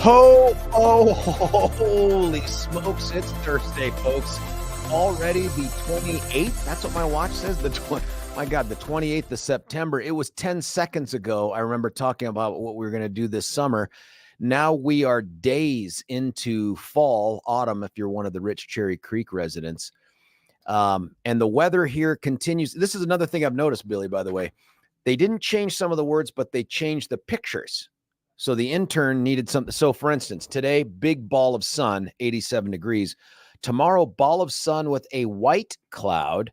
Holy smokes. It's Thursday, folks. Already the 28th. That's what my watch says. My God, the 28th of September. It was 10 seconds ago. I remember talking about what we were going to do this summer. Now we are days into fall, autumn, if you're one of the Rich Cherry Creek residents. And the weather here continues. This is another thing I've noticed, Billy, by the way. They didn't change some of the words, but they changed the pictures. So the intern needed something. So for instance, today, big ball of sun, 87 degrees. Tomorrow, ball of sun with a white cloud,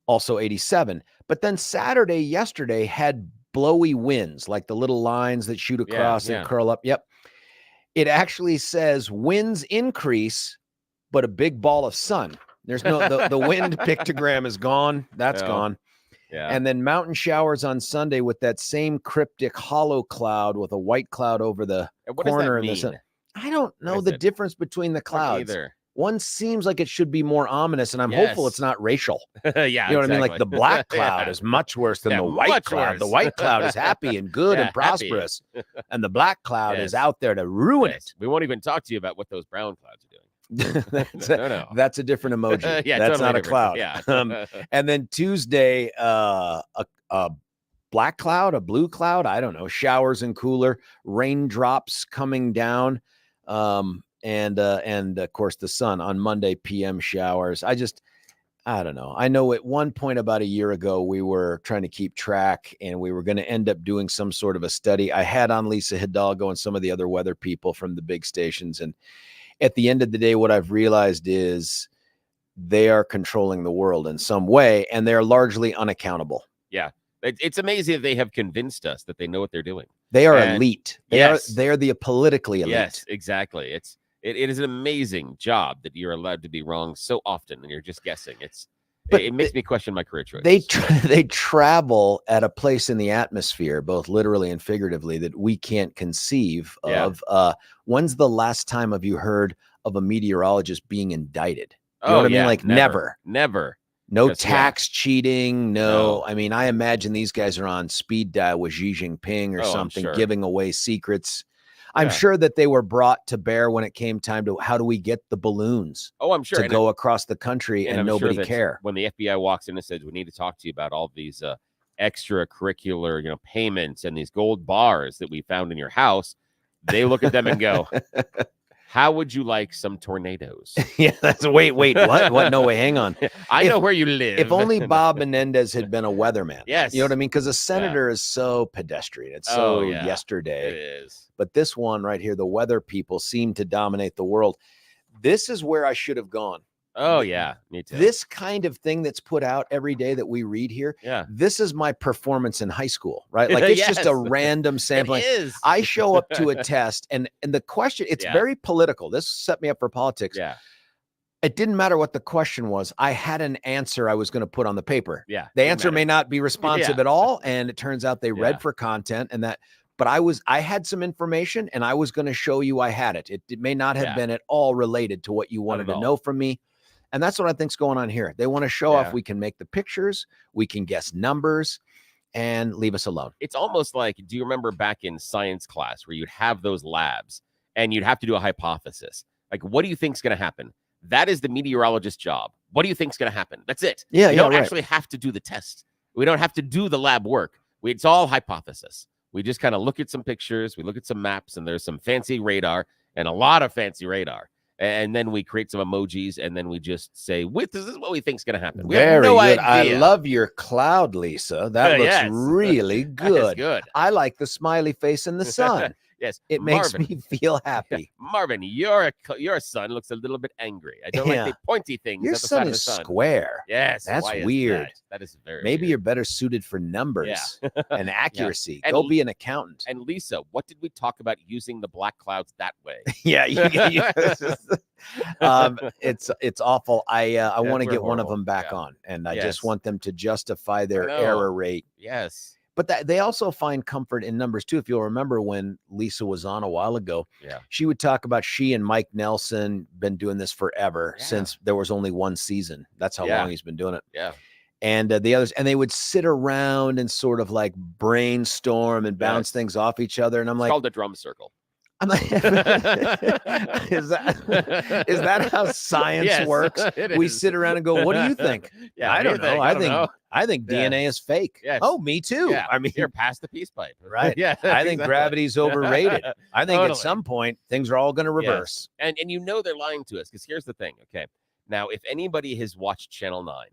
also 87. But then Saturday, yesterday, had blowy winds, like the little lines that shoot across and curl up. Yep. It actually says winds increase, but a big ball of sun. There's no, the wind pictogram is gone. That's gone. Yeah. And then mountain showers on Sunday with that same cryptic hollow cloud with a white cloud over the corner of the sun. I don't know the difference between the clouds. One seems like it should be more ominous, and I'm hopeful it's not racial. Yeah, you know what I mean? Like the black cloud is much worse than the white cloud. Worse. The white cloud is happy and good and prosperous, and the black cloud is out there to ruin it. We won't even talk to you about what those brown clouds are doing. That's a different emoji. Yeah, that's totally not a cloud. Yeah. And then Tuesday, a black cloud, a blue cloud, I don't know, showers and cooler, raindrops coming down, and of course the sun on Monday, PM showers. I don't know. I know at one point about a year ago, we were trying to keep track and we were going to end up doing some sort of a study. I had on Lisa Hidalgo and some of the other weather people from the big stations, and at the end of the day, what I've realized is they are controlling the world in some way, and they're largely unaccountable. Yeah. It's amazing that they have convinced us that they know what they're doing. They are elite. They are the politically elite. Yes, exactly. It is an amazing job that you're allowed to be wrong so often, and you're just guessing. It makes me question my career choices. They travel at a place in the atmosphere, both literally and figuratively, that we can't conceive of. When's the last time have you heard of a meteorologist being indicted? You know what I mean? Like never. No tax cheating. No. I mean, I imagine these guys are on speed dial with Xi Jinping or something, giving away secrets. I'm sure that they were brought to bear when it came time to how do we get the balloons I'm sure to go across the country and nobody care. When the FBI walks in and says, we need to talk to you about all these extracurricular, payments and these gold bars that we found in your house, they look at them and go, how would you like some tornadoes? Yeah, wait, what? No way, hang on. I know where you live. If only Bob Menendez had been a weatherman. Yes. You know what I mean? Because a senator is so pedestrian. It's so yesterday. It is. But this one right here, the weather people seem to dominate the world. This is where I should have gone. Oh, yeah, me too. This kind of thing that's put out every day that we read here. Yeah. This is my performance in high school, right? Like it's just a random sampling. It is. I show up to a test and the question, it's very political. This set me up for politics. Yeah. It didn't matter what the question was. I had an answer I was going to put on the paper. Yeah. The answer may not be responsive at all. And it turns out they read for content and that, but I had some information and I was going to show you I had it. It may not have been at all related to what you wanted to know from me. And that's what I think's going on here. They want to show off we can make the pictures, we can guess numbers, and leave us alone. It's almost like, do you remember back in science class where you'd have those labs and you'd have to do a hypothesis? Like, what do you think's going to happen? That is the meteorologist's job. What do you think's going to happen? That's it. Yeah, we don't actually have to do the test. We don't have to do the lab work. It's all hypothesis. We just kind of look at some pictures, we look at some maps, and there's some fancy radar and a lot of fancy radar. And then we create some emojis, and then we just say, this is what we think is going to happen. We have no idea. I love your cloud, Lisa. That looks really good. Good. I like the smiley face in the sun. Yes, it makes me feel happy. Marvin, your son looks a little bit angry. I don't like the pointy things. Your at the side son of the is sun. Square. Yes, that's weird. That is very. Maybe weird. You're better suited for numbers and accuracy. And go be an accountant. And Lisa, what did we talk about using the black clouds that way? It's awful. I want to get one of them back on, and I just want them to justify their error rate. Yes. But they also find comfort in numbers too. If you'll remember when Lisa was on a while ago, she would talk about she and Mike Nelson been doing this forever since there was only one season. That's how long he's been doing it. Yeah. And the others, and they would sit around and sort of like brainstorm and bounce things off each other. And I'm it's like, called the drum circle. I'm like, is that how science Yes, works? it We is. sit around and go, "What do you think?" Yeah, I what do you don't know. think? I think Yeah. DNA is fake. Yes. Oh, me too. Yeah, I mean, you're past the peace pipe. right. Yeah, I think exactly. gravity's overrated. I think Totally. at some point things are all going to Yes. reverse. And you know they're lying to us because here's the thing. Okay, now if anybody has watched Channel 9,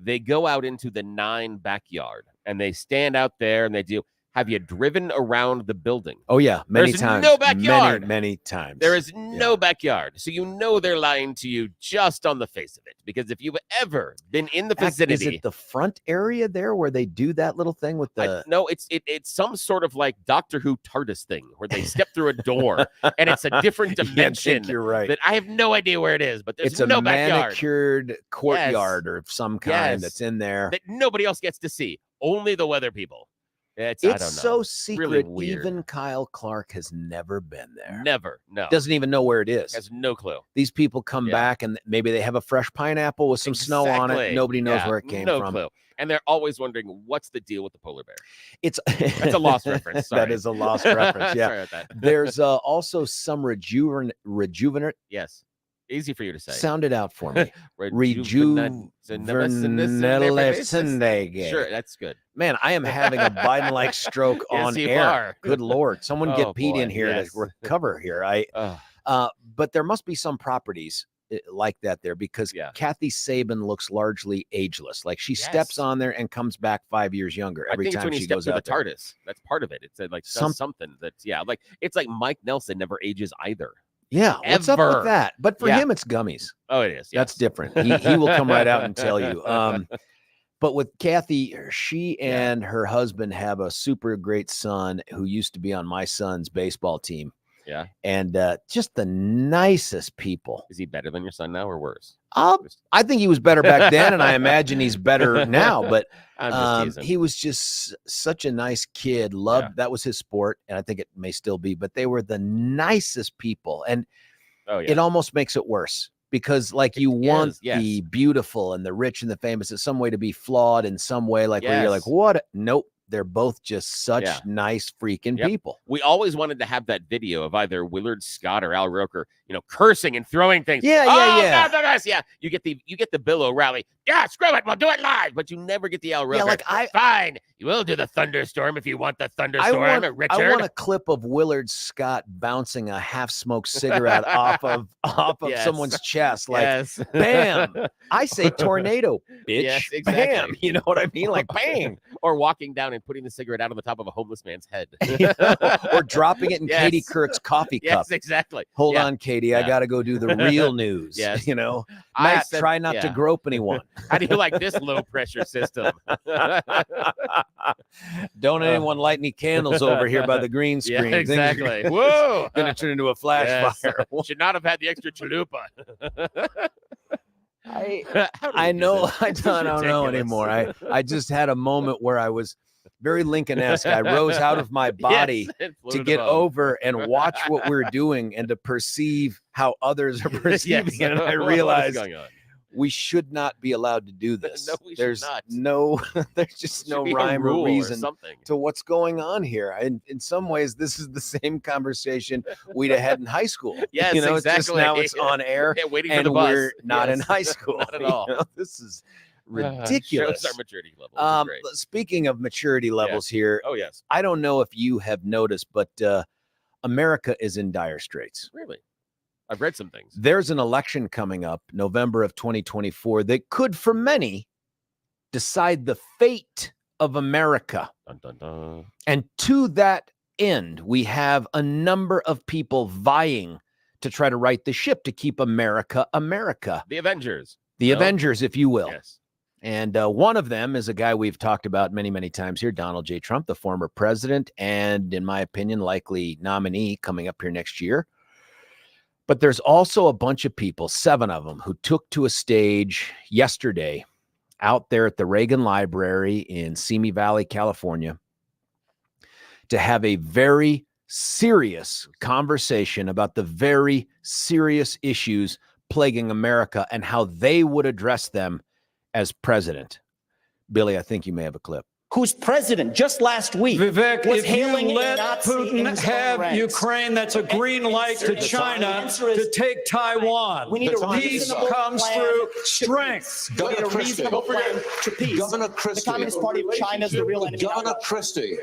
they go out into the 9 backyard and they stand out there and they do. Have you driven around the building? Oh yeah, many There's times. no backyard. Many times. There is no backyard. So you know they're lying to you just on the face of it. Because if you've ever been in the vicinity. Is it the front area there where they do that little thing with the no, it's some sort of like Doctor Who TARDIS thing where they step through a door and it's a different dimension. I think you're right. That I have no idea where it is, but there's it's no a backyard. manicured courtyard of some kind that's in there. That nobody else gets to see. Only the weather people. It's I don't know. So secret. Really weird. Even Kyle Clark has never been there. Never. No. Doesn't even know where it is. Has no clue. These people come back and maybe they have a fresh pineapple with some snow on it. Nobody knows where it came from. No clue. And they're always wondering what's the deal with the polar bear. That's a lost reference. Sorry. That is a lost reference. Yeah. Sorry about that. There's also some rejuvenate. Yes. Easy for you to say. Sound it out for me. Sure, that's good. Man, I am having a Biden-like stroke on air. Good Lord. Someone get Pete in here to recover here. But there must be some properties like that there because Kathy Sabin looks largely ageless. Like she steps on there and comes back 5 years younger every time she goes out there. The TARDIS. That's part of it. It's like something that's like it's like Mike Nelson never ages either. Yeah, what's up with that? But for him, it's gummies. Oh, it is. Yes. That's different. He will come right out and tell you. But with Kathy, she and her husband have a super great son who used to be on my son's baseball team. Yeah. And just the nicest people. Is he better than your son now or worse? I think he was better back then, and I imagine he's better now. But he was just such a nice kid. That was his sport, and I think it may still be. But they were the nicest people, and it almost makes it worse because, like, you want the beautiful and the rich and the famous in some way to be flawed in some way, like where you're like, what? Nope. They're both just such nice freaking people. We always wanted to have that video of either Willard Scott or Al Roker, cursing and throwing things. Yeah. You get the Bill O'Reilly. Yeah, screw it. We'll do it live. But you never get the Al Roker. Fine. You will do the thunderstorm if you want the thunderstorm, Richard. I want a clip of Willard Scott bouncing a half-smoked cigarette off of someone's chest. Like, bam. I say tornado, bitch. Yes, exactly. Bam. You know what I mean? Like, bang. Or walking down and putting the cigarette out on the top of a homeless man's head. Or dropping it in Katie Couric's coffee cup. Yes, exactly. Hold on, Katie. I got to go do the real news. Yes. Matt, try not to grope anyone. How do you like this low pressure system? Don't anyone light any candles over here by the green screen. Yeah, exactly. Whoa. Gonna turn into a flash fire. Should not have had the extra chalupa. I know. I don't know anymore. I just had a moment where I was very Lincoln-esque. I rose out of my body to get over and watch what we're doing and to perceive how others are perceiving it. And I realized we should not be allowed to do this. No, there's just no rhyme or reason to what's going on here. And in some ways, this is the same conversation we'd have had in high school. Yes, exactly. It's just now it's on air and we're not in high school. Not at all. This is ridiculous. Shows our maturity level. Speaking of maturity levels here. Oh, yes. I don't know if you have noticed, but America is in dire straits. Really? I've read some things. There's an election coming up, November of 2024, that could, for many, decide the fate of America. Dun, dun, dun. And to that end, we have a number of people vying to try to right the ship to keep America, America. The Avengers. The Avengers, if you will. Yes. And one of them is a guy we've talked about many, many times here, Donald J. Trump, the former president, and in my opinion, likely nominee coming up here next year. But there's also a bunch of people, 7 of them, who took to a stage yesterday out there at the Reagan Library in Simi Valley, California, to have a very serious conversation about the very serious issues plaguing America and how they would address them as president. Billy, I think you may have a clip. whose president just last week Vivek, was if you hailing a let Nazi in Putin his own have ranks. Ukraine, that's a green light to The China answer is to take Taiwan. we need a Peace reasonable comes plan through to strength. We need a reasonable plan to peace. Governor Christie. The Communist Party of China is the real enemy. Governor Christie.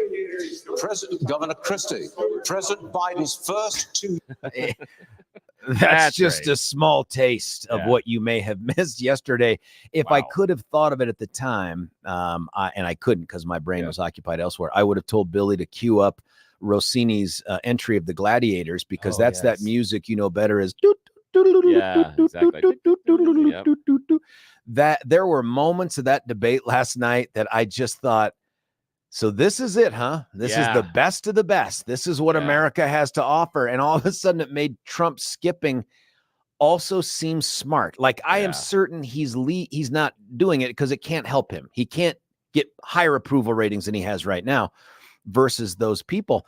Governor Christie. President Biden's first two. That's just a small taste of what you may have missed yesterday. If I could have thought of it at the time, and I couldn't because my brain was occupied elsewhere, I would have told Billy to cue up Rossini's entry of the Gladiators, because that's that music you know better as exactly. That there were moments of that debate last night that I just thought, so this is it, huh? This is the best of the best. This is what America has to offer. And all of a sudden it made Trump skipping also seem smart. Like I am certain he's not doing it because it can't help him. He can't get higher approval ratings than he has right now versus those people.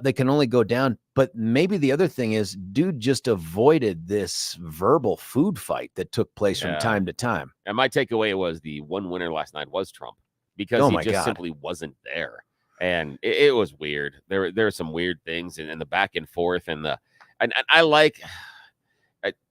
They can only go down. But maybe the other thing is, dude just avoided this verbal food fight that took place from time to time. And my takeaway was the one winner last night was Trump, because he just simply wasn't there. And it was weird. There are some weird things in the back and forth, and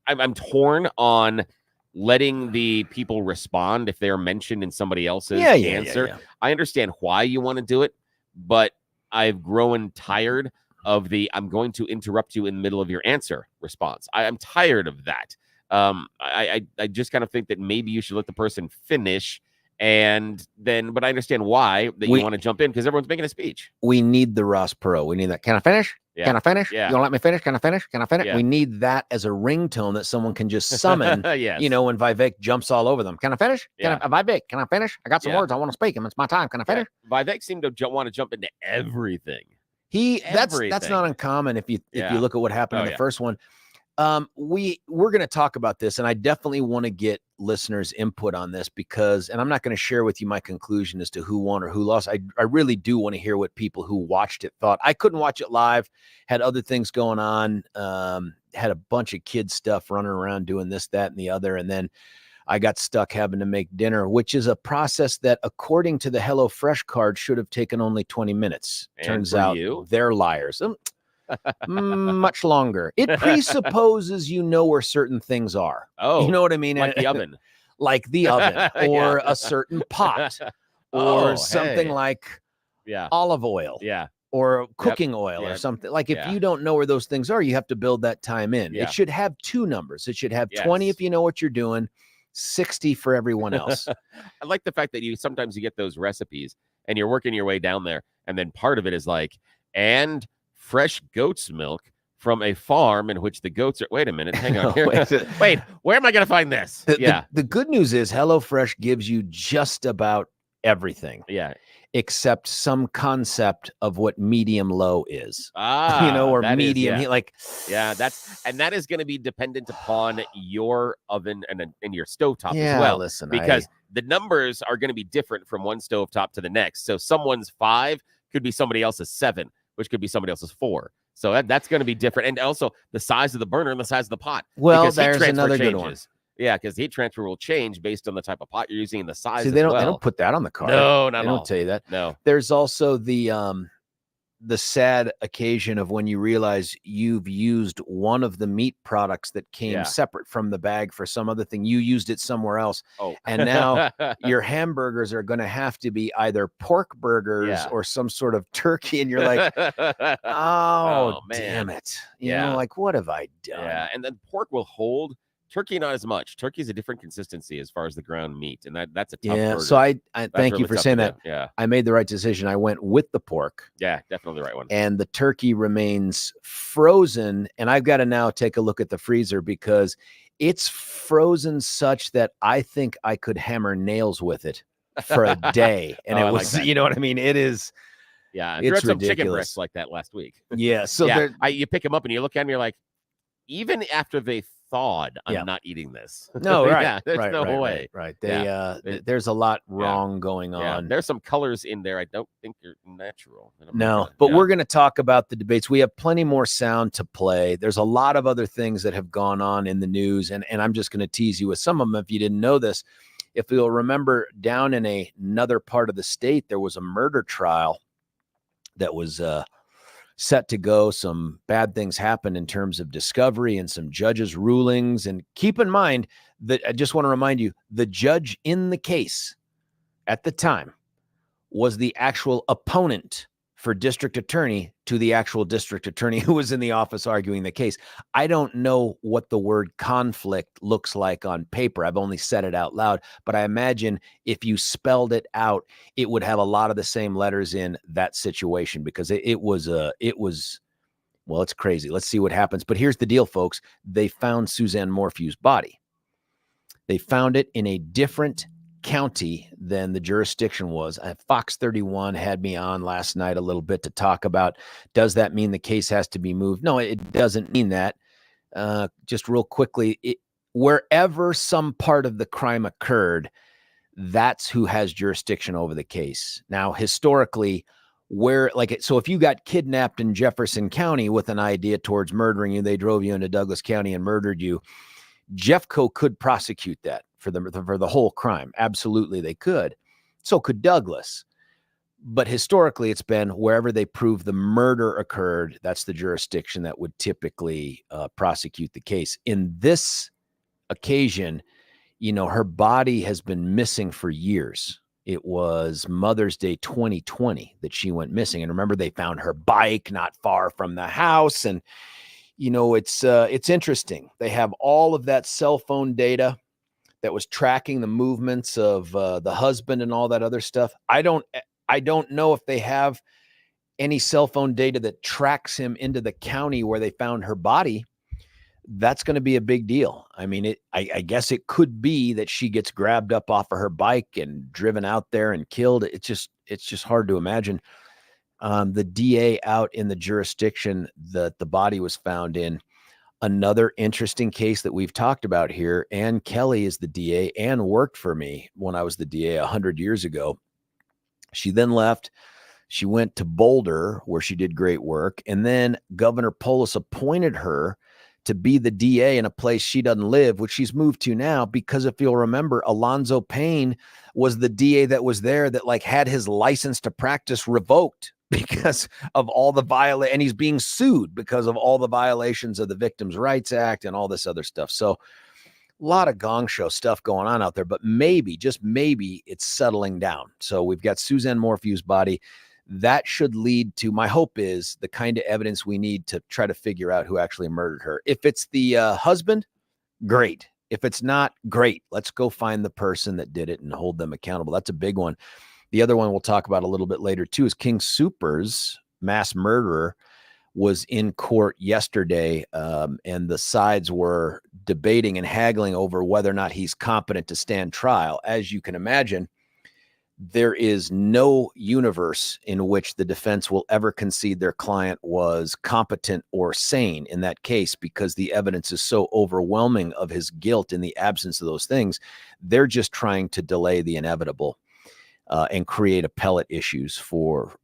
I'm torn on letting the people respond if they're mentioned in somebody else's answer. I understand why you want to do it, but I've grown tired of the I'm going to interrupt you in the middle of your answer response. I'm tired of that. I just kind of think that maybe you should let the person finish. And then, but I understand why that you want to jump in, because everyone's making a speech. We need the Ross Perot. We need that. Can I finish? Can I finish? Yeah. You don't let me finish? Can I finish? Can I finish? Yeah. We need that as a ringtone that someone can just summon, you know, when Vivek jumps all over them. Can I finish? Vivek, can I finish? I got some words I want to speak, and it's my time. Can I finish? Vivek seemed to want to jump into everything. That's not uncommon if you look at what happened in the first one. We're going to talk about this, and I definitely want to get listeners' input on this, because, and I'm not going to share with you my conclusion as to who won or who lost. I really do want to hear what people who watched it thought. I couldn't watch it live, had other things going on, had a bunch of kids stuff running around doing this, that, and the other. And then I got stuck having to make dinner, which is a process that, according to the HelloFresh card, should have taken only 20 minutes. And turns out they're liars. Much longer. It presupposes you know where certain things are. Oh, you know what I mean? Like the oven. Like the oven, or a certain pot, or something like olive oil. Or cooking oil or something. Like if you don't know where those things are, you have to build that time in. It should have two numbers. It should have 20 if you know what you're doing, 60 for everyone else. I like the fact that sometimes you get those recipes and you're working your way down there, and then part of it is like, and fresh goat's milk from a farm in which the goats are. Wait a minute, hang on here. Wait, where am I going to find this? The good news is HelloFresh gives you just about everything. Except some concept of what medium low is. You know, or medium. That is going to be dependent upon your oven and your stovetop as well. Listen, because the numbers are going to be different from one stovetop to the next. So someone's 5 could be somebody else's 7, which could be somebody else's 4. So that's going to be different. And also the size of the burner and the size of the pot. Well, there's another good one. Yeah, because heat transfer will change based on the type of pot you're using and the size. See, they don't put that on the card. No, they don't tell you that. No. There's also the sad occasion of when you realize you've used one of the meat products that came separate from the bag for some other thing. You used it somewhere else. And now your hamburgers are going to have to be either pork burgers or some sort of turkey. And you're like, oh man, damn it. You know, like, what have I done? Yeah. And then pork will hold. Turkey, not as much. Turkey is a different consistency as far as the ground meat, and that's a tough burger. So I thank you for saying that. Yeah, I made the right decision. I went with the pork. Yeah, definitely the right one. And the turkey remains frozen, and I've got to now take a look at the freezer, because it's frozen such that I think I could hammer nails with it for a day. And it was, like, you know what I mean? It is. Yeah, it's some chicken breasts like that last week. Yeah, so you pick them up and you look at them, and you're like, even after they thawed, I'm not eating this. No, right. There's no way. Right. There's a lot wrong going on. There's some colors in there I don't think are natural. No, but we're going to talk about the debates. We have plenty more sound to play. There's a lot of other things that have gone on in the news, and I'm just going to tease you with some of them if you didn't know this. If you'll remember, down in another part of the state, there was a murder trial that was set to go. Some bad things happened in terms of discovery and some judges' rulings. And keep in mind that I just want to remind you, the judge in the case at the time was the actual opponent for district attorney to the actual district attorney who was in the office arguing the case. I don't know what the word conflict looks like on paper. I've only said it out loud, but I imagine if you spelled it out, it would have a lot of the same letters in that situation, because it was, well, it's crazy. Let's see what happens. But here's the deal, folks. They found Suzanne Morphew's body. They found it in a different county than the jurisdiction was. Fox 31 had me on last night a little bit to talk about, does that mean the case has to be moved? No, it doesn't mean that. Just real quickly, wherever some part of the crime occurred, that's who has jurisdiction over the case. Now, historically, so if you got kidnapped in Jefferson County with an idea towards murdering you, they drove you into Douglas County and murdered you, Jeffco could prosecute that for the whole crime. Absolutely, they could. So could Douglas. But historically, it's been wherever they prove the murder occurred, that's the jurisdiction that would typically prosecute the case. In this occasion, her body has been missing for years. It was Mother's Day 2020 that she went missing. And remember, they found her bike not far from the house. And it's interesting. They have all of that cell phone data that was tracking the movements of the husband and all that other stuff. I don't know if they have any cell phone data that tracks him into the county where they found her body. That's going to be a big deal. I mean, I guess it could be that she gets grabbed up off of her bike and driven out there and killed. It's just hard to imagine. The DA out in the jurisdiction that the body was found in. Another interesting case that we've talked about here. Ann Kelly is the DA. Ann worked for me when I was the DA 100 years ago. She then left. She went to Boulder, where she did great work. And then Governor Polis appointed her to be the DA in a place she doesn't live, which she's moved to now, because if you'll remember, Alonzo Payne was the DA that was there that had his license to practice revoked because of all the and he's being sued because of all the violations of the Victims' Rights Act and all this other stuff. So a lot of gong show stuff going on out there, but maybe, just maybe, it's settling down. So we've got Suzanne Morphew's body. That should lead to, my hope is, the kind of evidence we need to try to figure out who actually murdered her. If it's the husband, great. If it's not, great. Let's go find the person that did it and hold them accountable. That's a big one. The other one we'll talk about a little bit later too is King Soopers, mass murderer, was in court yesterday, and the sides were debating and haggling over whether or not he's competent to stand trial. As you can imagine, there is no universe in which the defense will ever concede their client was competent or sane in that case, because the evidence is so overwhelming of his guilt in the absence of those things. They're just trying to delay the inevitable and create appellate issues for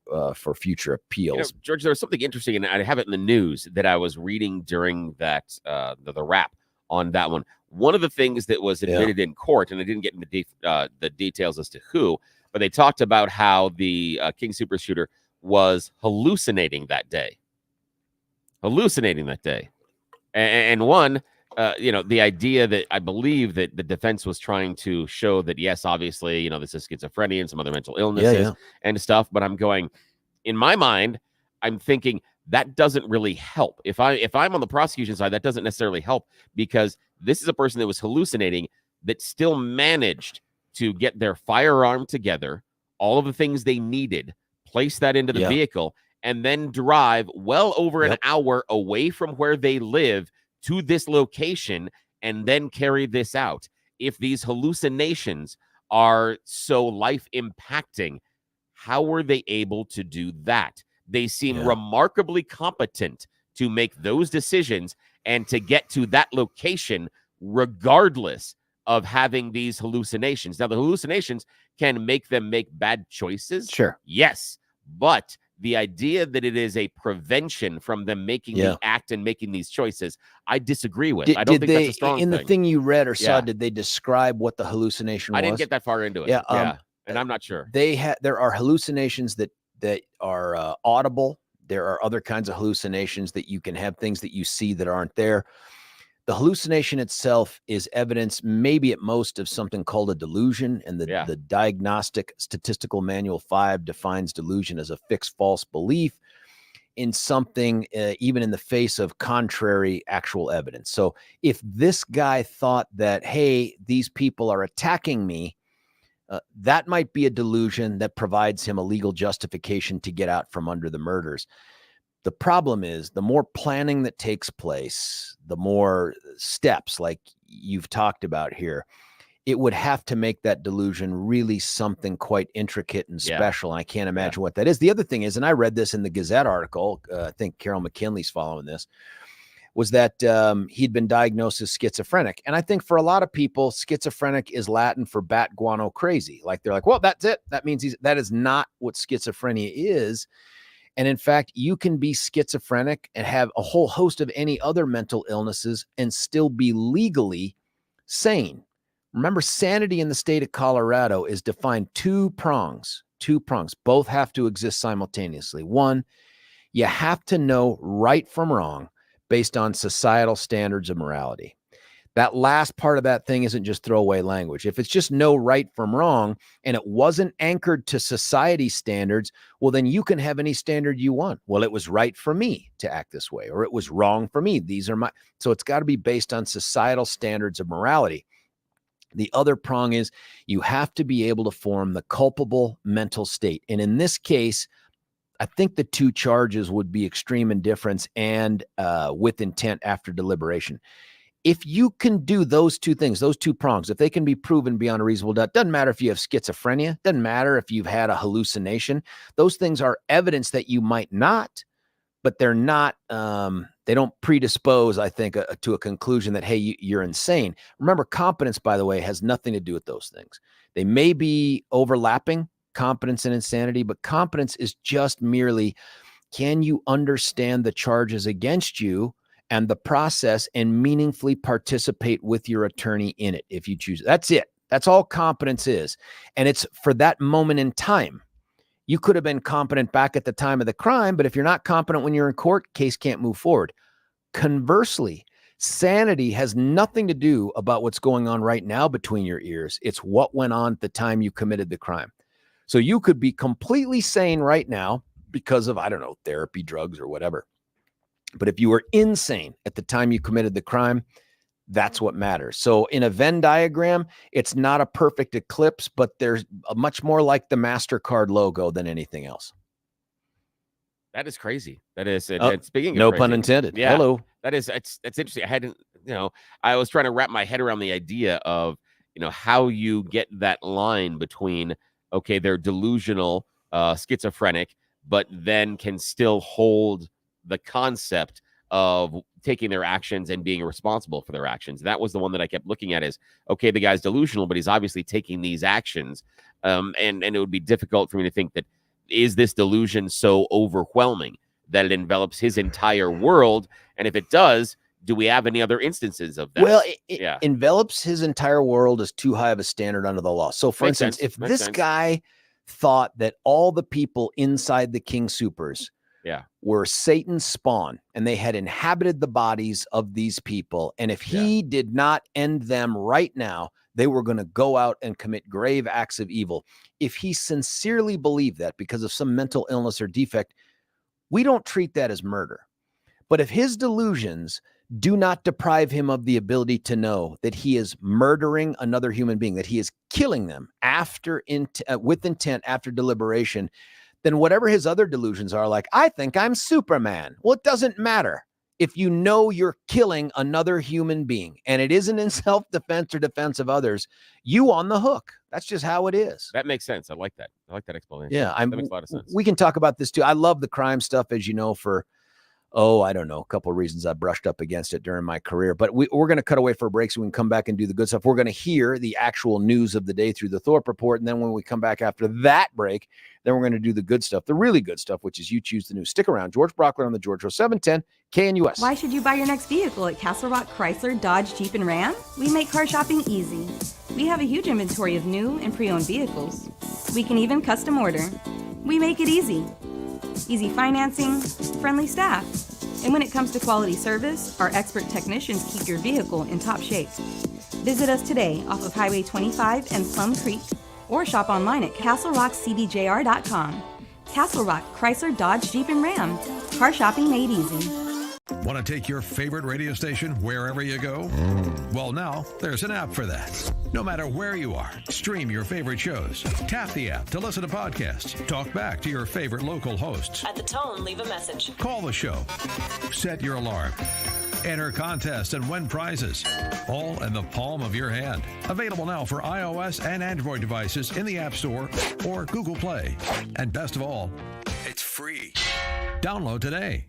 future appeals. George, there was something interesting, and I have it in the news that I was reading during that the wrap on that one. One of the things that was admitted in court, and I didn't get into the details as to who, but they talked about how the King Soopers shooter was hallucinating that day. And one, the idea that I believe that the defense was trying to show that, yes, obviously, this is schizophrenia and some other mental illnesses and stuff. But I'm going, in my mind, I'm thinking that doesn't really help. If I'm on the prosecution side, that doesn't necessarily help, because this is a person that was hallucinating that still managed to get their firearm together, all of the things they needed, place that into the vehicle, and then drive well over an hour away from where they live to this location and then carry this out. If these hallucinations are so life impacting, how were they able to do that? They seem remarkably competent to make those decisions and to get to that location regardless of having these hallucinations. Now, the hallucinations can make them make bad choices. Sure. Yes, but The idea that it is a prevention from them making the act and making these choices, I disagree with. I don't think that's a strong in thing. the thing you read or saw, did they describe what the hallucination was? I didn't get that far into it. Yeah, and I'm not sure. There are hallucinations that are audible. There are other kinds of hallucinations that you can have things that you see that aren't there. The hallucination itself is evidence, maybe at most, of something called a delusion. And the Diagnostic Statistical Manual 5 defines delusion as a fixed false belief in something, even in the face of contrary actual evidence. So if this guy thought that, hey, these people are attacking me, that might be a delusion that provides him a legal justification to get out from under the murders. The problem is the more planning that takes place, the more steps like you've talked about here, it would have to make that delusion really something quite intricate and special. And I can't imagine what that is. The other thing is, and I read this in the Gazette article, I think Carol McKinley's following this, was that he'd been diagnosed as schizophrenic. And I think for a lot of people, schizophrenic is Latin for bat guano crazy. Like they're like, well, that's it. That means that is not what schizophrenia is. And in fact, you can be schizophrenic and have a whole host of any other mental illnesses and still be legally sane. Remember, sanity in the state of Colorado is defined two prongs. Both have to exist simultaneously. One, you have to know right from wrong based on societal standards of morality. That last part of that thing isn't just throwaway language. If it's just know right from wrong and it wasn't anchored to society standards, well, then you can have any standard you want. Well, it was right for me to act this way, or it was wrong for me. So it's got to be based on societal standards of morality. The other prong is you have to be able to form the culpable mental state. And in this case, I think the two charges would be extreme indifference and with intent after deliberation. If you can do those two things, those two prongs, if they can be proven beyond a reasonable doubt, doesn't matter if you have schizophrenia, doesn't matter if you've had a hallucination. Those things are evidence that you might not, but they're not, they don't predispose, I think, to a conclusion that, hey, you're insane. Remember, competence, by the way, has nothing to do with those things. They may be overlapping, competence and insanity, but competence is just merely, can you understand the charges against you and the process and meaningfully participate with your attorney in it if you choose. That's it. That's all competence is. And it's for that moment in time. You could have been competent back at the time of the crime, but if you're not competent when you're in court, case can't move forward. Conversely, sanity has nothing to do about what's going on right now between your ears. It's what went on at the time you committed the crime. So you could be completely sane right now because of, I don't know, therapy, drugs, or whatever. But if you were insane at the time you committed the crime, that's what matters. So in a Venn diagram, it's not a perfect eclipse, but there's much more like the MasterCard logo than anything else. That is crazy. That is, and speaking of no crazy, pun intended. Yeah, hello. That's interesting. I hadn't, I was trying to wrap my head around the idea of, how you get that line between, okay, they're delusional, schizophrenic, but then can still hold the concept of taking their actions and being responsible for their actions. That was the one that I kept looking at is, okay, the guy's delusional, but he's obviously taking these actions. And it would be difficult for me to think that, is this delusion so overwhelming that it envelops his entire world? And if it does, do we have any other instances of that? Well, it envelops his entire world as too high of a standard under the law. So for instance, if this guy thought that all the people inside the King Supers were Satan's spawn and they had inhabited the bodies of these people, and if he did not end them right now, they were going to go out and commit grave acts of evil. If he sincerely believed that because of some mental illness or defect, we don't treat that as murder. But if his delusions do not deprive him of the ability to know that he is murdering another human being, that he is killing them with intent after deliberation, then whatever his other delusions are, like, I think I'm Superman. Well, it doesn't matter. If you know you're killing another human being and it isn't in self-defense or defense of others, you on the hook. That's just how it is. That makes sense. I like that. I like that explanation. Yeah, that makes a lot of sense. We can talk about this too. I love the crime stuff, as you know, for I don't know, a couple of reasons I brushed up against it during my career. But we're going to cut away for a break so we can come back and do the good stuff. We're going to hear the actual news of the day through the Thorpe Report. And then when we come back after that break, then we're going to do the good stuff, the really good stuff, which is You Choose the News. Stick around. George Brauchler on the George Show, 710 KNUS. Why should you buy your next vehicle at Castle Rock Chrysler, Dodge, Jeep, and Ram? We make car shopping easy. We have a huge inventory of new and pre-owned vehicles. We can even custom order. We make it easy. Easy financing, friendly staff. And when it comes to quality service, our expert technicians keep your vehicle in top shape. Visit us today off of Highway 25 and Plum Creek, or shop online at castlerockcbjr.com. Castle Rock Chrysler, Dodge, Jeep, and Ram. Car shopping made easy. Want to take your favorite radio station wherever you go? Well, now there's an app for that. No matter where you are, stream your favorite shows. Tap the app to listen to podcasts. Talk back to your favorite local hosts. At the tone, leave a message. Call the show. Set your alarm. Enter contests and win prizes. All in the palm of your hand. Available now for iOS and Android devices in the App Store or Google Play. And best of all, it's free. Download today.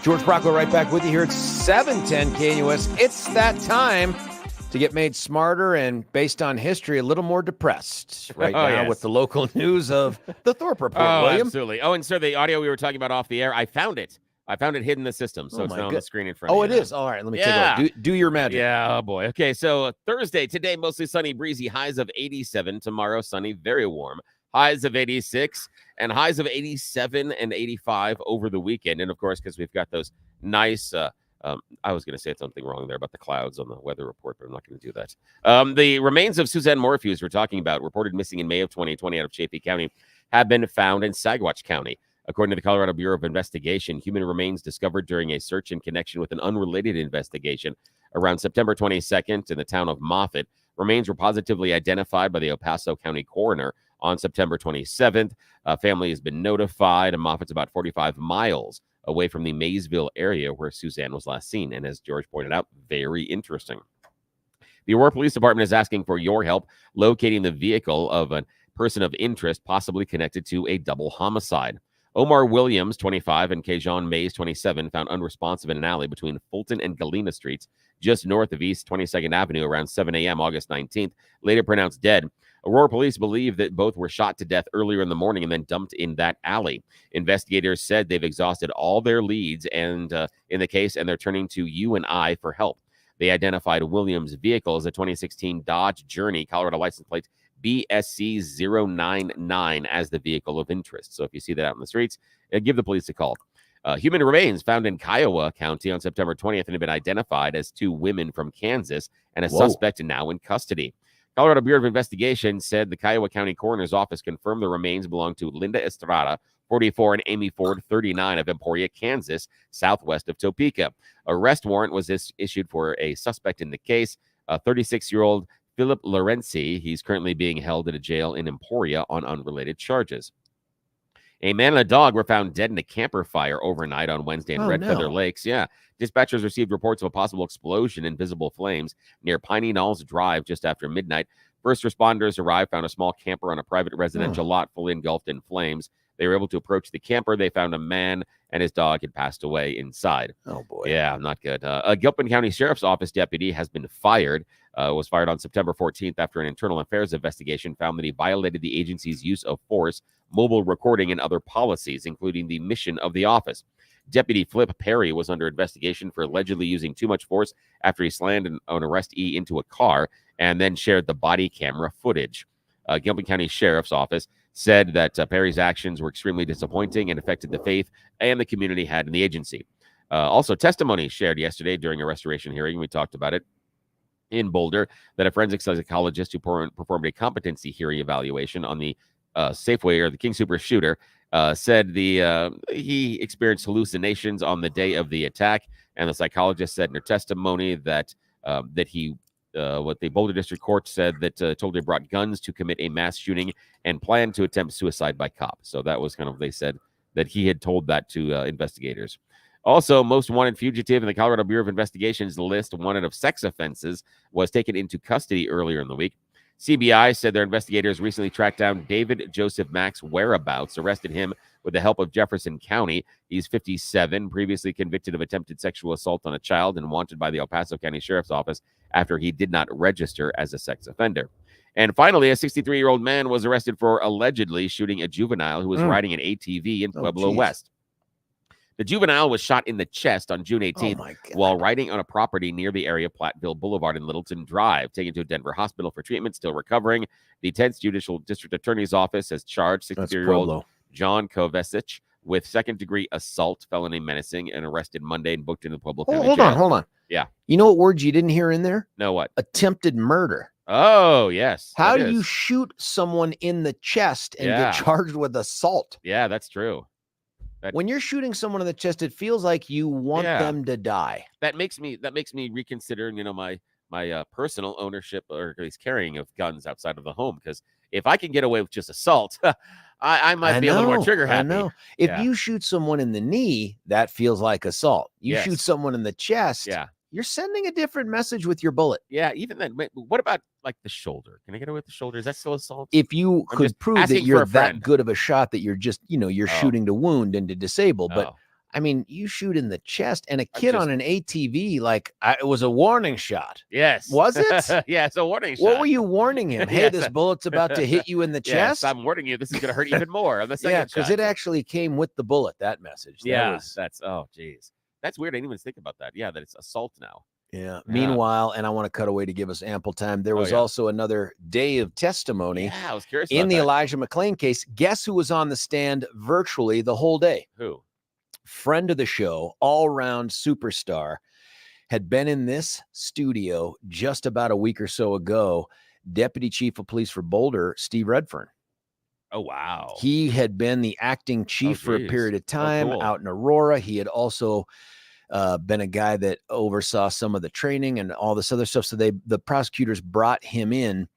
George Brauchler right back with you here at 710 KNUS. It's that time to get made smarter and, based on history, a little more depressed right now with the local news of the Thorpe Report, William. Absolutely. Oh, and sir, the audio we were talking about off the air, I found it. I found it hidden in the system, so it's now on the screen in front of you. Oh, it is? All right, let me take a look. Do your magic. Yeah, oh boy. Okay, so Thursday, today, mostly sunny, breezy, highs of 87. Tomorrow, sunny, very warm. Highs of 86 and highs of 87 and 85 over the weekend. And, of course, because we've got those nice I was going to say something wrong there about the clouds on the weather report, but I'm not going to do that. The remains of Suzanne Morphews we're talking about, reported missing in May of 2020 out of Chaffee County, have been found in Saguache County. According to the Colorado Bureau of Investigation, human remains discovered during a search in connection with an unrelated investigation around September 22nd in the town of Moffett. Remains were positively identified by the El Paso County coroner on September 27th. Family has been notified, and Moffitt's about 45 miles away from the Maysville area where Suzanne was last seen. And as George pointed out, very interesting. The Aurora Police Department is asking for your help locating the vehicle of a person of interest possibly connected to a double homicide. Omar Williams, 25, and Kajon Mays, 27, found unresponsive in an alley between Fulton and Galena Streets, just north of East 22nd Avenue, around 7 a.m. August 19th, later pronounced dead. Aurora police believe that both were shot to death earlier in the morning and then dumped in that alley. Investigators said they've exhausted all their leads and in the case, and they're turning to you and I for help. They identified Williams' vehicle as a 2016 Dodge Journey, Colorado license plate BSC 099 as the vehicle of interest. So if you see that out in the streets, give the police a call. Human remains found in Kiowa County on September 20th and have been identified as 2 women from Kansas and a suspect now in custody. Colorado Bureau of Investigation said the Kiowa County Coroner's Office confirmed the remains belong to Linda Estrada, 44, and Amy Ford, 39, of Emporia, Kansas, southwest of Topeka. Arrest warrant was issued for a suspect in the case, a 36-year-old Philip Lorenzi. He's currently being held at a jail in Emporia on unrelated charges. A man and a dog were found dead in a camper fire overnight on Wednesday in Red Feather Lakes. Yeah. Dispatchers received reports of a possible explosion and visible flames near Piney Knolls Drive just after midnight. First responders arrived, found a small camper on a private residential lot fully engulfed in flames. They were able to approach the camper. They found a man and his dog had passed away inside. Oh, boy. Yeah, not good. A Gilpin County Sheriff's Office deputy has been fired. Was fired on September 14th after an internal affairs investigation found that he violated the agency's use of force, mobile recording, and other policies, including the mission of the office. Deputy Flip Perry was under investigation for allegedly using too much force after he slammed an arrestee into a car and then shared the body camera footage. Gilpin County Sheriff's Office said that Perry's actions were extremely disappointing and affected the faith and the community had in the agency. Also, testimony shared yesterday during a restoration hearing. We talked about it in Boulder, that a forensic psychologist who performed a competency hearing evaluation on the Safeway or the King Super shooter said he experienced hallucinations on the day of the attack, and the psychologist said in her testimony that what the Boulder District Court said that told he brought guns to commit a mass shooting and planned to attempt suicide by cop. So that was kind of, they said that he had told that to investigators. Also, most wanted fugitive in the Colorado Bureau of Investigation's list wanted of sex offenses was taken into custody earlier in the week. CBI said their investigators recently tracked down David Joseph Mack's whereabouts, arrested him with the help of Jefferson County. He's 57, previously convicted of attempted sexual assault on a child and wanted by the El Paso County Sheriff's Office after he did not register as a sex offender. And finally, a 63-year-old man was arrested for allegedly shooting a juvenile who was riding an ATV in Pueblo West. The juvenile was shot in the chest on June 18th while riding on a property near the area of Platteville Boulevard and Littleton Drive, taken to a Denver hospital for treatment, still recovering. The 10th Judicial District Attorney's Office has charged 63-year-old John Kovacic with second-degree assault, felony menacing, and arrested Monday and booked into the Pueblo County jail. Hold on. Yeah. You know what words you didn't hear in there? No, what? Attempted murder. Oh, yes. How do you shoot someone in the chest and get charged with assault? Yeah, that's true. When you're shooting someone in the chest, it feels like you want them to die. That makes me reconsider, my personal ownership or at least carrying of guns outside of the home. Because if I can get away with just assault, I might be a little more trigger happy. I know. If you shoot someone in the knee, that feels like assault. You shoot someone in the chest. Yeah. You're sending a different message with your bullet. Yeah, even then. What about like the shoulder? Can I get away with the shoulder? Is that still assault? If you could prove that you're that good of a shot that you're just, you're shooting to wound and to disable. But I mean, you shoot in the chest, and a kid on an ATV, like, it was a warning shot. Yes. Was it? Yeah, it's a warning shot. What were you warning him? Hey, Yes. this bullet's about to hit you in the Yes, chest. I'm warning you. This is going to hurt even more on the second Yeah, shot. because it actually came with the bullet. That message. That's oh, geez, that's weird. I didn't even think about that. Yeah, that it's assault now. Yeah. Meanwhile, and I want to cut away to give us ample time. There was also another day of testimony. Yeah, I was curious in about the that. Elijah McClain case. Guess who was on the stand virtually the whole day? Who? Friend of the show, all-round superstar, had been in this studio just about a week or so ago. Deputy Chief of Police for Boulder, Steve Redfern. Oh, wow. He had been the acting chief for a period of time out in Aurora. He had also been a guy that oversaw some of the training and all this other stuff. So the prosecutors brought him in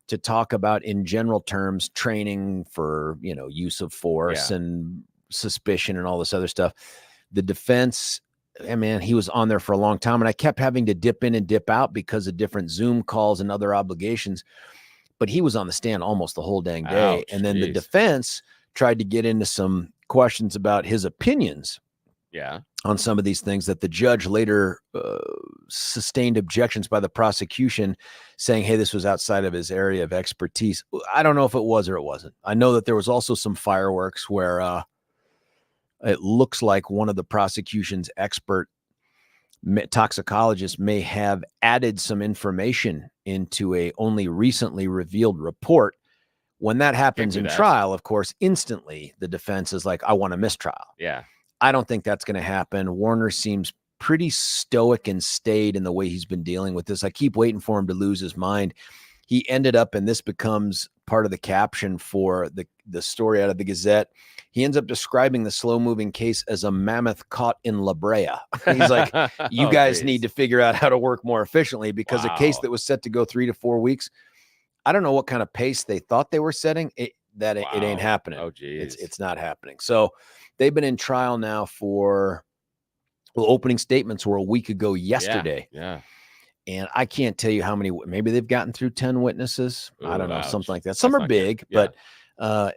to talk about, in general terms, training for, use of force and suspicion and all this other stuff. The defense, man, he was on there for a long time, and I kept having to dip in and dip out because of different Zoom calls and other obligations. But he was on the stand almost the whole dang day. Ouch, and then the defense tried to get into some questions about his opinions on some of these things that the judge later sustained objections by the prosecution, saying, hey, this was outside of his area of expertise. I don't know if it was or it wasn't. I know that there was also some fireworks where it looks like one of the prosecution's expert toxicologists may have added some information into a only recently revealed report. When that happens in trial, of course, instantly the defense is like, I want a mistrial. Yeah. I don't think that's going to happen. Warner seems pretty stoic and staid in the way he's been dealing with this. I keep waiting for him to lose his mind. He ended up, and this becomes part of the caption for the story out of the Gazette, he ends up describing the slow-moving case as a mammoth caught in La Brea. He's like, you guys need to figure out how to work more efficiently, because a case that was set to go 3 to 4 weeks, I don't know what kind of pace they thought they were setting. It ain't happening. Oh, geez. It's not happening. So they've been in trial now for, opening statements were a week ago yesterday. Yeah. And I can't tell you how many, maybe they've gotten through 10 witnesses. I don't know, something like that. Some That's are big, but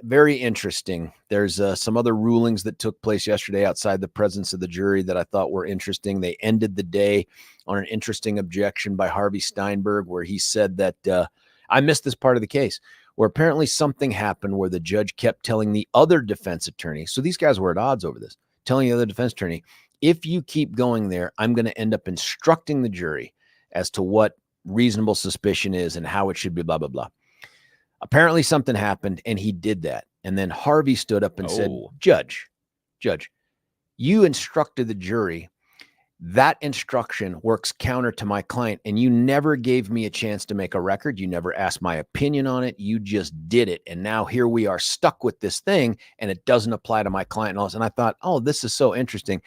very interesting. There's some other rulings that took place yesterday outside the presence of the jury that I thought were interesting. They ended the day on an interesting objection by Harvey Steinberg, where he said that, I missed this part of the case, where apparently something happened where the judge kept telling the other defense attorney, so these guys were at odds over this, telling the other defense attorney, if you keep going there, I'm going to end up instructing the jury as to what reasonable suspicion is and how it should be, blah, blah, blah. Apparently something happened, and he did that. And then Harvey stood up and said, Judge, you instructed the jury. That instruction works counter to my client, and you never gave me a chance to make a record. You never asked my opinion on it. You just did it. And now here we are stuck with this thing, and it doesn't apply to my client. And all this. And I thought, oh, this is so interesting.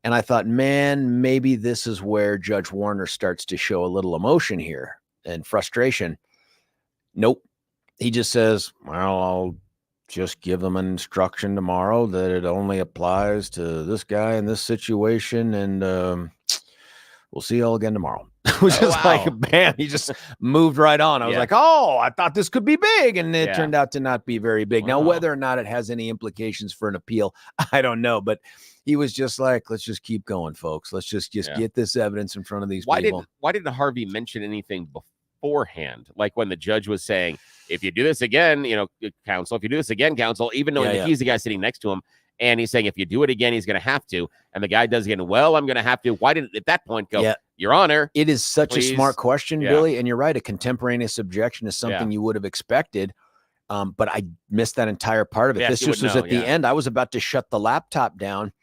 And I thought, man, maybe this is where Judge Warner starts to show a little emotion here and frustration. Nope. He just says, well, I'll just give them an instruction tomorrow that it only applies to this guy in this situation. And we'll see you all again tomorrow. It was just like, bam, he just moved right on. I was like, oh, I thought this could be big. And it turned out to not be very big. Now, whether or not it has any implications for an appeal, I don't know. But he was just like, let's just keep going, folks. Let's just get this evidence in front of these people. Why didn't Harvey mention anything beforehand? Like when the judge was saying, if you do this again, counsel, if you do this again, counsel, even knowing that he's the guy sitting next to him, and he's saying, if you do it again, he's going to have to. And the guy does again, well, I'm going to have to. Why didn't at that point go, Your Honor? It is such a smart question, Billy. And you're right. A contemporaneous objection is something you would have expected. But I missed that entire part of it. This just was at the end. I was about to shut the laptop down.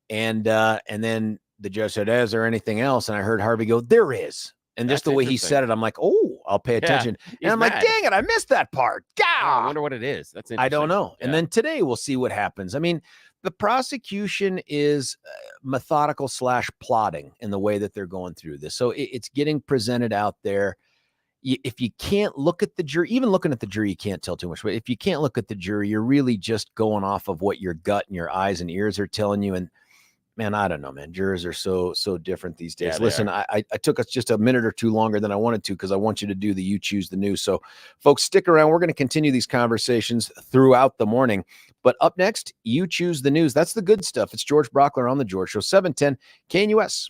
And then the judge said, is there anything else? And I heard Harvey go, there is. And just the way he said it, I'm like, oh, I'll pay attention. And I'm like, dang it, I missed that part. I wonder what it is. That's interesting. I don't know. And then today we'll see what happens. I mean, the prosecution is methodical / plotting in the way that they're going through this. So it's getting presented out there. If you can't look at the jury, even looking at the jury, you can't tell too much. But if you can't look at the jury, you're really just going off of what your gut and your eyes and ears are telling you. And Man, I don't know, man. Jurors are so different these days. Yeah, they Listen, I took us just a minute or two longer than I wanted to because I want you to do the You Choose the News. So, folks, stick around. We're going to continue these conversations throughout the morning. But up next, You Choose the News. That's the good stuff. It's George Brauchler on The George Show, 710 KNUS.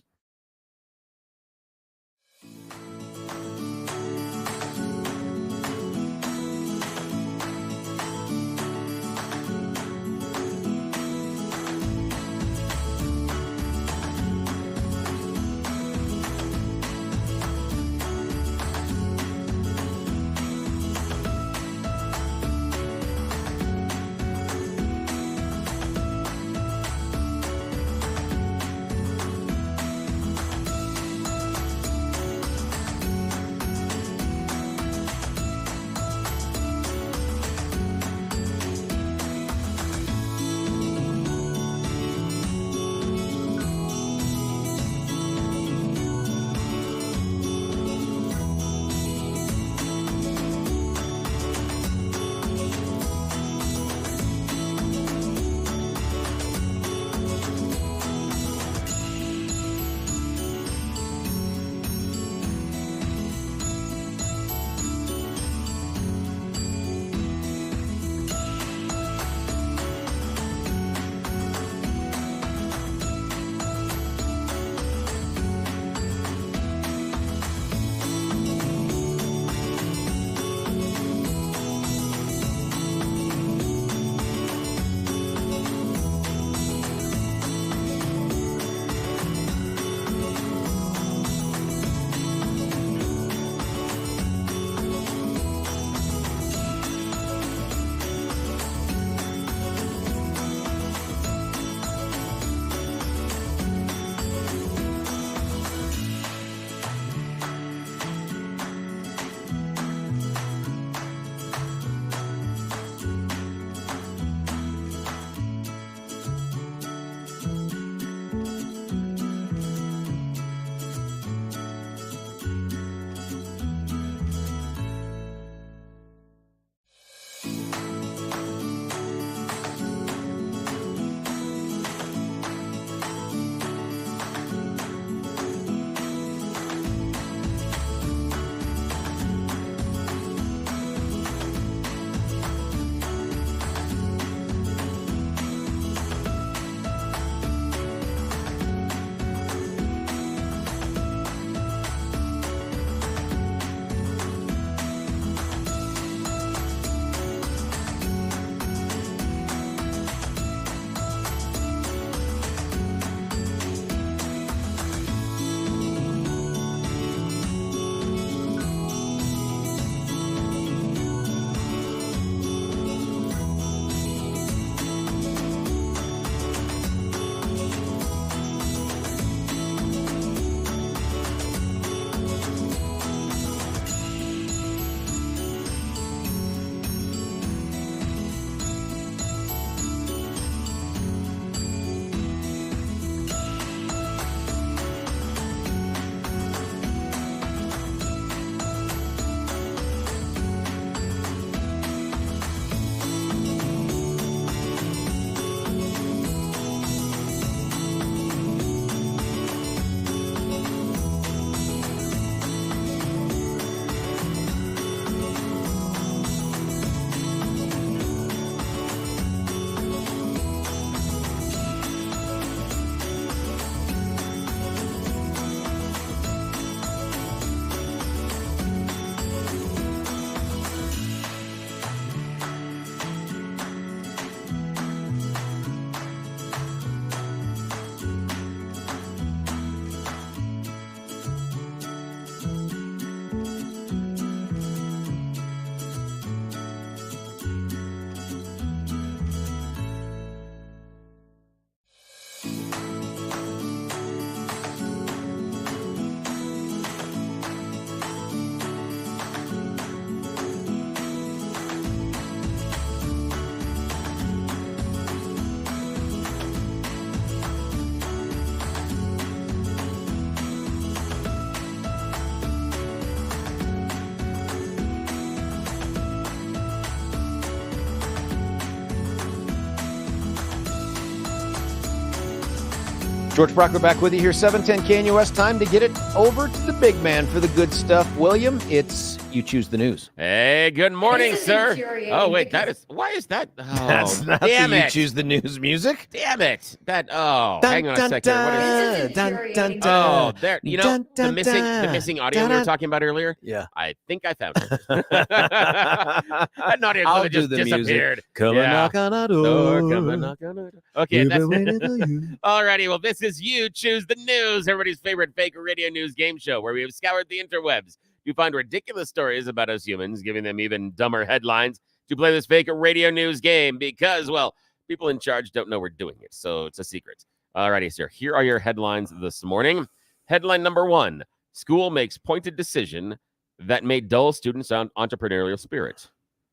George Brauchler back with you here, 710 KNUS. Time to get it over to the big man for the good stuff. William, it's You Choose the News. Hey, good morning, This is sir. infuriating Oh, wait, because- why is that? Oh, That's not damn the You it. Choose the News music. Damn it. Hang on a Dun, second. What is This is dun, infuriating. Oh, there. You know, Dun, dun, the missing audio we dun. were talking about earlier? Yeah. I think I found it. That audio I'll clip do just the music. disappeared. Come Yeah. and knock on our door. Door, come and knock on our door. Okay, We've that's been waiting for you. Alrighty, well, this is You Choose the News, everybody's favorite fake radio news game show where we have scoured the interwebs to find ridiculous stories about us humans, giving them even dumber headlines to play this fake radio news game because, well, people in charge don't know we're doing it, so it's a secret. Alrighty, sir, here are your headlines this morning. Headline number 1, school makes pointed decision that made dull students' entrepreneurial spirit.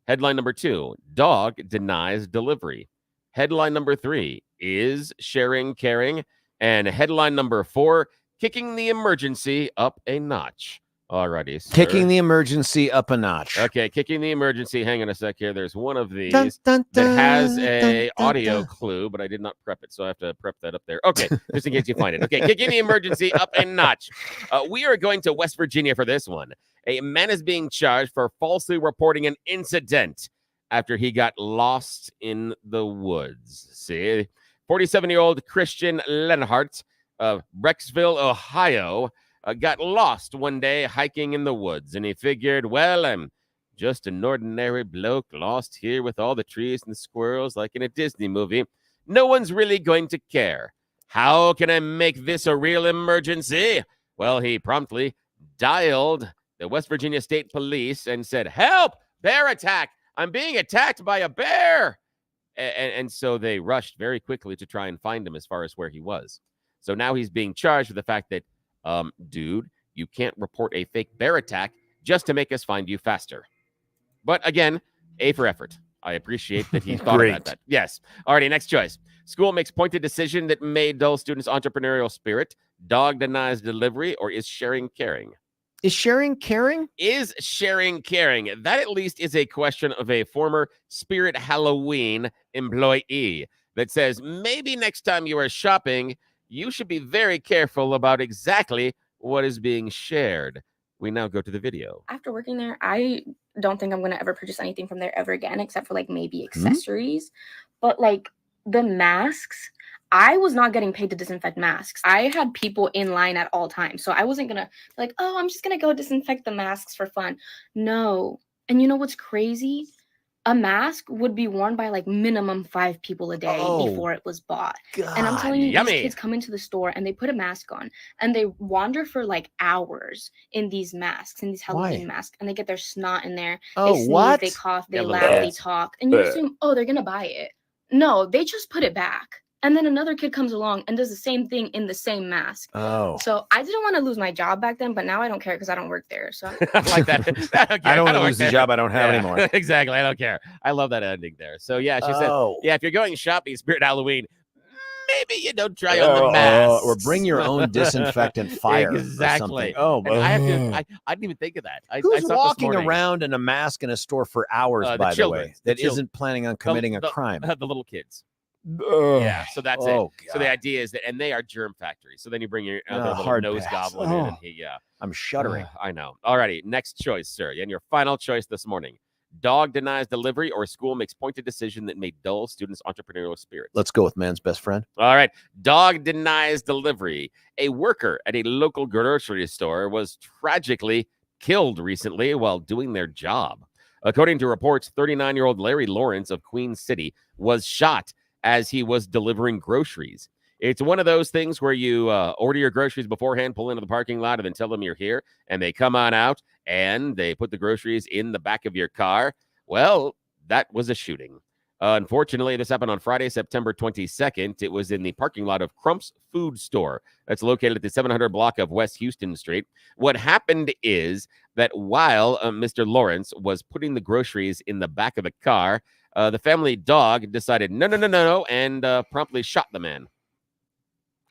Headline number 2, dog denies delivery. Headline number 3, is sharing caring? And headline number 4, kicking the emergency up a notch. Alrighty, sir. Kicking the emergency up a notch. Okay, kicking the emergency. Hang on a sec here. There's one of these Dun, dun, that has dun, a dun, dun, audio dun. clue, but I did not prep it, so I have to prep that up there. Okay, just in case you find it. Okay, kicking the emergency up a notch. We are going to West Virginia for this one. A man is being charged for falsely reporting an incident after he got lost in the woods. See, 47-year-old Christian Lenhart of Brecksville, Ohio, got lost one day hiking in the woods, and he figured, well, I'm just an ordinary bloke lost here with all the trees and the squirrels like in a Disney movie. No one's really going to care. How can I make this a real emergency? Well, he promptly dialed the West Virginia State Police and said, help, bear attack. I'm being attacked by a bear. And so they rushed very quickly to try and find him as far as where he was. So now he's being charged with the fact that, dude, you can't report a fake bear attack just to make us find you faster. But again, A for effort. I appreciate that he thought about that. Yes. Alrighty, next choice. School makes pointed decision that made dull students' entrepreneurial spirit. Dog denies delivery, or is sharing caring? Is sharing caring? Is sharing caring? That at least is a question of a former Spirit Halloween employee that says maybe next time you are shopping, you should be very careful about exactly what is being shared. We now go to the video. After working there, I don't think I'm going to ever purchase anything from there ever again, except for like maybe accessories. But like the masks, I was not getting paid to disinfect masks. I had people in line at all times. So I wasn't going to like, oh, I'm just going to go disinfect the masks for fun. No. And you know what's crazy? A mask would be worn by like minimum 5 people a day before it was bought. God, And I'm telling you, yummy. these kids come into the store and they put a mask on and they wander for like hours in these masks, in these Halloween masks, and they get their snot in there. They Oh, sneeze, what? they cough, they Yeah, laugh, little they kids. talk, and you assume, oh, they're gonna buy it. No, they just put it back. And then another kid comes along and does the same thing in the same mask. Oh. So I didn't want to lose my job back then, but now I don't care because I don't work there. So I like that. I don't want to like lose the that. job I don't have Yeah, anymore. Exactly. I don't care. I love that ending there. So yeah, she said, Oh. yeah, if you're going shopping Spirit Halloween, maybe you don't try on the mask. Or bring your own disinfectant fire. Or Exactly. something. Oh, And I have to. I didn't even think of that. I Who's saw it this walking morning. around in a mask in a store for hours, The by the children. way, The that children. isn't planning on committing a The- crime? The little kids. Yeah, so that's it. Oh, So the God. idea is that, and they are germ factories. So then you bring your other little hard nose pass. goblin in, and Oh. he, yeah. I'm shuddering. I know. Alrighty, next choice, sir. And your final choice this morning. Dog denies delivery, or school makes pointed decision that made dull students' entrepreneurial spirit. Let's go with man's best friend. All right. Dog denies delivery. A worker at a local grocery store was tragically killed recently while doing their job. According to reports, 39-year-old Larry Lawrence of Queen City was shot as he was delivering groceries. It's one of those things where you order your groceries beforehand, pull into the parking lot, and then tell them you're here, and they come on out, and they put the groceries in the back of your car. Well, that was a shooting. Unfortunately, this happened on Friday, September 22nd. It was in the parking lot of Crump's Food Store. That's located at the 700 block of West Houston Street. What happened is that while Mr. Lawrence was putting the groceries in the back of the car, the family dog decided no, and promptly shot the man.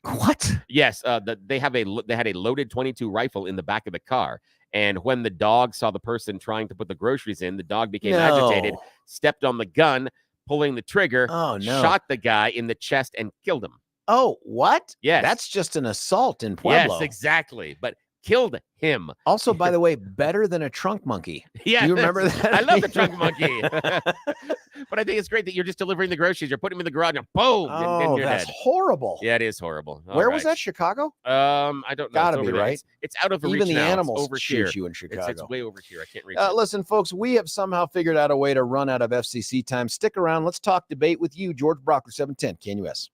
What? Yes, they had a loaded .22 rifle in the back of the car, and when the dog saw the person trying to put the groceries in, the dog became agitated, stepped on the gun, pulling the trigger, Oh, no. shot the guy in the chest and killed him. Oh, what? Yes. That's just an assault in Pueblo. Yes, exactly. But killed him. Also, by the way, better than a trunk monkey. Yeah, Do you remember that? I love the trunk monkey. But I think it's great that you're just delivering the groceries. You're putting them in the garage and boom, and you're that's dead. horrible. Yeah, it is horrible. All Where was right. that? Chicago? I don't know. Gotta It's be, over there. right? It's out of the Even reach the now. It's animals over shoot here. you in Chicago. It's way over here. I can't reach it. Listen, folks, we have somehow figured out a way to run out of FCC time. Stick around. Let's talk debate with you, George Brauchler, 710 KNUS.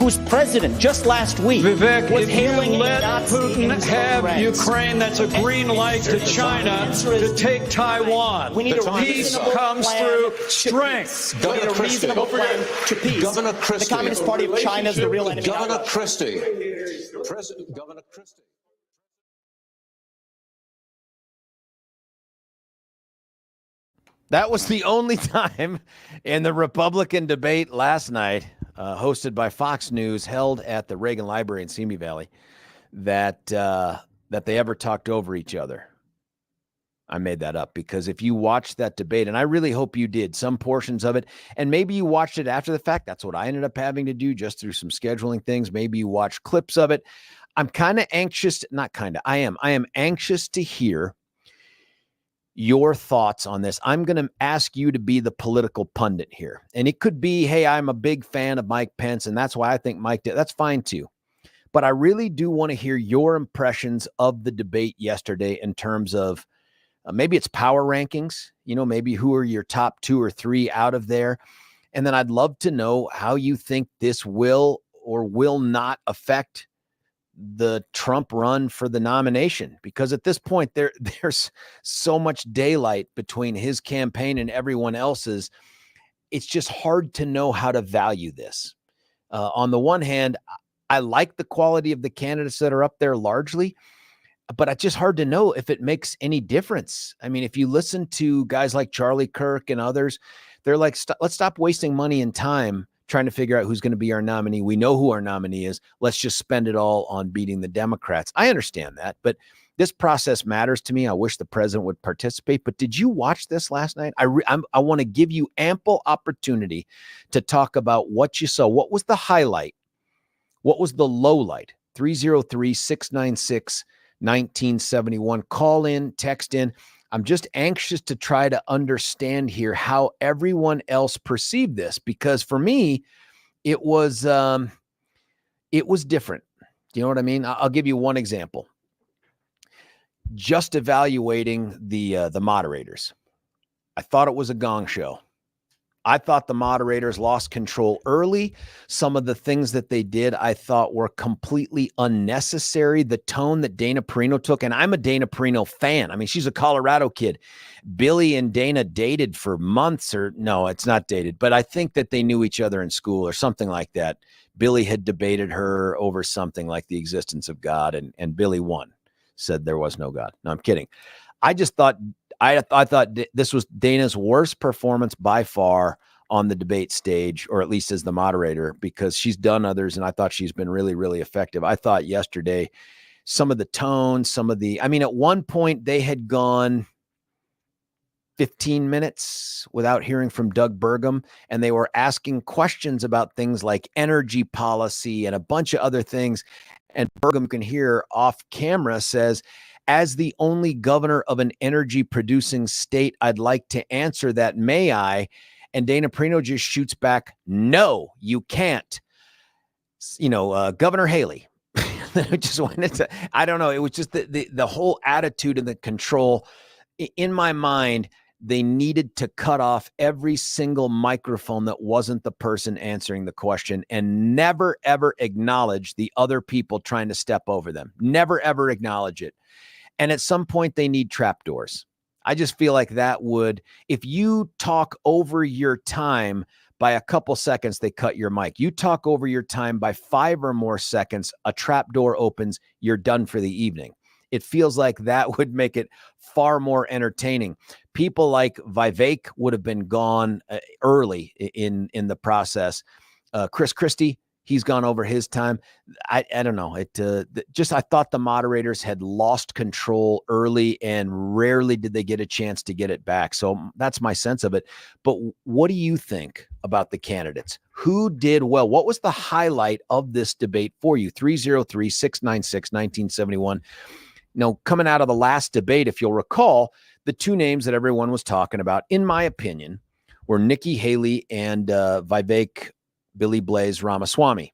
whose president just last week Vivek, was if hailing you a let Nazi Putin in his own have ranks. Ukraine, that's a green light to China to take Taiwan. We need a Peace reasonable comes plan through to strength. peace. We need a reasonable plan to peace. Governor Christie. The Communist Party of China is the real enemy. Governor Christie. Governor Christie. That was the only time in the Republican debate last night, hosted by Fox News, held at the Reagan Library in Simi Valley, that they ever talked over each other. I made that up because if you watched that debate, and I really hope you did, some portions of it, and maybe you watched it after the fact. That's what I ended up having to do just through some scheduling things. Maybe you watched clips of it. I'm kind of anxious, I am anxious to hear your thoughts on this. I'm going to ask you to be the political pundit here. And it could be, hey, I'm a big fan of Mike Pence, and that's why I think Mike did. That's fine too. But I really do want to hear your impressions of the debate yesterday in terms of maybe it's power rankings, maybe who are your top 2 or 3 out of there. And then I'd love to know how you think this will or will not affect the Trump run for the nomination, because at this point there's so much daylight between his campaign and everyone else's. It's just hard to know how to value this. On the one hand, I like the quality of the candidates that are up there largely, but it's just hard to know if it makes any difference. I mean, if you listen to guys like Charlie Kirk and others, they're like, let's stop wasting money and time trying to figure out who's going to be our nominee. We know who our nominee is. Let's just spend it all on beating the Democrats. I understand that, but this process matters to me. I wish the president would participate. But did you watch this last night? I want to give you ample opportunity to talk about what you saw. What was the highlight? What was the low light? 303-696-1971. Call in, text in. I'm just anxious to try to understand here how everyone else perceived this, because for me, it was different. Do you know what I mean? I'll give you one example. Just evaluating the moderators. I thought it was a gong show. I thought the moderators lost control early. Some of the things that they did, I thought were completely unnecessary. The tone that Dana Perino took, and I'm a Dana Perino fan. I mean, she's a Colorado kid. Billy and Dana dated for months, or no, it's not dated, but I think that they knew each other in school or something like that. Billy had debated her over something like the existence of God, and Billy won, said there was no God. No, I'm kidding. I just thought I thought this was Dana's worst performance by far on the debate stage, or at least as the moderator, because she's done others, and I thought she's been really, really effective. I thought yesterday some of the tone, at one point they had gone 15 minutes without hearing from Doug Burgum, and they were asking questions about things like energy policy and a bunch of other things. And Burgum, can hear off camera, says, as the only governor of an energy producing state, I'd like to answer that. May I? And Dana Perino just shoots back, no, you can't. Governor Haley. Just wanted to, I don't know. It was just the whole attitude and the control. In my mind, they needed to cut off every single microphone that wasn't the person answering the question, and never, ever acknowledge the other people trying to step over them. Never, ever acknowledge it. And at some point, they need trapdoors. I just feel like that would, if you talk over your time by a couple seconds, they cut your mic. You talk over your time by 5 or more seconds, a trapdoor opens, you're done for the evening. It feels like that would make it far more entertaining. People like Vivek would have been gone early in the process. Chris Christie, he's gone over his time. I don't know. I thought the moderators had lost control early, and rarely did they get a chance to get it back. So that's my sense of it. But what do you think about the candidates? Who did well? What was the highlight of this debate for you? 303-696-1971. Coming out of the last debate, if you'll recall, the two names that everyone was talking about, in my opinion, were Nikki Haley and Vivek Billy Blaze Ramaswamy.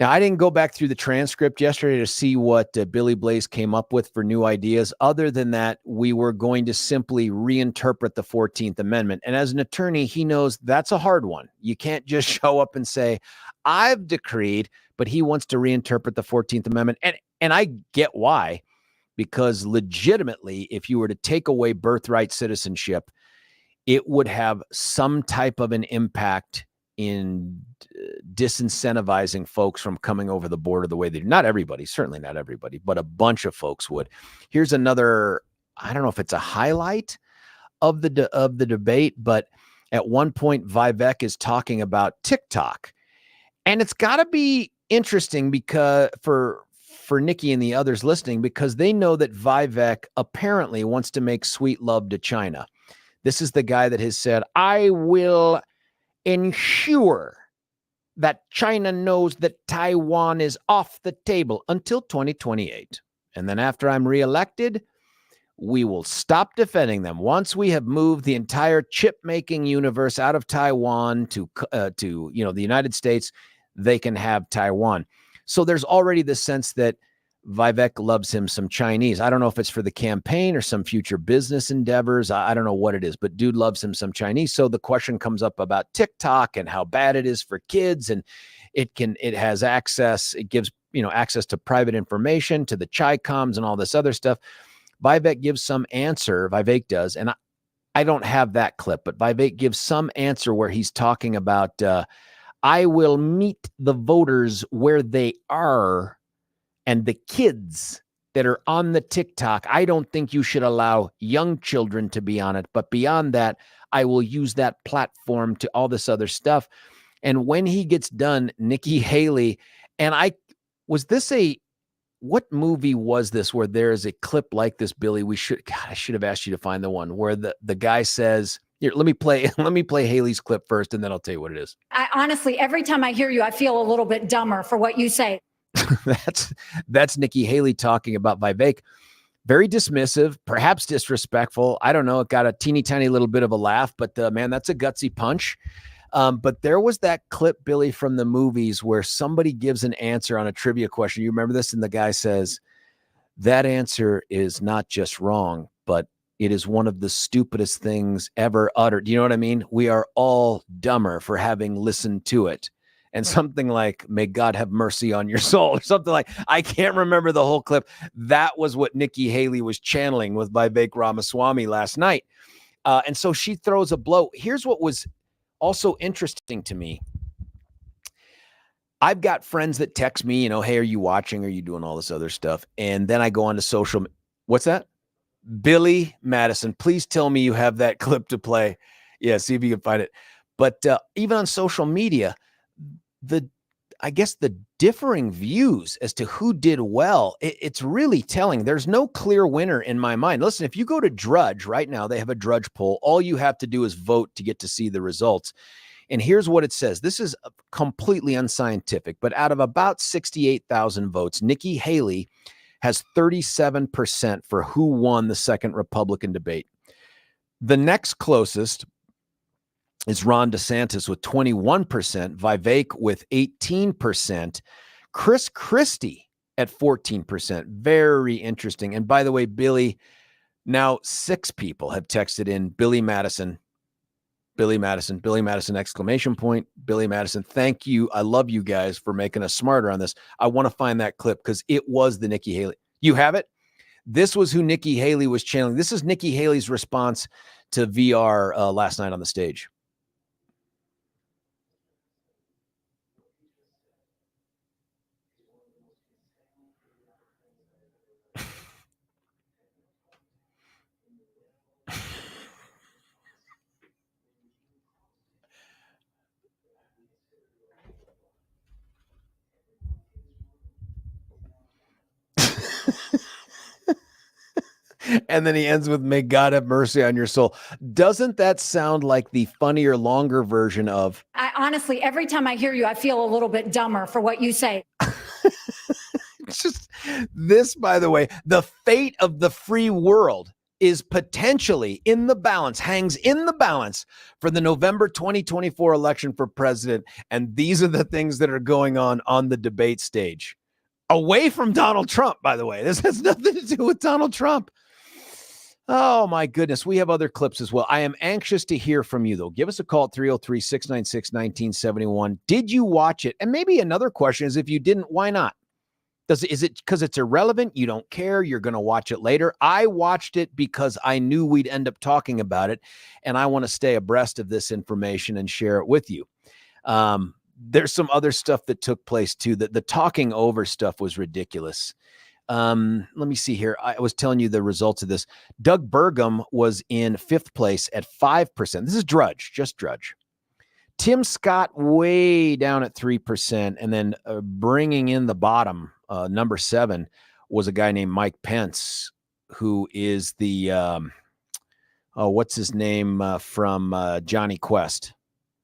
Now, I didn't go back through the transcript yesterday to see what Billy Blaze came up with for new ideas. Other than that, we were going to simply reinterpret the 14th Amendment. And as an attorney, he knows that's a hard one. You can't just show up and say, I've decreed, but he wants to reinterpret the 14th Amendment. And I get why, because legitimately, if you were to take away birthright citizenship, it would have some type of an impact in disincentivizing folks from coming over the border the way they do. Not everybody, certainly not everybody, but a bunch of folks would. Here's another, I don't know if it's a highlight of the debate, but at one point Vivek is talking about TikTok. And it's got to be interesting because for Nikki and the others listening, because they know that Vivek apparently wants to make sweet love to China. This is the guy that has said, I will ensure that China knows that Taiwan is off the table until 2028. And then after I'm reelected, we will stop defending them. Once we have moved the entire chip-making universe out of Taiwan to the United States, they can have Taiwan. So there's already the sense that Vivek loves him some Chinese. I don't know if it's for the campaign or some future business endeavors. I don't know what it is, but dude loves him some Chinese. So the question comes up about TikTok and how bad it is for kids. And it has access. It gives, access to private information, to the Chi-Coms and all this other stuff. Vivek gives some answer. Vivek does. And I don't have that clip, but Vivek gives some answer where he's talking about, I will meet the voters where they are. And the kids that are on the TikTok, I don't think you should allow young children to be on it. But beyond that, I will use that platform to all this other stuff. And when he gets done, Nikki Haley, and what movie was this where there is a clip like this, Billy? I should have asked you to find the one where the guy says, here, let me play Haley's clip first, and then I'll tell you what it is. I honestly, every time I hear you, I feel a little bit dumber for what you say. That's Nikki Haley talking about Vivek. Very dismissive, perhaps disrespectful. I don't know. It got a teeny tiny little bit of a laugh, but man, that's a gutsy punch. But there was that clip, Billy, from the movies where somebody gives an answer on a trivia question. You remember this? And the guy says, that answer is not just wrong, but it is one of the stupidest things ever uttered. Do you know what I mean? We are all dumber for having listened to it. And something like, may God have mercy on your soul, or something like, I can't remember the whole clip. That was what Nikki Haley was channeling with Vivek Ramaswamy last night. And so she throws a blow. Here's what was also interesting to me. I've got friends that text me, hey, are you watching? Are you doing all this other stuff? And then I go on to social. What's that? Billy Madison, please tell me you have that clip to play. Yeah, see if you can find it. But even on social media, I guess the differing views as to who did well, it's really telling. There's no clear winner in my mind. Listen, if you go to Drudge right now, they have a Drudge poll. All you have to do is vote to get to see the results. And here's what it says. This is completely unscientific, but out of about 68,000 votes, Nikki Haley has 37% for who won the second Republican debate. The next closest is Ron DeSantis with 21%, Vivek with 18%, Chris Christie at 14%. Very interesting. And by the way, Billy, now 6 people have texted in Billy Madison, exclamation point, Billy Madison. Thank you. I love you guys for making us smarter on this. I want to find that clip because it was the Nikki Haley. You have it? This was who Nikki Haley was channeling. This is Nikki Haley's response to VR last night on the stage. And then he ends with, may God have mercy on your soul. Doesn't that sound like the funnier, longer version of? I honestly, every time I hear you, I feel a little bit dumber for what you say. It's just this, by the way, the fate of the free world is potentially in the balance, hangs in the balance for the November 2024 election for president. And these are the things that are going on the debate stage. Away from Donald Trump, by the way. This has nothing to do with Donald Trump. Oh, my goodness. We have other clips as well. I am anxious to hear from you, though. Give us a call at 303-696-1971. Did you watch it? And maybe another question is, if you didn't, why not? Is it because it's irrelevant? You don't care. You're going to watch it later. I watched it because I knew we'd end up talking about it, and I want to stay abreast of this information and share it with you. There's some other stuff that took place, too. The talking over stuff was ridiculous. Let me see here. I was telling you the results of this. Doug Burgum was in 5th place at 5%. This is Drudge, just Drudge. Tim Scott way down at 3%. And then bringing in the bottom, number 7, was a guy named Mike Pence, who is the, what's his name from Johnny Quest?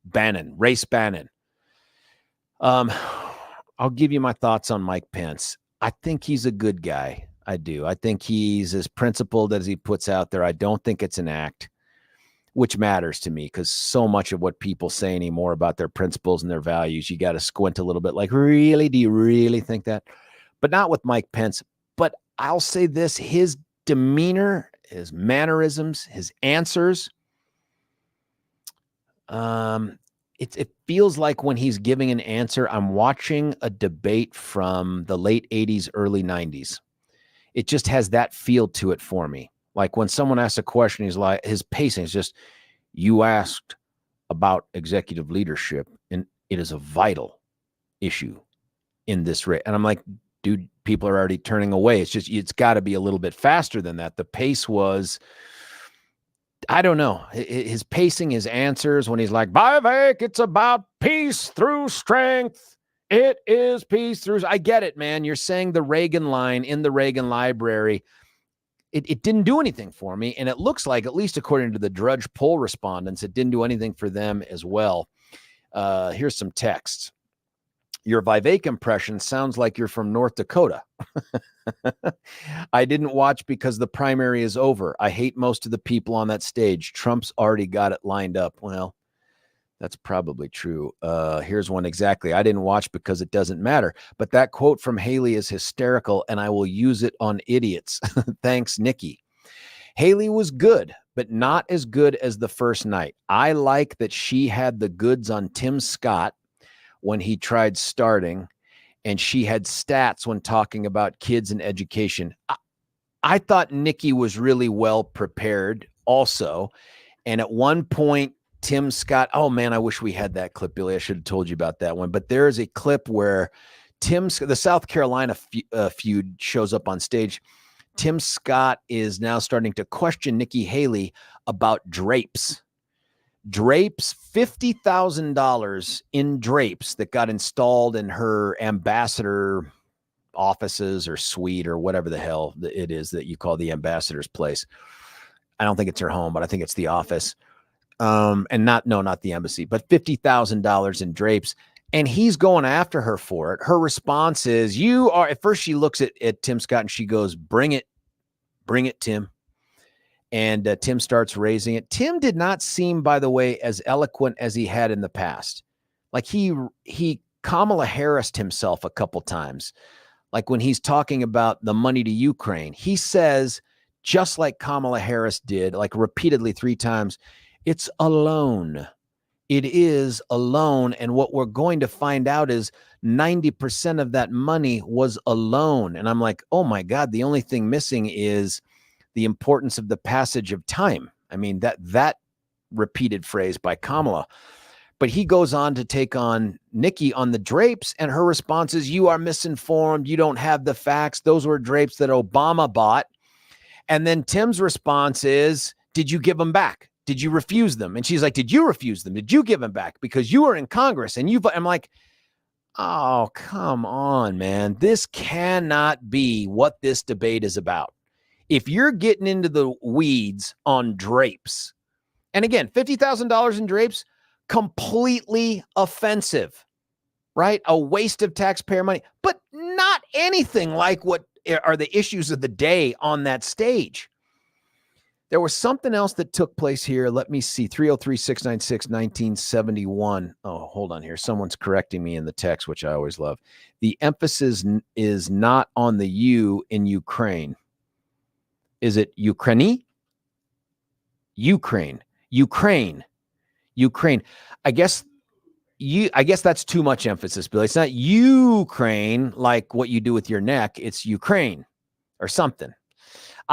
Bannon, Race Bannon. I'll give you my thoughts on Mike Pence. I think he's a good guy. I do. I think he's as principled as he puts out there. I don't think it's an act, which matters to me, because so much of what people say anymore about their principles and their values, you got to squint a little bit like, really? Do you really think that? But not with Mike Pence. But I'll say this, his demeanor, his mannerisms, his answers, it feels like when he's giving an answer, I'm watching a debate from the late 80s, early 90s. It just has that feel to it for me. Like when someone asks a question, he's like, his pacing is just, you asked about executive leadership, and it is a vital issue in this race. And I'm like, dude, people are already turning away. It's got to be a little bit faster than that. The pace was, I don't know, his pacing, his answers when he's like, Vivek, it's about peace through strength. It is peace through. I get it, man. You're saying the Reagan line in the Reagan Library. It didn't do anything for me. And it looks like, at least according to the Drudge poll respondents, it didn't do anything for them as well. Here's some text. Your Vivek impression sounds like you're from North Dakota. I didn't watch because the primary is over. I hate most of the people on that stage. Trump's already got it lined up. Well, that's probably true. Here's one exactly. I didn't watch because it doesn't matter. But that quote from Haley is hysterical, and I will use it on idiots. Thanks, Nikki. Haley was good, but not as good as the first night. I like that she had the goods on Tim Scott when he tried starting, and she had stats when talking about kids and education. I thought Nikki was really well prepared also. And at one point, Tim Scott, oh man, I wish we had that clip, Billy. I should have told you about that one. But there is a clip where the South Carolina feud shows up on stage. Tim Scott is now starting to question Nikki Haley about drapes. Drapes, $50,000 in drapes that got installed in her ambassador offices or suite or whatever the hell it is that you call the ambassador's place. I don't think it's her home, but I think it's the office. And not the embassy, but $50,000 in drapes. And he's going after her for it. Her response is, at first she looks at Tim Scott and she goes, bring it, Tim. And Tim starts raising it. Tim did not seem, by the way, as eloquent as he had in the past. Like he Kamala Harris'd himself a couple times. Like when he's talking about the money to Ukraine, he says, just like Kamala Harris did, like repeatedly 3 times, it's a loan. It is a loan. And what we're going to find out is 90% of that money was a loan. And I'm like, oh my God, the only thing missing is the importance of the passage of time. I mean, that repeated phrase by Kamala. But he goes on to take on Nikki on the drapes, and her response is, you are misinformed. You don't have the facts. Those were drapes that Obama bought. And then Tim's response is, did you give them back? Did you refuse them? And she's like, did you refuse them? Did you give them back? Because you were in Congress and I'm like, oh, come on, man. This cannot be what this debate is about. If you're getting into the weeds on drapes, and again, $50,000 in drapes, completely offensive, right? A waste of taxpayer money, but not anything like what are the issues of the day on that stage. There was something else that took place here. Let me see. 303-696-1971. Oh, hold on here. Someone's correcting me in the text, which I always love. The emphasis is not on the U in Ukraine. Is it Ukraine? Ukraine. I guess that's too much emphasis, Billy. It's not Ukraine like what you do with your neck. It's Ukraine or something.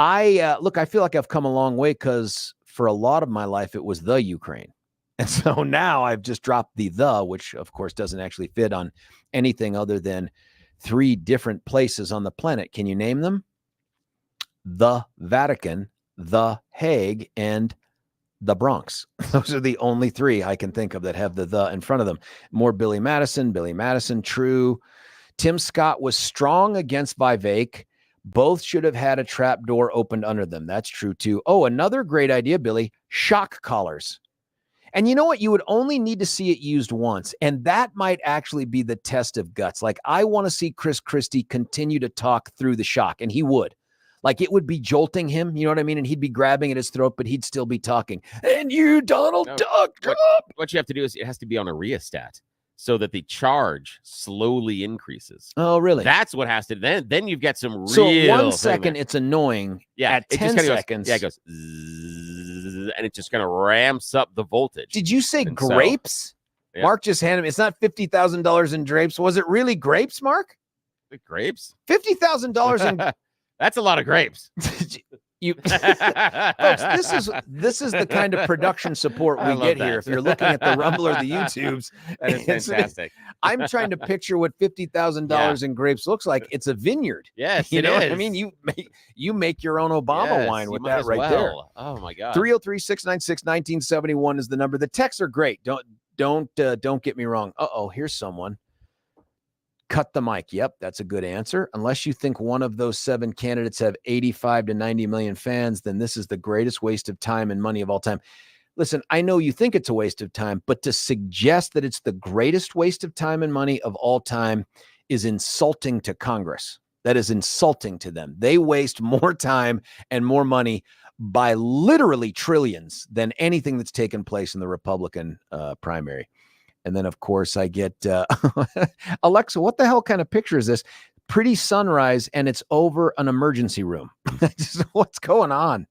I feel like I've come a long way because for a lot of my life, it was the Ukraine. And so now I've just dropped the, which of course doesn't actually fit on anything other than 3 different places on the planet. Can you name them? The Vatican, The Hague, and the Bronx. Those are the only 3 I can think of that have the in front of them. More Billy Madison, true. Tim Scott was strong against Vivek. Both should have had a trap door opened under them. That's true too. Oh, another great idea, Billy, shock collars. And you know what? You would only need to see it used once. And that might actually be the test of guts. Like, I want to see Chris Christie continue to talk through the shock, and he would. Like, it would be jolting him, you know what I mean? And he'd be grabbing at his throat, but he'd still be talking. And you, Donald Duck, what you have to do is it has to be on a rheostat so that the charge slowly increases. Oh, really? That's what has to, then you've got some real. So 1 second, it's annoying. Yeah. At 10 seconds. It goes, zzz, and it just kind of ramps up the voltage. Did you say and grapes? Yeah. Mark just handed me, it's not $50,000 in grapes. Was it really grapes, Mark? The grapes? $50,000 in That's a lot of grapes. Folks, this is the kind of production support we get here. If you're looking at the Rumble or the YouTubes, that is fantastic. I'm trying to picture what $50,000 in grapes looks like. It's a vineyard. Yes, you know is. what I mean? You make your own Obama wine with that right there. Oh my God. 303-696-1971 is the number. The texts are great. Don't get me wrong. Here's someone. Cut the mic. Yep, that's a good answer. Unless you think one of those 7 candidates have 85 to 90 million fans, then this is the greatest waste of time and money of all time. Listen, I know you think it's a waste of time, but to suggest that it's the greatest waste of time and money of all time is insulting to Congress. That is insulting to them. They waste more time and more money by literally trillions than anything that's taken place in the Republican primary. And then, of course, I get Alexa, what the hell kind of picture is this? Pretty sunrise, and it's over an emergency room. What's going on?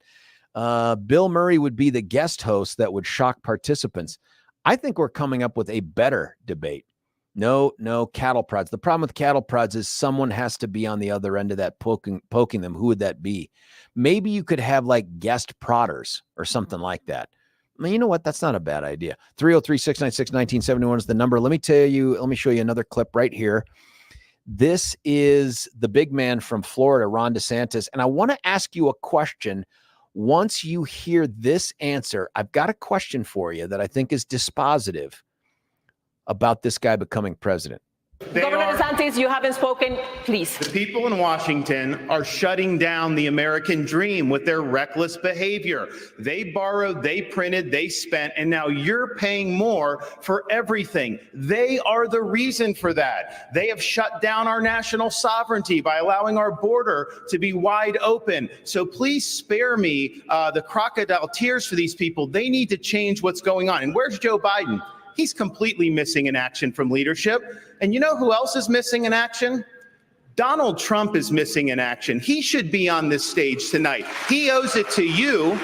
Bill Murray would be the guest host that would shock participants. I think we're coming up with a better debate. No cattle prods. The problem with cattle prods is someone has to be on the other end of that poking them. Who would that be? Maybe you could have like guest prodders or something like that. I mean, you know what? That's not a bad idea. 303-696-1971 is the number. Let me show you another clip right here. This is the big man from Florida, Ron DeSantis. And I want to ask you a question. Once you hear this answer, I've got a question for you that I think is dispositive about this guy becoming president. Governor DeSantis, you haven't spoken, please. The people in Washington are shutting down the American dream with their reckless behavior. They borrowed, they printed, they spent, and now you're paying more for everything. They are the reason for that. They have shut down our national sovereignty by allowing our border to be wide open. So please spare me the crocodile tears for these people. They need to change what's going on. And where's Joe Biden? He's completely missing in action from leadership. And you know who else is missing in action? Donald Trump is missing in action. He should be on this stage tonight. He owes it to you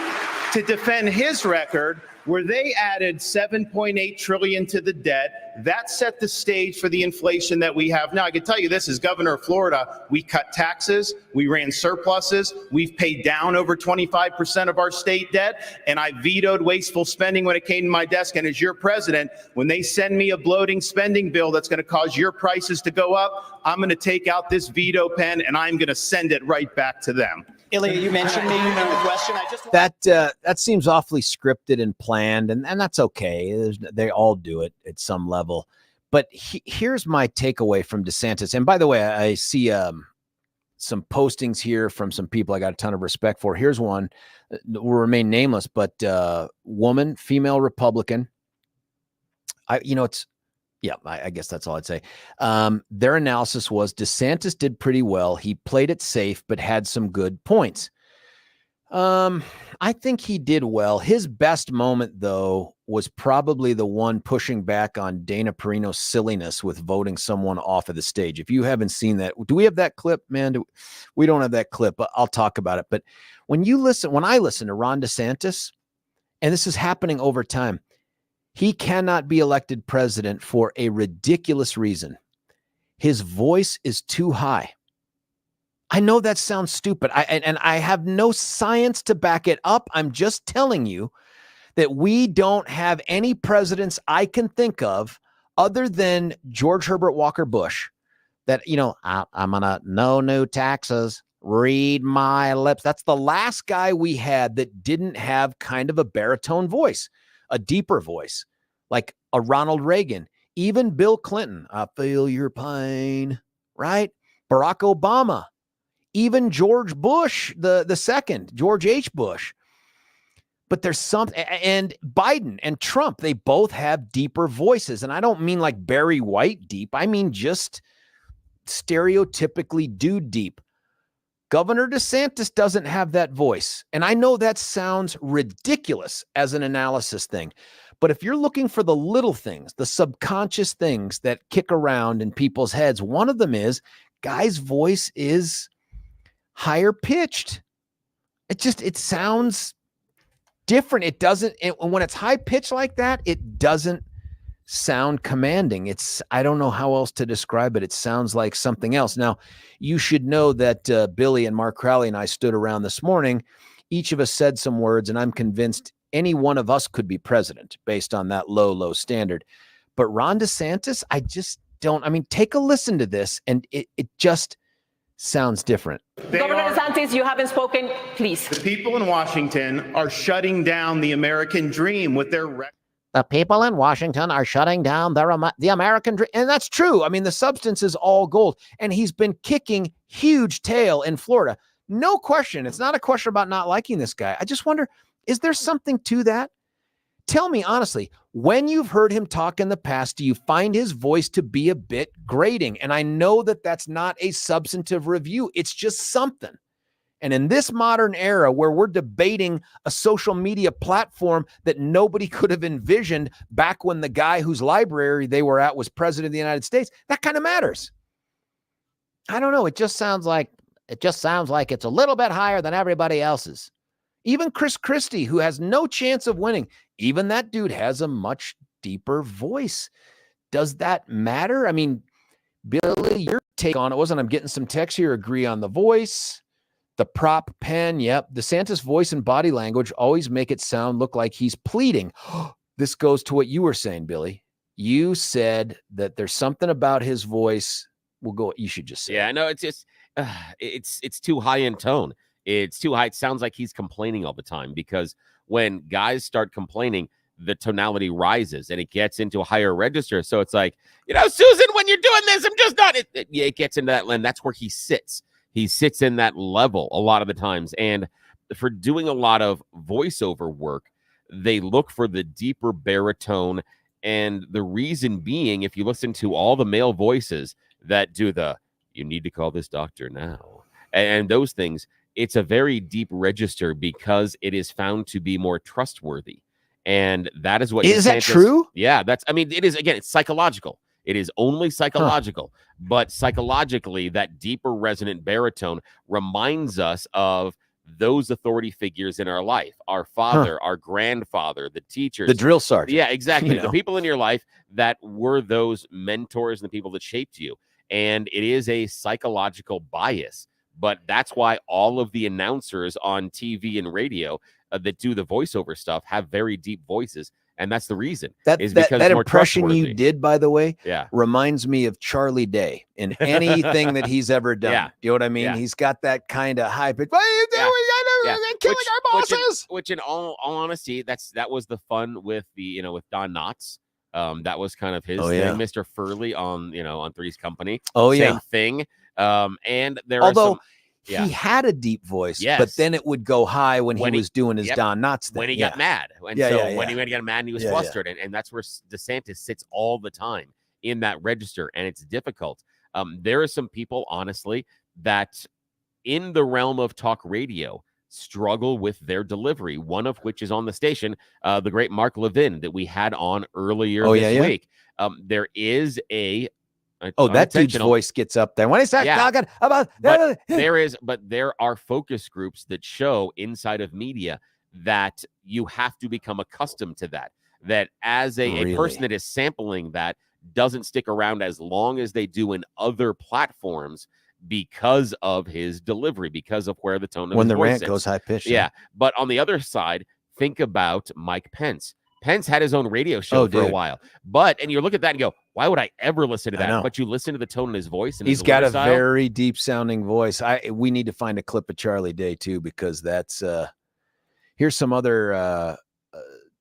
to defend his record where they added $7.8 trillion to the debt. That set the stage for the inflation that we have now. I can tell you this, as governor of Florida, we cut taxes, we ran surpluses, we've paid down over 25% of our state debt, and I vetoed wasteful spending when it came to my desk. And as your president, when they send me a bloating spending bill that's going to cause your prices to go up, I'm going to take out this veto pen and I'm going to send it right back to them. Ilya, you mentioned me in the question. That seems awfully scripted and planned, and that's okay. They all do it at some level. But here's my takeaway from DeSantis. And by the way, I see some postings here from some people I got a ton of respect for. Here's one, will remain nameless, but woman, female Republican. I guess that's all I'd say. Their analysis was DeSantis did pretty well. He played it safe, but had some good points. I think he did well. His best moment, though, was probably the one pushing back on Dana Perino's silliness with voting someone off of the stage. If you haven't seen that, do we have that clip, man? We don't have that clip, but I'll talk about it. But when I listen to Ron DeSantis, and this is happening over time, he cannot be elected president for a ridiculous reason. His voice is too high. I know that sounds stupid. I have no science to back it up. I'm just telling you that we don't have any presidents I can think of other than George Herbert Walker Bush that, I'm going to no new taxes, read my lips. That's the last guy we had that didn't have kind of a baritone voice, a deeper voice, like a Ronald Reagan, even Bill Clinton. I feel your pain, right? Barack Obama. Even George Bush, the second, George H. Bush. But there's something, and Biden and Trump, they both have deeper voices. And I don't mean like Barry White deep. I mean just stereotypically dude deep. Governor DeSantis doesn't have that voice. And I know that sounds ridiculous as an analysis thing. But if you're looking for the little things, the subconscious things that kick around in people's heads, one of them is guy's voice is higher pitched. It sounds different. It doesn't, when it's high pitched like that, it doesn't sound commanding. I don't know how else to describe it. It sounds like something else. Now, you should know that Billy and Mark Crowley and I stood around this morning. Each of us said some words, and I'm convinced any one of us could be president based on that low standard. But Ron DeSantis, I just don't. I mean, take a listen to this, and it just sounds different. Governor DeSantis, you haven't spoken. Please. The people in Washington are shutting down the American dream with their The people in Washington are shutting down the American dream. And that's true. I mean, the substance is all gold. And he's been kicking huge tail in Florida. No question. It's not a question about not liking this guy. I just wonder, is there something to that? Tell me honestly, when you've heard him talk in the past, do you find his voice to be a bit grating? And I know that that's not a substantive review. It's just something. And in this modern era where we're debating a social media platform that nobody could have envisioned back when the guy whose library they were at was president of the United States, that kind of matters. I don't know. It just sounds like it's a little bit higher than everybody else's. Even Chris Christie, who has no chance of winning, even that dude has a much deeper voice. Does that matter? I mean, Billy, your take on it wasn't, I'm getting some text here, agree on the voice, the prop pen. Yep. DeSantis' voice and body language always make it look like he's pleading. This goes to what you were saying, Billy. You said that there's something about his voice. You should just say. Yeah, no, it's just, it's too high in tone. It's too high. It sounds like he's complaining all the time, because when guys start complaining, the tonality rises and it gets into a higher register. So it's like, Susan, when you're doing this, I'm just not. It gets into that, and that's where he sits. He sits in that level a lot of the times. And for doing a lot of voiceover work, they look for the deeper baritone. And the reason being, if you listen to all the male voices that do you need to call this doctor now, and those things, it's a very deep register because it is found to be more trustworthy. And that is what is that true? Yeah, it is. Again, it's psychological. It is only psychological, but psychologically, that deeper resonant baritone reminds us of those authority figures in our life, our father, our grandfather, the teachers, the drill sergeant. Yeah, exactly. The people in your life that were those mentors and the people that shaped you. And it is a psychological bias. But that's why all of the announcers on TV and radio that do the voiceover stuff have very deep voices. And that's the reason. That impression you did, by the way, reminds me of Charlie Day in anything that he's ever done. Yeah. You know what I mean? Yeah. He's got that kind of high pitch. What are you doing? We're killing our bosses. Which in all honesty, that was the fun with with Don Knotts. That was kind of his thing. Mr. Furley on Three's Company. Same thing. And although he had a deep voice, but then it would go high when he was doing his Don Knotts thing. When he got mad. And when he got mad and he was flustered. And that's where DeSantis sits all the time in that register. And it's difficult. There are some people, honestly, that in the realm of talk radio struggle with their delivery, one of which is on the station, the great Mark Levin that we had on earlier this week. There is that dude's voice gets up there. When I start talking about there are focus groups that show inside of media that you have to become accustomed to that as a person that is sampling that doesn't stick around as long as they do in other platforms because of his delivery, because of where the tone of when his the voice rant is. goes high pitched. Yeah. But on the other side, think about Mike Pence. Pence had his own radio show for a while, and you look at that and go, why would I ever listen to that? But you listen to the tone in his voice, and he's got a very deep sounding voice. We need to find a clip of Charlie Day too, because that's here's some other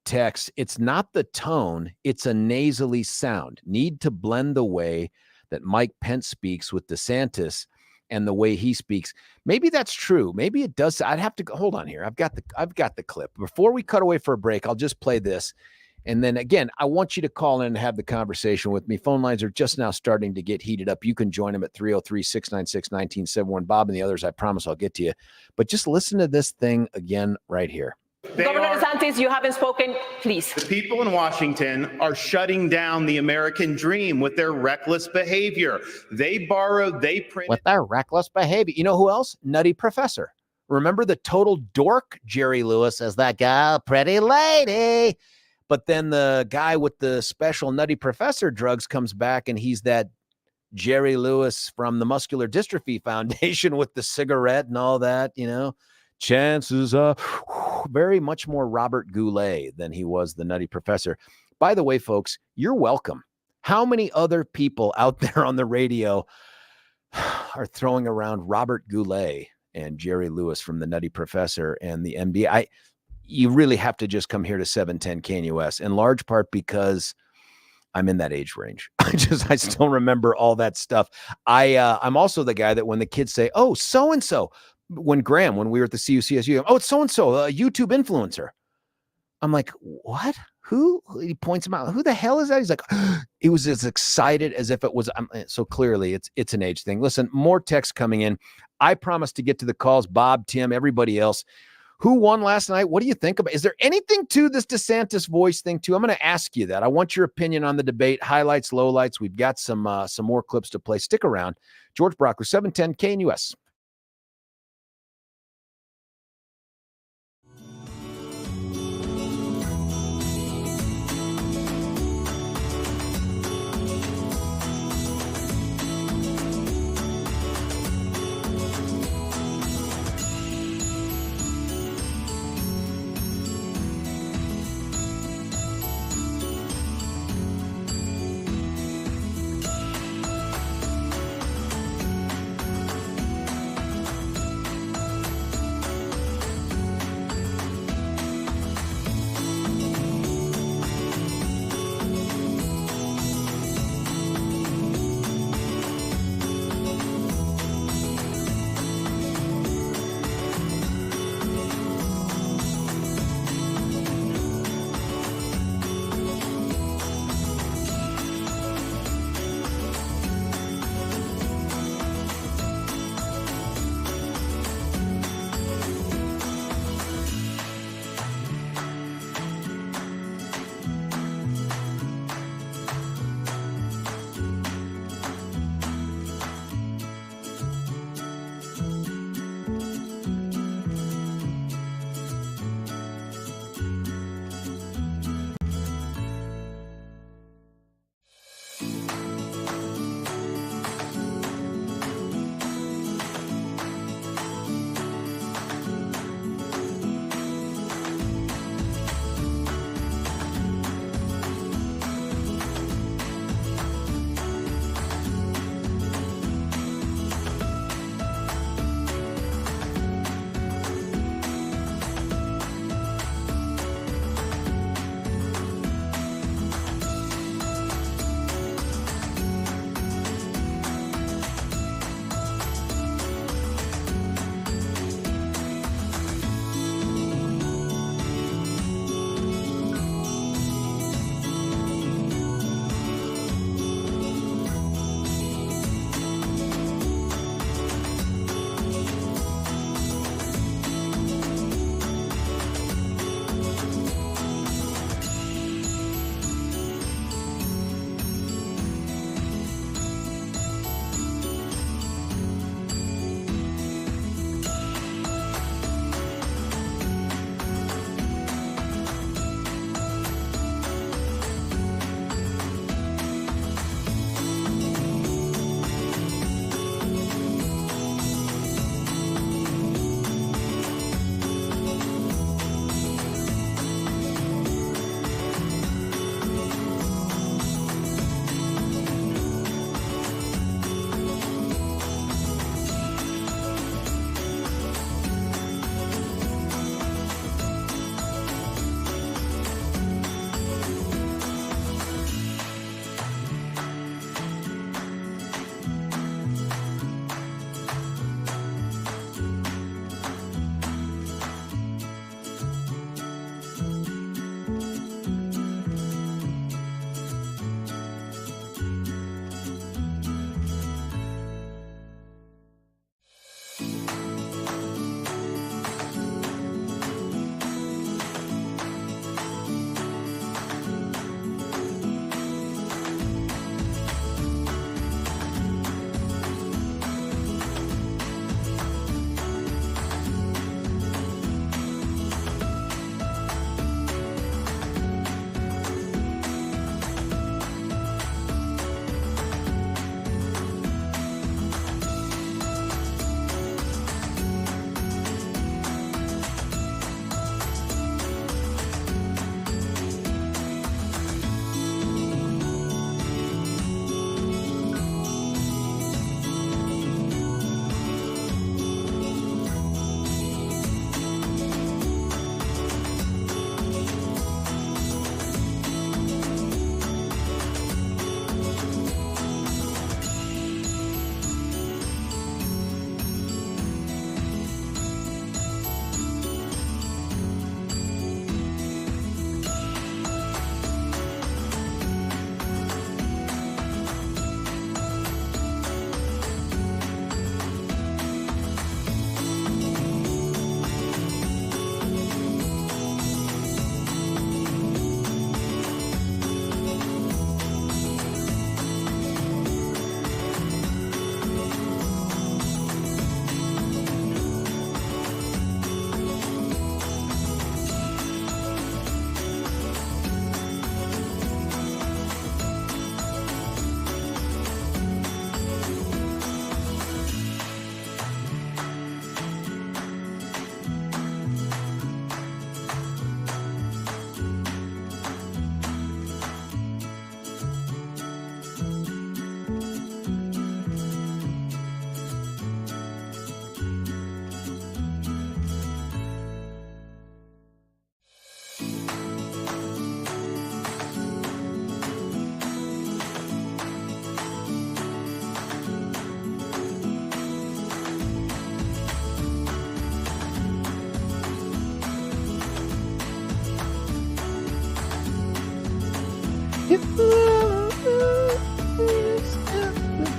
text. It's not the tone, it's a nasally sound. Need to blend the way that Mike Pence speaks with DeSantis and the way he speaks. Maybe that's true. Maybe it does. I'd have to hold on here. I've got the clip. Before we cut away for a break, I'll just play this. And then again, I want you to call in and have the conversation with me. Phone lines are just now starting to get heated up. You can join them at 303-696-1971. Bob and the others, I promise I'll get to you. But just listen to this thing again right here. Governor DeSantis, you haven't spoken, please. The people in Washington are shutting down the American dream with their reckless behavior. They borrowed, they printed. With their reckless behavior. You know who else? Nutty Professor. Remember the total dork Jerry Lewis as that guy, pretty lady. But then the guy with the special Nutty Professor drugs comes back, and he's that Jerry Lewis from the Muscular Dystrophy Foundation with the cigarette and all that, you know. Chances are very much more Robert Goulet than he was the Nutty Professor. By the way, folks, you're welcome. How many other people out there on the radio are throwing around Robert Goulet and Jerry Lewis from the Nutty Professor and the MD? You really have to just come here to 710 KNUS, in large part because I'm in that age range. I still remember all that stuff. I'm also the guy that when the kids say, oh, so-and-so, when we were at the CUCSU, oh, it's so-and-so, a YouTube influencer. I'm like, what? Who? He points him out. Who the hell is that? He's like, he was as excited as if it was. So clearly it's an age thing. Listen, more texts coming in. I promise to get to the calls. Bob, Tim, everybody else. Who won last night? What do you think about? Is there anything to this DeSantis voice thing too? I'm going to ask you that. I want your opinion on the debate, highlights, lowlights. We've got some more clips to play. Stick around. George Brauchler, 710 KNUS.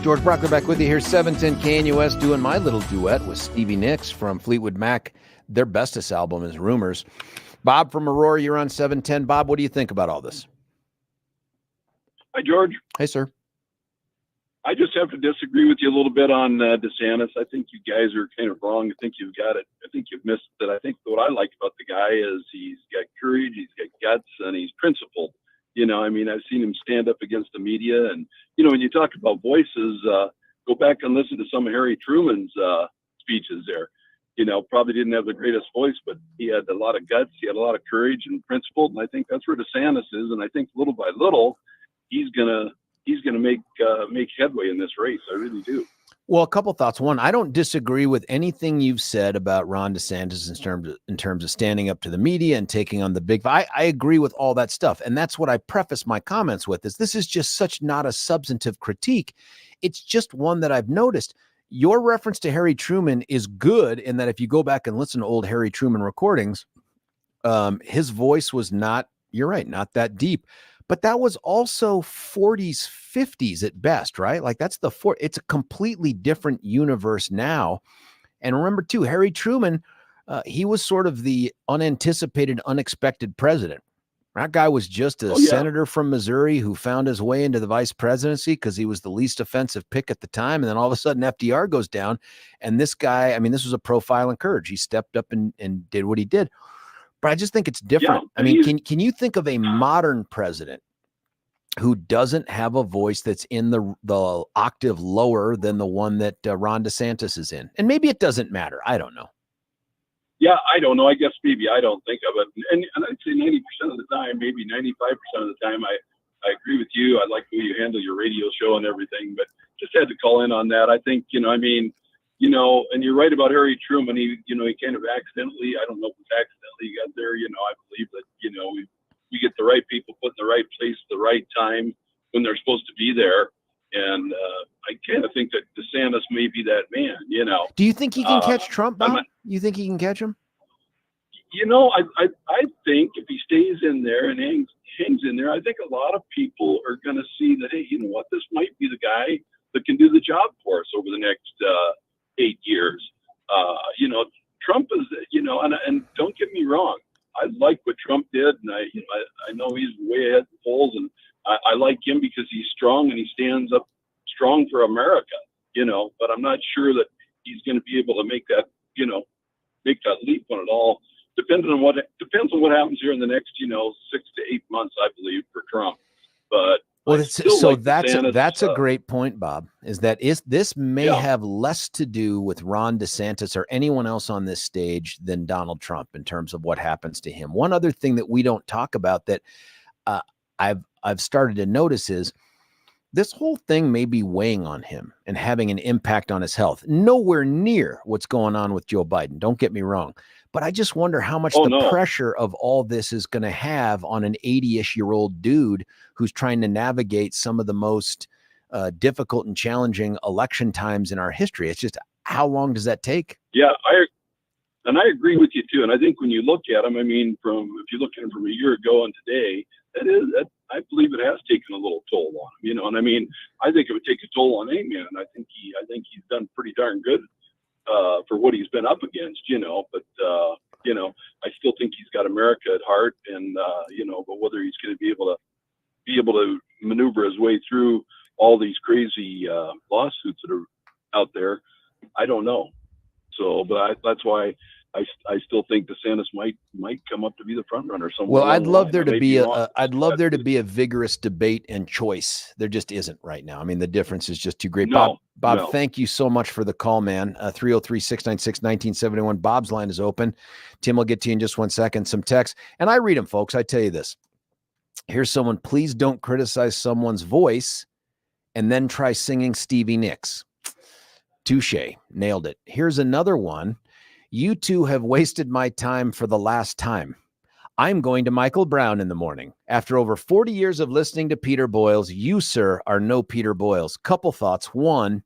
George Brauchler back with you here, 710 KNUS, doing my little duet with Stevie Nicks from Fleetwood Mac. Their bestest album is Rumors. Bob from Aurora, you're on 710. Bob, what do you think about all this? Hi, George. Hey, sir. I just have to disagree with you a little bit on DeSantis. I think you guys are kind of wrong. I think you've got it. I think you've missed it. I think what I like about the guy is he's got courage, he's got guts, and he's principled. You know, I mean, I've seen him stand up against the media. And, you know, when you talk about voices, go back and listen to some of Harry Truman's speeches there. You know, probably didn't have the greatest voice, but he had a lot of guts. He had a lot of courage and principle. And I think that's where DeSantis is. And I think little by little, he's gonna make headway in this race. I really do. Well, a couple thoughts. One, I don't disagree with anything you've said about Ron DeSantis in terms of standing up to the media and taking on the big. I agree with all that stuff, and that's what I preface my comments with. Is this is just such not a substantive critique. It's just one that I've noticed. Your reference to Harry Truman is good in that if you go back and listen to old Harry Truman recordings, his voice was not. You're right, not that deep. But that was also 40s, 50s at best, right? Like it's a completely different universe now. And remember too, Harry Truman, he was sort of the unanticipated, unexpected president. That guy was just a senator from Missouri who found his way into the vice presidency because he was the least offensive pick at the time. And then all of a sudden FDR goes down. And this guy, I mean, this was a profile in courage. He stepped up and did what he did. But I just think it's different. I mean, can you think of a modern president who doesn't have a voice that's in the octave lower than the one that Ron DeSantis is in? And maybe it doesn't matter. I don't know. Yeah, I don't know. I guess maybe I don't think of it. And I'd say 90% of the time, maybe 95% of the time, I agree with you. I like the way you handle your radio show and everything, but just had to call in on that. I think, and you're right about Harry Truman. He kind of accidentally, I don't know if it's accidentally got there. I believe that, we get the right people put in the right place at the right time when they're supposed to be there. And I kind of think that DeSantis may be that man, Do you think he can catch Trump, Bob? You think he can catch him? I think if he stays in there and hangs in there, I think a lot of people are going to see that, hey, you know what, this might be the guy that can do the job for us over the next 8 years. Trump is, and don't get me wrong, I like what Trump did, and I know he's way ahead of the polls, and I like him because he's strong and he stands up strong for America, but I'm not sure that he's going to be able to make that leap on it all. Depends on what happens here in the next, 6 to 8 months, I believe, for Trump. But that's a great point, Bob, this may have less to do with Ron DeSantis or anyone else on this stage than Donald Trump in terms of what happens to him. One other thing that we don't talk about that I've started to notice is this whole thing may be weighing on him and having an impact on his health. Nowhere near what's going on with Joe Biden. Don't get me wrong. But I just wonder how much pressure of all this is going to have on an 80-ish-year-old dude who's trying to navigate some of the most difficult and challenging election times in our history. It's just, how long does that take? Yeah, I agree with you too. And I think when you look at him, if you look at him from a year ago and today, I believe it has taken a little toll on him. And I think it would take a toll on any man. And I think he's done pretty darn good for what he's been up against, but I still think he's got America at heart, and but whether he's going to be able to maneuver his way through all these crazy lawsuits that are out there, I don't know. So, but that's why I still think DeSantis might come up to be the front runner somewhere. Well, I'd love there to be a vigorous debate and choice. There just isn't right now. I mean, the difference is just too great. Bob, thank you so much for the call, man. 303-696-1971. Bob's line is open. Tim will get to you in just 1 second. Some text, and I read them, folks. I tell you this. Here's someone: please don't criticize someone's voice and then try singing Stevie Nicks. Touche. Nailed it. Here's another one. You two have wasted my time for the last time. I'm going to Michael Brown in the morning. After over 40 years of listening to Peter Boyles, you, sir, are no Peter Boyles. Couple thoughts. One,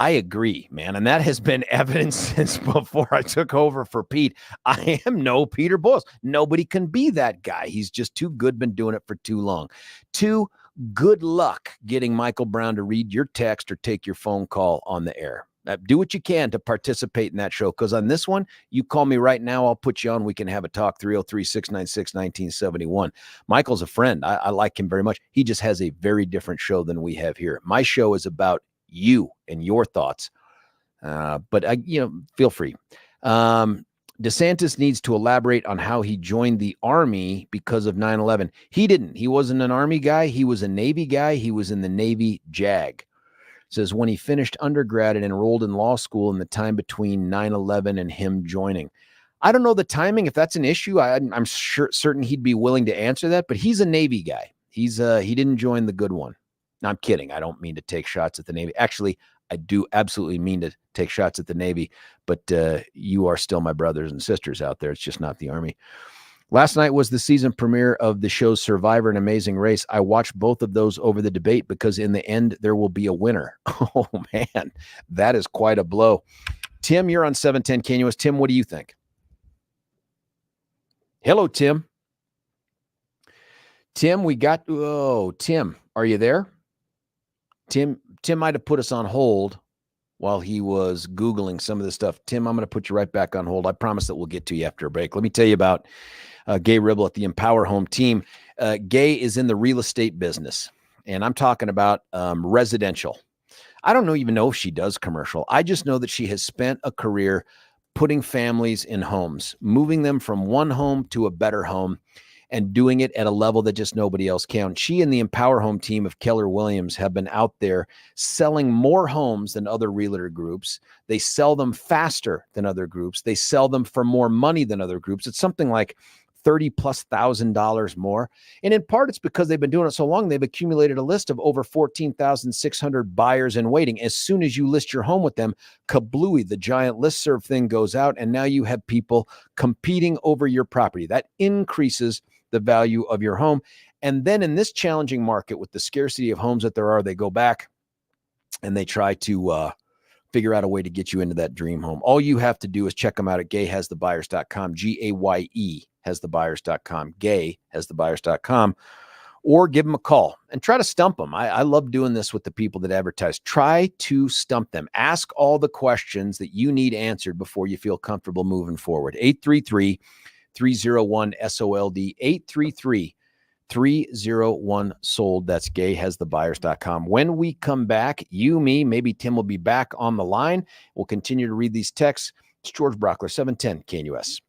I agree, man. And that has been evidence since before I took over for Pete. I am no Peter Boyles. Nobody can be that guy. He's just too good, been doing it for too long. 2, good luck getting Michael Brown to read your text or take your phone call on the air. Do what you can to participate in that show, because on this one, you call me right now, I'll put you on. We can have a talk, 303-696-1971. Michael's a friend. I like him very much. He just has a very different show than we have here. My show is about you and your thoughts. But feel free. DeSantis needs to elaborate on how he joined the Army because of 9/11. He didn't. He wasn't an Army guy. He was a Navy guy. He was in the Navy JAG. Says when he finished undergrad and enrolled in law school in the time between 9/11 and him joining. I don't know the timing. If that's an issue, I'm certain he'd be willing to answer that. But he's a Navy guy. He didn't join the good one. No, I'm kidding. I don't mean to take shots at the Navy. Actually, I do absolutely mean to take shots at the Navy. But you are still my brothers and sisters out there. It's just not the Army. Last night was the season premiere of the shows Survivor and Amazing Race. I watched both of those over the debate because in the end, there will be a winner. Oh, man, that is quite a blow. Tim, you're on 710 KNUS. Tim, what do you think? Hello, Tim. Tim, Tim, are you there? Tim might have put us on hold while he was Googling some of this stuff. Tim, I'm going to put you right back on hold. I promise that we'll get to you after a break. Let me tell you about Gay Ribble at the Empower Home team. Gay is in the real estate business, and I'm talking about residential. I don't even know if she does commercial. I just know that she has spent a career putting families in homes, moving them from one home to a better home, and doing it at a level that just nobody else can. She and the Empower Home team of Keller Williams have been out there selling more homes than other realtor groups. They sell them faster than other groups. They sell them for more money than other groups. It's something like $30,000+ more. And in part, it's because they've been doing it so long, they've accumulated a list of over 14,600 buyers in waiting. As soon as you list your home with them, kablooey, the giant listserv thing goes out, and now you have people competing over your property. That increases the value of your home. And then in this challenging market with the scarcity of homes that there are, they go back and they try to figure out a way to get you into that dream home. All you have to do is check them out at gayhasthebuyers.com, GAYE hasthebuyers.com, gayhasthebuyers.com, or give them a call and try to stump them. I love doing this with the people that advertise. Try to stump them. Ask all the questions that you need answered before you feel comfortable moving forward. 833-301-SOLD, 833-301-SOLD. That's gayhasthebuyers.com. When we come back, you, me, maybe Tim will be back on the line. We'll continue to read these texts. It's George Brauchler, 710 KNUS.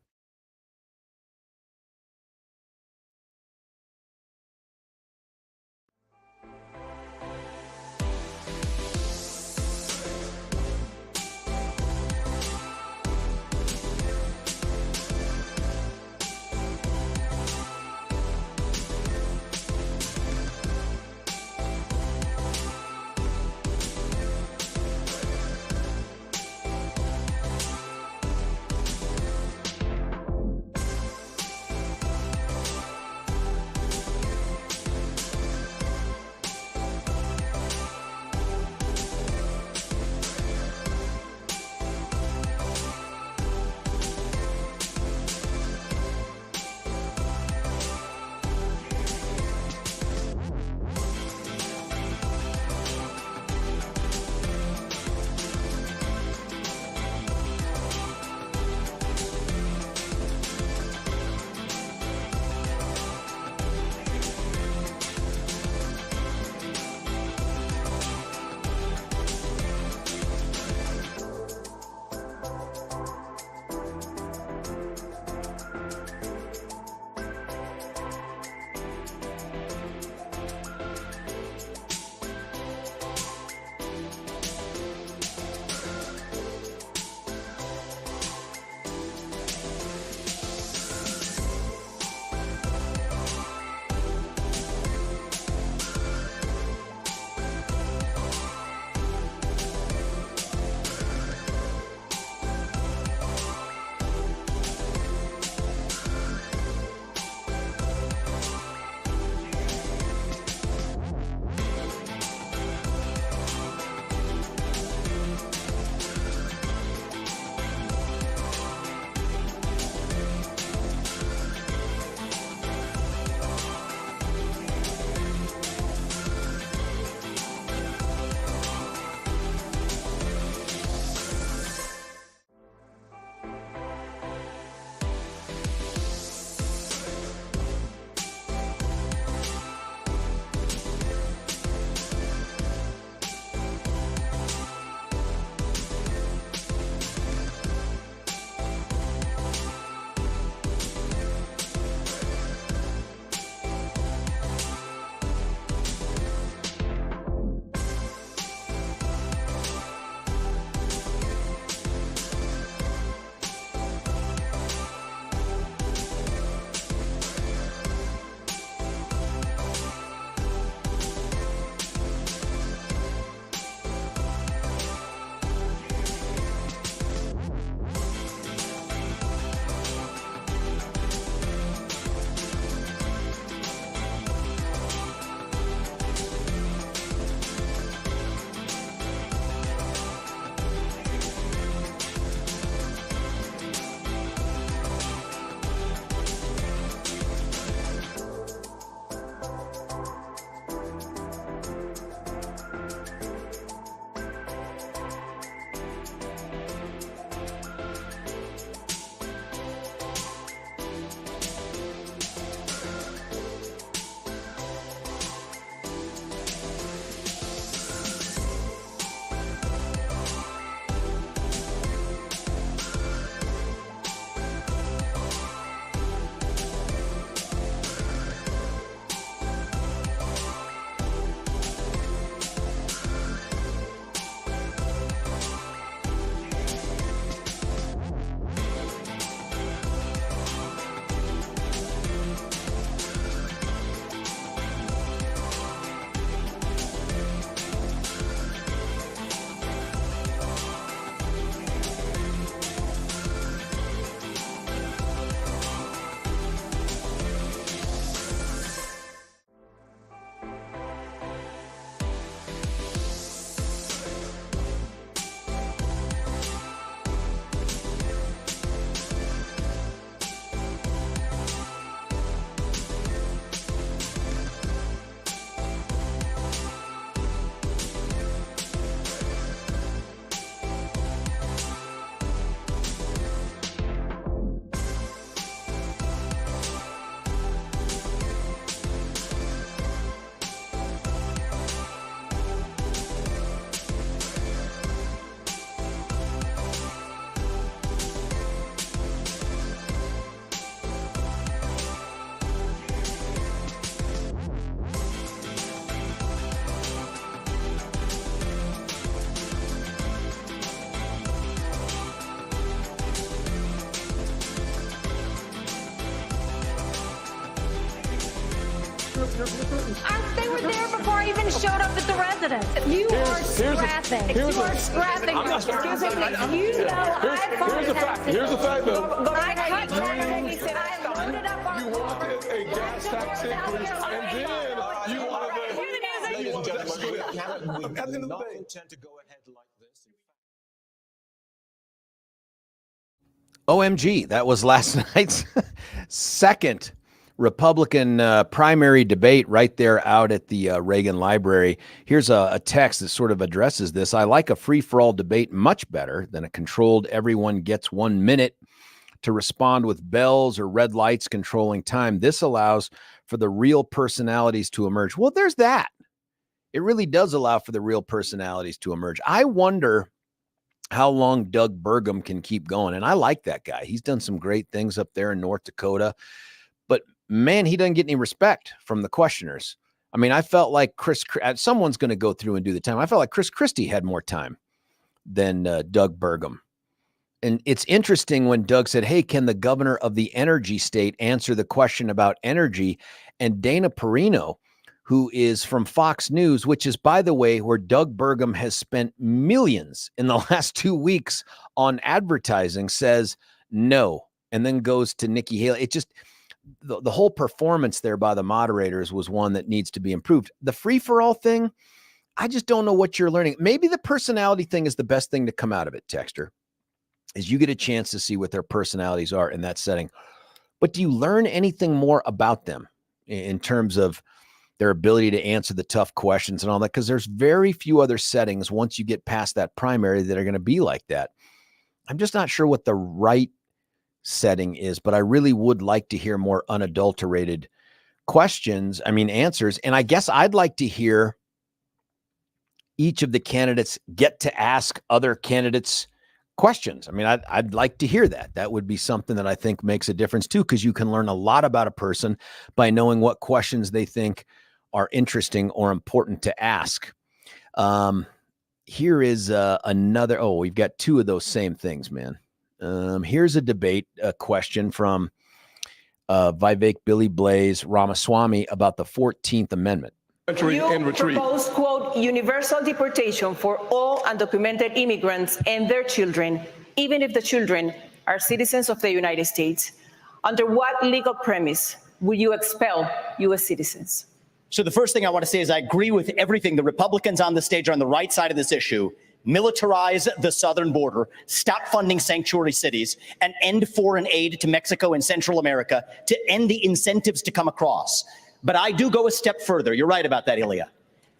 They were there before I even showed up at the residence. You are scrapping. You are scrapping. Excuse me, please. You know I phone taxed. Here's the fact, though. I cut taxes. He said I loaded up our You wanted a gas tax increase, and then you wanted Ladies and gentlemen, we not intend to go ahead like this. OMG, that was last night's second Republican primary debate right there out at the Reagan Library. Here's a text that sort of addresses this. I like a free-for-all debate much better than a controlled everyone gets 1 minute to respond with bells or red lights controlling time. This allows for the real personalities to emerge. Well, there's that. It really does allow for the real personalities to emerge. I wonder how long Doug Burgum can keep going. And I like that guy. He's done some great things up there in North Dakota. But man, he doesn't get any respect from the questioners. I mean, I felt like someone's going to go through and do the time. I felt like Chris Christie had more time than Doug Burgum. And it's interesting when Doug said, hey, can the governor of the energy state answer the question about energy? And Dana Perino, who is from Fox News, which is, by the way, where Doug Burgum has spent millions in the last 2 weeks on advertising, says no, and then goes to Nikki Haley. It just, the whole performance there by the moderators was one that needs to be improved. The free-for-all thing, I just don't know what you're learning. Maybe the personality thing is the best thing to come out of it, Texter, is you get a chance to see what their personalities are in that setting. But do you learn anything more about them in terms of their ability to answer the tough questions and all that? Because there's very few other settings once you get past that primary that are going to be like that. I'm just not sure what the right setting is, but I really would like to hear more unadulterated questions. I mean, answers. And I guess I'd like to hear each of the candidates get to ask other candidates questions. I mean, I'd like to hear that. That would be something that I think makes a difference too, because you can learn a lot about a person by knowing what questions they think are interesting or important to ask. Here is another. Oh, we've got two of those same things, man. Here's a debate question from Vivek Billy Blaze Ramaswamy about the 14th Amendment. You propose, quote, universal deportation for all undocumented immigrants and their children, even if the children are citizens of the United States. Under what legal premise will you expel U.S. citizens? So the first thing I want to say is I agree with everything. The Republicans on the stage are on the right side of this issue. Militarize the southern border, stop funding sanctuary cities, and end foreign aid to Mexico and Central America to end the incentives to come across. But I do go a step further. You're right about that, Ilya.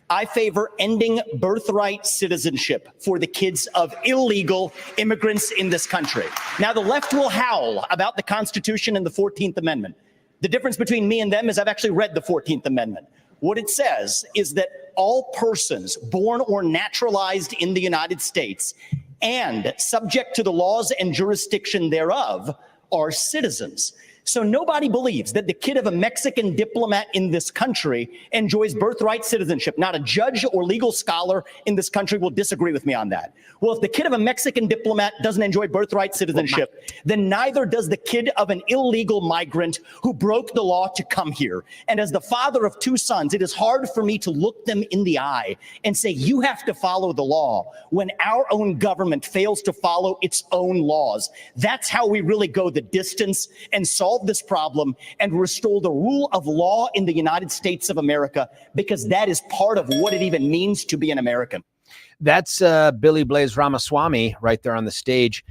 I favor ending birthright citizenship for the kids of illegal immigrants in this country. Now, the left will howl about the Constitution and the 14th Amendment. The difference between me and them is I've actually read the 14th Amendment. What it says is that all persons born or naturalized in the United States and subject to the laws and jurisdiction thereof are citizens. So nobody believes that the kid of a Mexican diplomat in this country enjoys birthright citizenship. Not a judge or legal scholar in this country will disagree with me on that. Well, if the kid of a Mexican diplomat doesn't enjoy birthright citizenship, then neither does the kid of an illegal migrant who broke the law to come here. And as the father of two sons, it is hard for me to look them in the eye and say, you have to follow the law when our own government fails to follow its own laws. That's how we really go the distance and solve this problem and restore the rule of law in the United States of America, because that is part of what it even means to be an American. That's Billy Blaze Ramaswamy right there on the stage.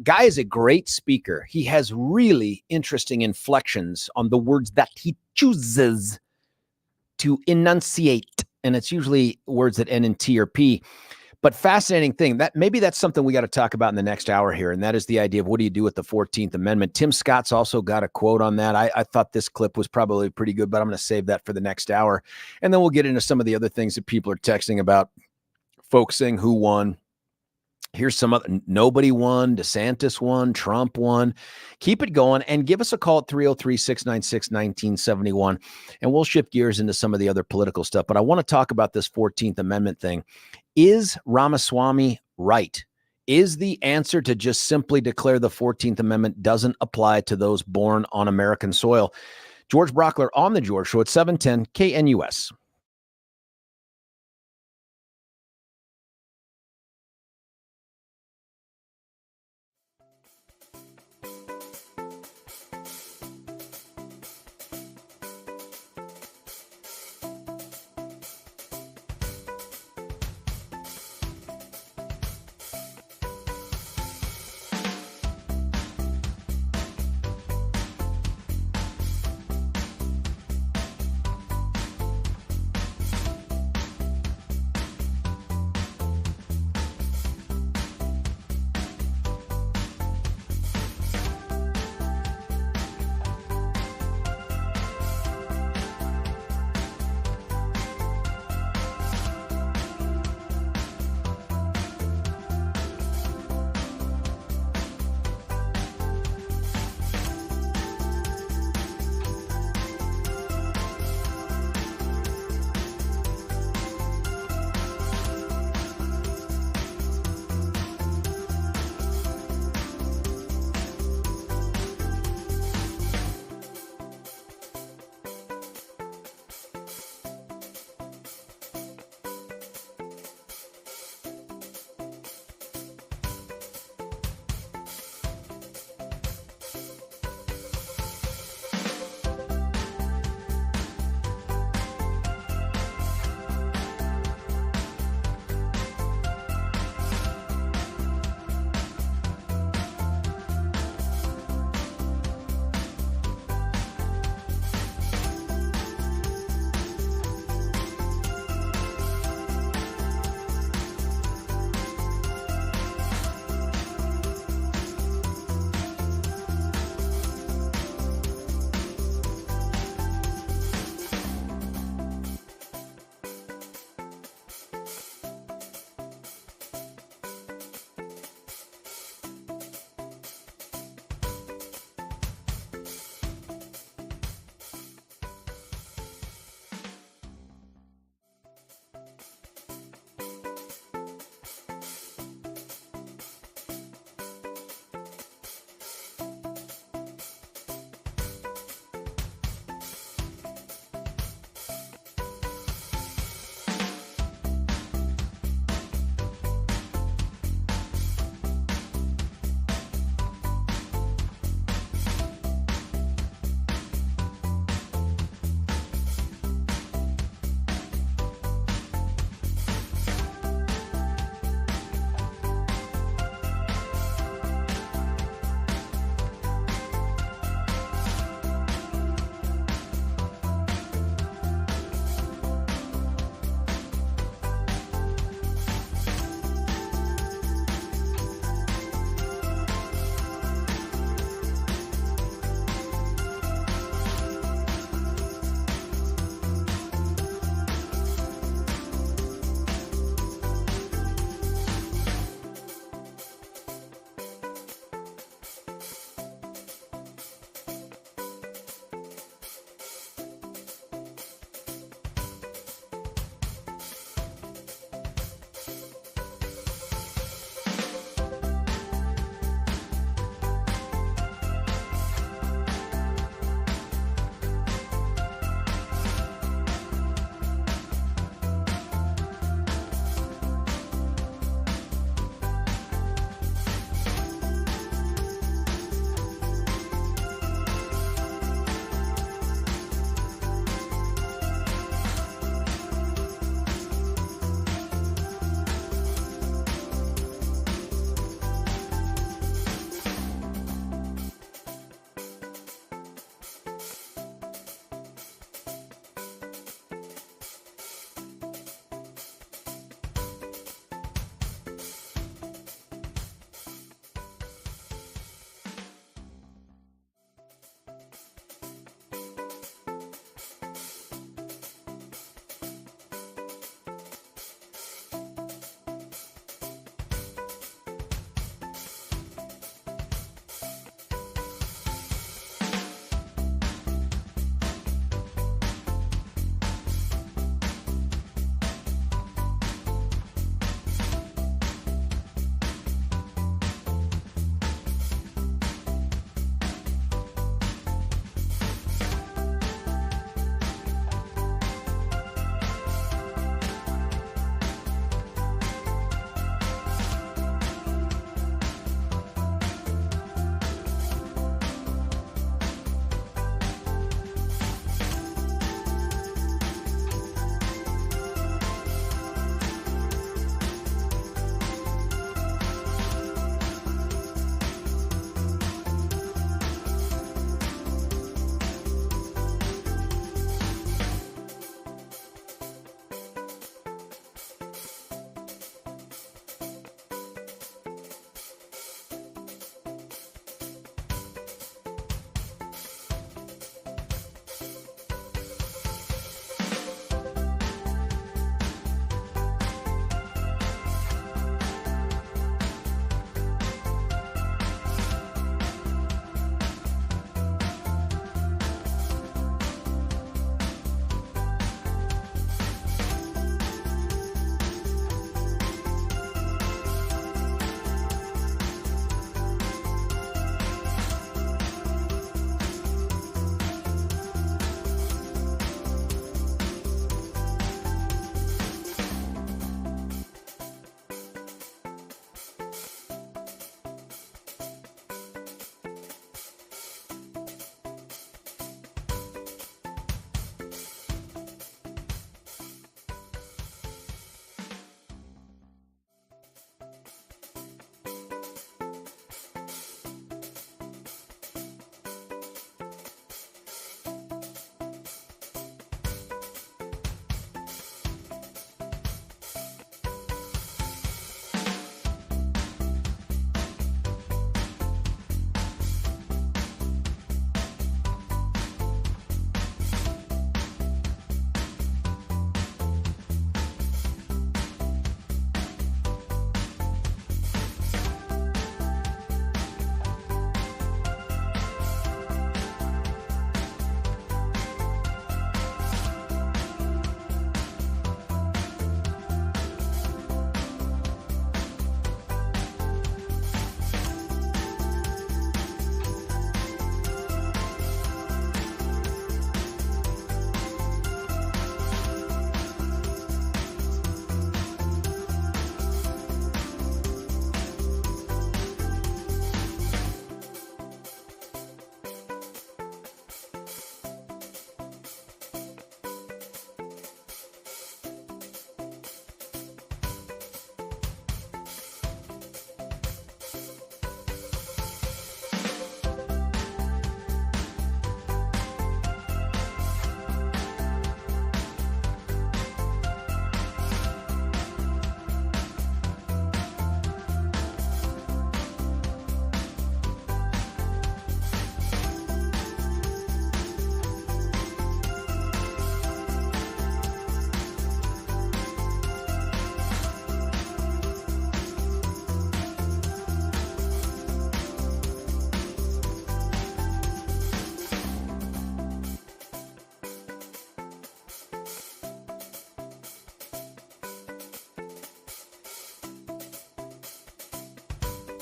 Guy is a great speaker. He has really interesting inflections on the words that he chooses to enunciate. And it's usually words that end in T or P. But fascinating thing, that maybe that's something we got to talk about in the next hour here. And that is the idea of what do you do with the 14th Amendment? Tim Scott's also got a quote on that. I thought this clip was probably pretty good, but I'm going to save that for the next hour. And then we'll get into some of the other things that people are texting about, folks saying who won. Here's some other, nobody won, DeSantis won, Trump won. Keep it going and give us a call at 303-696-1971. And we'll shift gears into some of the other political stuff. But I want to talk about this 14th Amendment thing. Is Ramaswamy right? Is the answer to just simply declare the 14th Amendment doesn't apply to those born on American soil? George Brauchler on the George Show at 710 KNUS.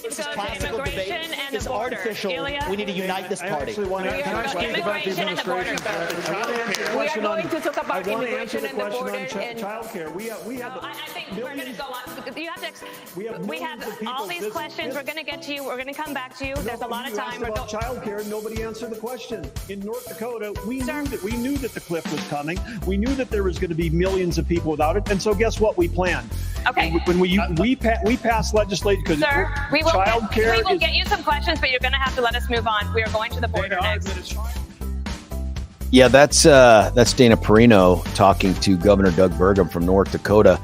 This is classical debate. It's artificial. We need to unite this party. Immigration and the border. We are going to talk about immigration and the border. Childcare. We have. I think we're going to go on. You have to. We have all these questions. We're going to get to you. We're going to come back to you. There's a lot of time. About childcare, nobody answered the question. In North Dakota, we knew that the cliff was coming. We knew that there was going to be millions of people without it, and so guess what? We planned. Okay. When we passed legislation because we will get you some questions, but you're going to have to let us move on. We are going to the border next. Yeah, that's Dana Perino talking to Governor Doug Burgum from North Dakota.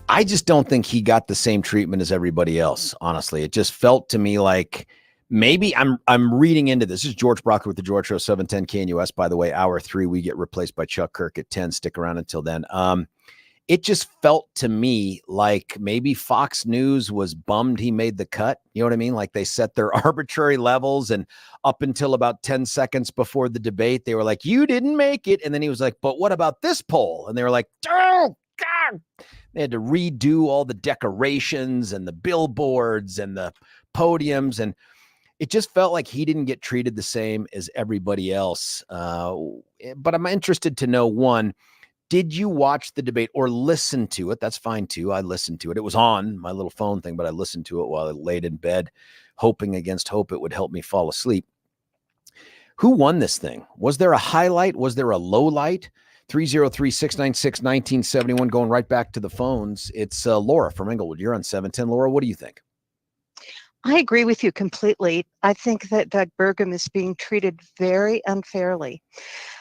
I just don't think he got the same treatment as everybody else. Honestly, it just felt to me like maybe I'm reading into this. This is George Brauchler with the George Show, 710 KNUS. By the way, hour 3, we get replaced by Chuck Kirk at 10. Stick around until then. It just felt to me like maybe Fox News was bummed he made the cut. You know what I mean? Like they set their arbitrary levels, and up until about 10 seconds before the debate, they were like, you didn't make it. And then he was like, but what about this poll? And they were like, oh, God. They had to redo all the decorations and the billboards and the podiums. And it just felt like he didn't get treated the same as everybody else. But I'm interested to know, one, did you watch the debate or listen to it? That's fine too. I listened to it. It was on my little phone thing, but I listened to it while I laid in bed, hoping against hope it would help me fall asleep. Who won this thing? Was there a highlight? Was there a low light? 303-696-1971. Going right back to the phones. It's Laura from Englewood. You're on 710. Laura, what do you think? I agree with you completely. I think that Doug Burgum is being treated very unfairly.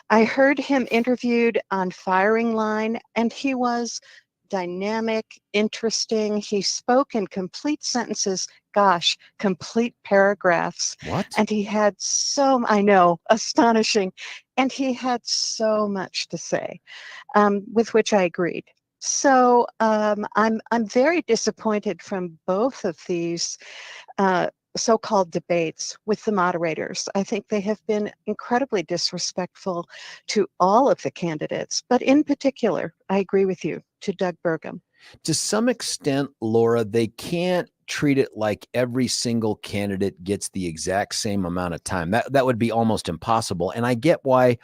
I heard him interviewed on Firing Line, and he was dynamic, interesting. He spoke in complete sentences, complete paragraphs. What? And he had astonishing. And he had so much to say, with which I agreed. So I'm very disappointed from both of these so-called debates with the moderators. I think they have been incredibly disrespectful to all of the candidates, but in particular, I agree with you, to Doug Burgum. To some extent, Laura, they can't treat it like every single candidate gets the exact same amount of time. That would be almost impossible. And I get why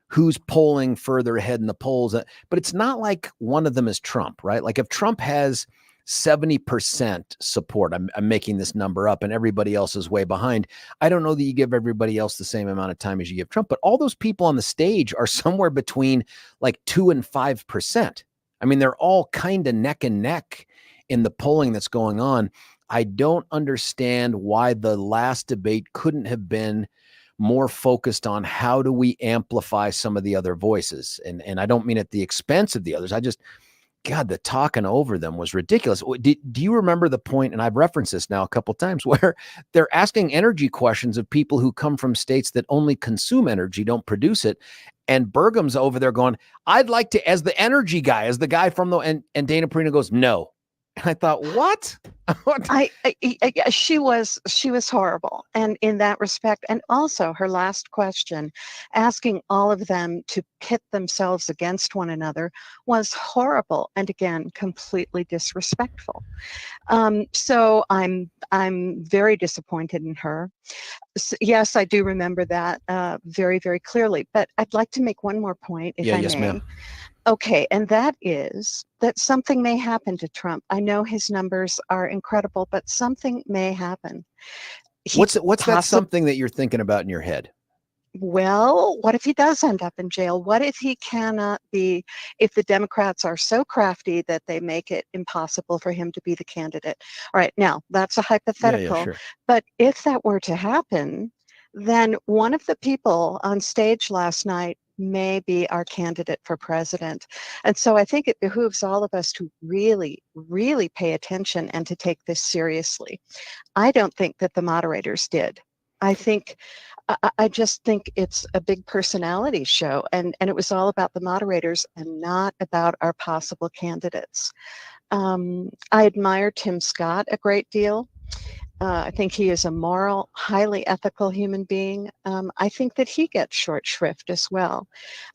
who's polling further ahead in the polls, but it's not like one of them is Trump, right? Like if Trump has 70% support, I'm making this number up, and everybody else is way behind, I don't know that you give everybody else the same amount of time as you give Trump, but all those people on the stage are somewhere between like 2 and 5%. I mean, they're all kind of neck and neck in the polling that's going on. I don't understand why the last debate couldn't have been more focused on how do we amplify some of the other voices. And I don't mean at the expense of the others. God, the talking over them was ridiculous. Do you remember the point, and I've referenced this now a couple of times, where they're asking energy questions of people who come from states that only consume energy, don't produce it. And Burgum's over there going, I'd like to, as the energy guy, as the guy from and Dana Perino goes, no. And I thought, what? She was horrible, and in that respect, and also her last question, asking all of them to pit themselves against one another, was horrible, and again, completely disrespectful. So I'm very disappointed in her. Yes, I do remember that very, very clearly. But I'd like to make one more point, if I may. Yes, ma'am. Okay, and that is that something may happen to Trump. I know his numbers are incredible, but something may happen. What's that something that you're thinking about in your head? Well, what if he does end up in jail? What if he cannot be, if the Democrats are so crafty that they make it impossible for him to be the candidate? All right, now that's a hypothetical, Yeah, sure. But if that were to happen, then one of the people on stage last night may be our candidate for president. And so I think it behooves all of us to really, really pay attention and to take this seriously. I don't think that the moderators did. I just think it's a big personality show, and it was all about the moderators and not about our possible candidates. I admire Tim Scott a great deal. I think he is a moral, highly ethical human being. I think that he gets short shrift as well.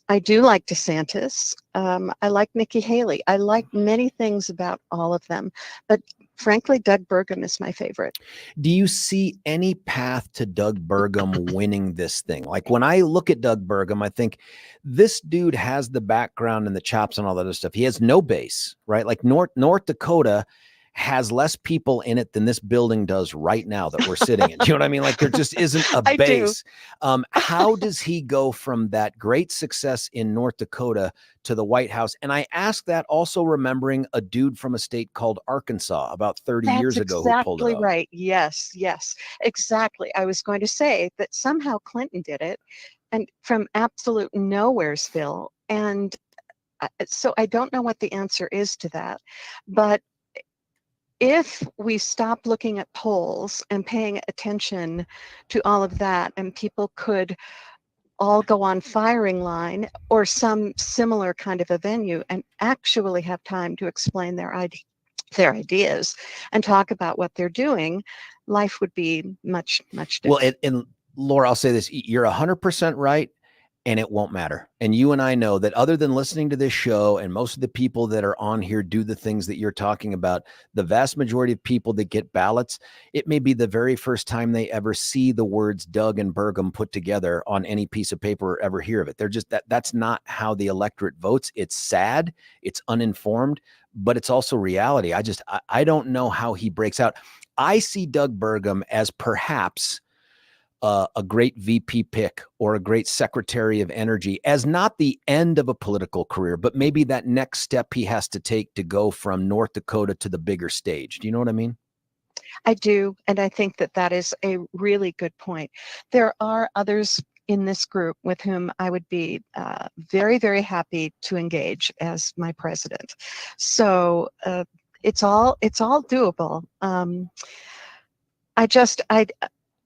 I do like DeSantis. I like Nikki Haley. I like many things about all of them. But frankly, Doug Burgum is my favorite. Do you see any path to Doug Burgum winning this thing? Like when I look at Doug Burgum, I think this dude has the background and the chops and all that other stuff. He has no base, right? Like North Dakota has less people in it than this building does right now that we're sitting in. You know what I mean? Like there just isn't a I do. base. How does he go from that great success in North Dakota to the White House? And I ask that also remembering a dude from a state called Arkansas about 30 years ago who pulled it Exactly off. right. Yes, yes, exactly. I was going to say that somehow Clinton did it, and from absolute nowheresville. And so I don't know what the answer is to that, but if we stop looking at polls and paying attention to all of that, and people could all go on firing line or some similar kind of a venue and actually have time to explain their ideas and talk about what they're doing, life would be much, much different. Well, and Laura, I'll say this, you're 100% right. And it won't matter. And you and I know that other than listening to this show and most of the people that are on here do the things that you're talking about, the vast majority of people that get ballots, it may be the very first time they ever see the words Doug and Burgum put together on any piece of paper or ever hear of it. They're just that's not how the electorate votes. It's sad, it's uninformed, but it's also reality. I don't know how he breaks out. I see Doug Burgum as perhaps a great VP pick or a great Secretary of Energy as not the end of a political career, but maybe that next step he has to take to go from North Dakota to the bigger stage. Do you know what I mean? I do. And I think that that is a really good point. There are others in this group with whom I would be very, very happy to engage as my president. So it's all doable.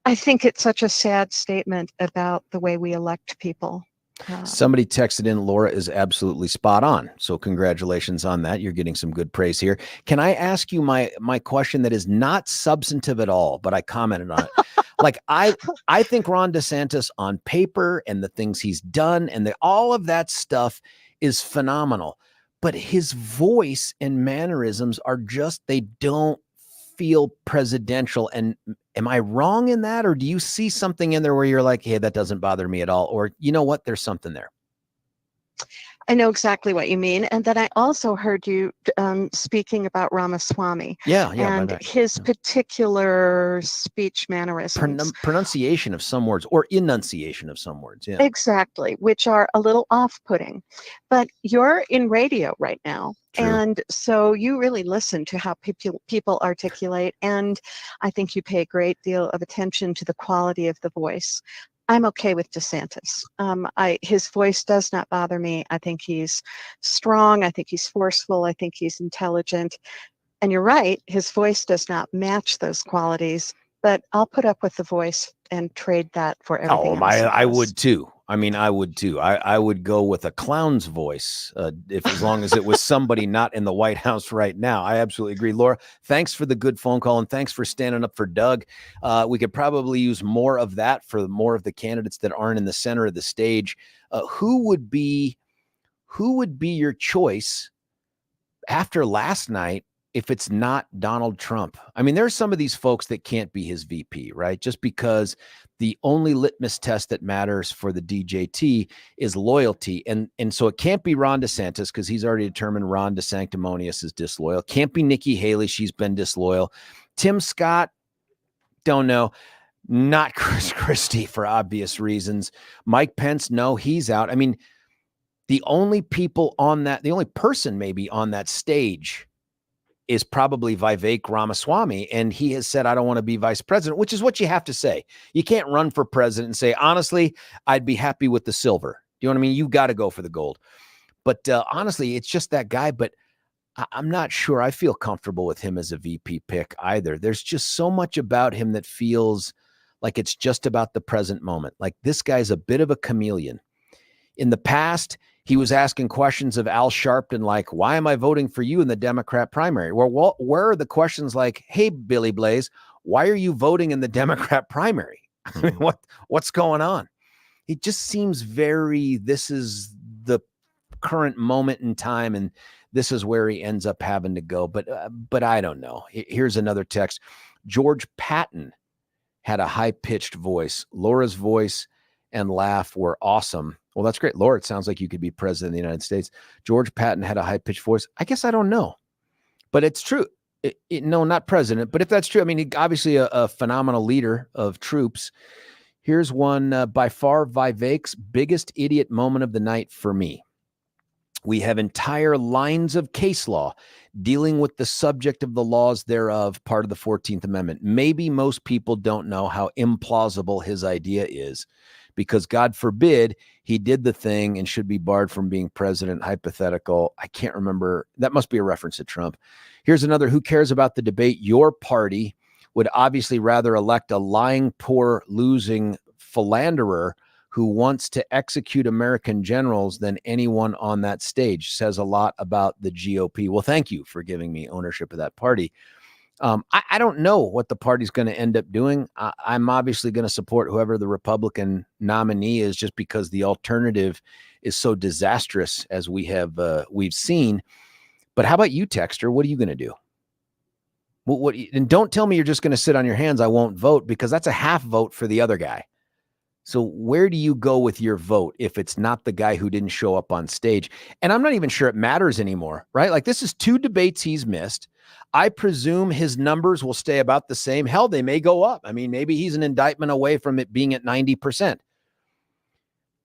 I think it's such a sad statement about the way we elect people. Somebody texted in, Laura is absolutely spot on. So congratulations on that. You're getting some good praise here. Can I ask you my question that is not substantive at all, but I commented on it. Like I think Ron DeSantis on paper and the things he's done and all of that stuff is phenomenal. But his voice and mannerisms are just, they don't feel presidential. And am I wrong in that? Or do you see something in there where you're like, hey, that doesn't bother me at all? Or you know what? There's something there. I know exactly what you mean. And then I also heard you speaking about Ramaswamy. And his particular speech mannerisms. Pronunciation of some words or enunciation of some words. Yeah. Exactly, which are a little off-putting. But you're in radio right now. True. And so you really listen to how people articulate. And I think you pay a great deal of attention to the quality of the voice. I'm okay with DeSantis. His voice does not bother me. I think he's strong. I think he's forceful. I think he's intelligent. And you're right, his voice does not match those qualities, but I'll put up with the voice and trade that for everything else. I would too. I mean, I would too. I would go with a clown's voice as long as it was somebody not in the White House right now. I absolutely agree. Laura, thanks for the good phone call and thanks for standing up for Doug. We could probably use more of that for more of the candidates that aren't in the center of the stage. Who would be your choice after last night if it's not Donald Trump? I mean, there's some of these folks that can't be his VP, right? Just because the only litmus test that matters for the DJT is loyalty. And so it can't be Ron DeSantis because he's already determined Ron DeSanctimonious is disloyal. Can't be Nikki Haley. She's been disloyal. Tim Scott, don't know. Not Chris Christie for obvious reasons. Mike Pence, no, he's out. I mean, the only person maybe on that stage is probably Vivek Ramaswamy. And he has said, I don't want to be vice president, which is what you have to say. You can't run for president and say, honestly, I'd be happy with the silver. Do you know what I mean? You got to go for the gold. But honestly, it's just that guy. But I'm not sure I feel comfortable with him as a VP pick either. There's just so much about him that feels like it's just about the present moment. Like this guy's a bit of a chameleon. In the past, he was asking questions of Al Sharpton like, why am I voting for you in the Democrat primary? Well, where are the questions like, hey, Billy Blaze, Why are you voting in the Democrat primary? I mean, what's going on? It just seems this is the current moment in time, and this is where he ends up having to go. But I don't know. Here's another text. George Patton had a high-pitched voice. Laura's voice and laugh were awesome. Well, that's great. Laura, it sounds like you could be president of the United States. George Patton had a high-pitched voice. I guess I don't know, but it's true. No, not president, but if that's true, I mean, obviously a phenomenal leader of troops. Here's one, by far Vivek's biggest idiot moment of the night for me. We have entire lines of case law dealing with the subject of the laws thereof, part of the 14th Amendment. Maybe most people don't know how implausible his idea is, because God forbid he did the thing and should be barred from being president. Hypothetical. I can't remember. That must be a reference to Trump. Here's another. Who cares about the debate? Your party would obviously rather elect a lying, poor, losing philanderer who wants to execute American generals than anyone on that stage. Says a lot about the GOP. Well, thank you for giving me ownership of that party. I don't know what the party's going to end up doing. I'm obviously going to support whoever the Republican nominee is, just because the alternative is so disastrous, as we've seen. But how about you, Texter? What are you going to do? And don't tell me you're just going to sit on your hands. I won't vote, because that's a half vote for the other guy. So where do you go with your vote if it's not the guy who didn't show up on stage? And I'm not even sure it matters anymore, right? Like, this is 2 debates he's missed. I presume his numbers will stay about the same. Hell, they may go up. I mean, maybe he's an indictment away from it being at 90%.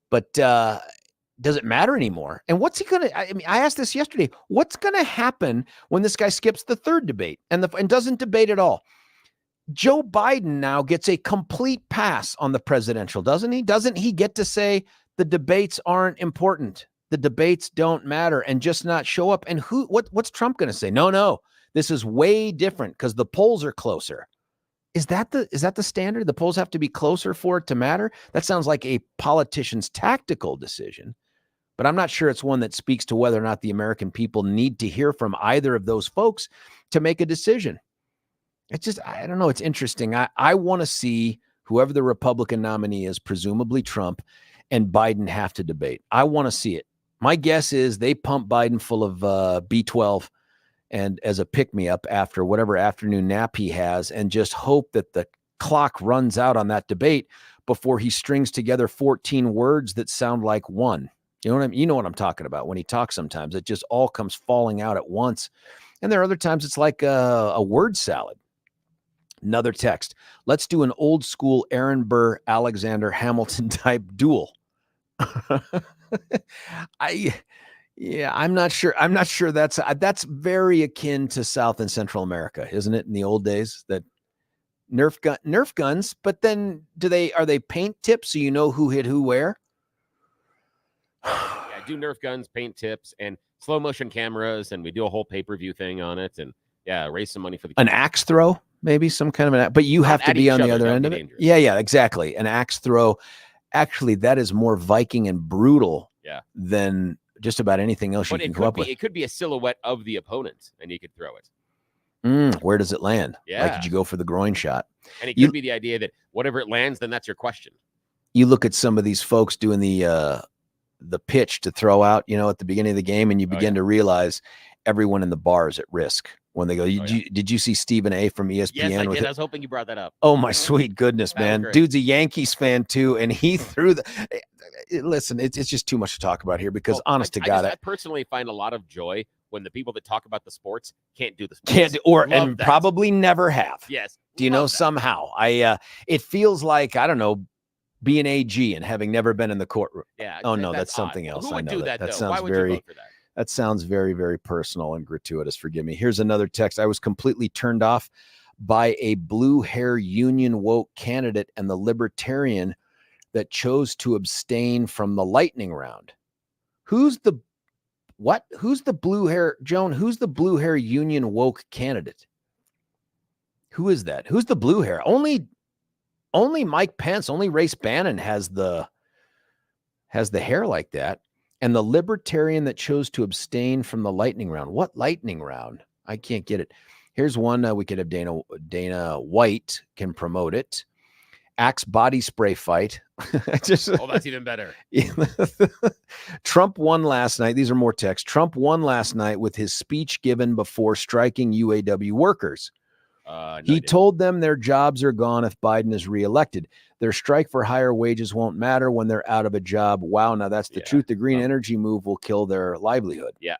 But does it matter anymore? And what's he going to, I mean, I asked this yesterday, what's going to happen when this guy skips the 3rd debate and doesn't debate at all? Joe Biden now gets a complete pass on the presidential, doesn't he? Doesn't he get to say the debates aren't important? The debates don't matter, and just not show up? And what's Trump going to say? No, this is way different because the polls are closer. Is that the standard? The polls have to be closer for it to matter? That sounds like a politician's tactical decision, but I'm not sure it's one that speaks to whether or not the American people need to hear from either of those folks to make a decision. It's just, I don't know. It's interesting. I want to see whoever the Republican nominee is, presumably Trump, and Biden have to debate. I want to see it. My guess is they pump Biden full of B12 and as a pick-me-up after whatever afternoon nap he has, and just hope that the clock runs out on that debate before he strings together 14 words that sound like one. You know what I mean? You know what I'm talking about. When he talks, sometimes it just all comes falling out at once. And there are other times it's like a word salad. Another text. Let's do an old school Aaron Burr, Alexander Hamilton type duel. I'm not sure. I'm not sure that's very akin to South and Central America, isn't it? In the old days, that Nerf guns, but then are they paint tips so you know who hit who where? Yeah, do Nerf guns, paint tips, and slow motion cameras, and we do a whole pay-per-view thing on it, and yeah, raise some money for the an axe throw. Maybe some kind of but you have to be on the other end of it. Yeah, exactly. An axe throw. Actually, that is more Viking and brutal than just about anything else you can come up with. It could be a silhouette of the opponent, and you could throw it. Where does it land? Yeah. Like, did you go for the groin shot? And it could be the idea that whatever it lands, then that's your question. You look at some of these folks doing the pitch to throw out, at the beginning of the game, and you begin to realize everyone in the bar is at risk. When they go, did you see Stephen A. from ESPN? Yes, I did. I was hoping you brought that up. Oh, my sweet goodness, man. Dude's a Yankees fan, too. And he threw listen, it's just too much to talk about here because honest to God. I personally find a lot of joy when the people that talk about the sports can't do the sports. Probably never have. Yes. Do you know somehow? It feels like, I don't know, being AG and having never been in the courtroom. Yeah. Oh, no, that's something else. Who would do that, though? Sounds Why would you vote for that? That sounds very, very personal and gratuitous. Forgive me. Here's another text. I was completely turned off by a blue hair union woke candidate and the libertarian that chose to abstain from the lightning round. Who's the blue hair, Joan? Who's the blue hair union woke candidate? Who is that? Who's the blue hair? Only Mike Pence, only Race Bannon has the hair like that. And the libertarian that chose to abstain from the lightning round. What lightning round? I can't get it. Here's one. We could have Dana White can promote it. Axe body spray fight. That's even better. Trump won last night. These are more texts. Trump won last night with his speech given before striking UAW workers. He told them their jobs are gone if Biden is reelected. Their strike for higher wages won't matter when they're out of a job. Wow, now that's the truth. The green energy move will kill their livelihood. Yeah.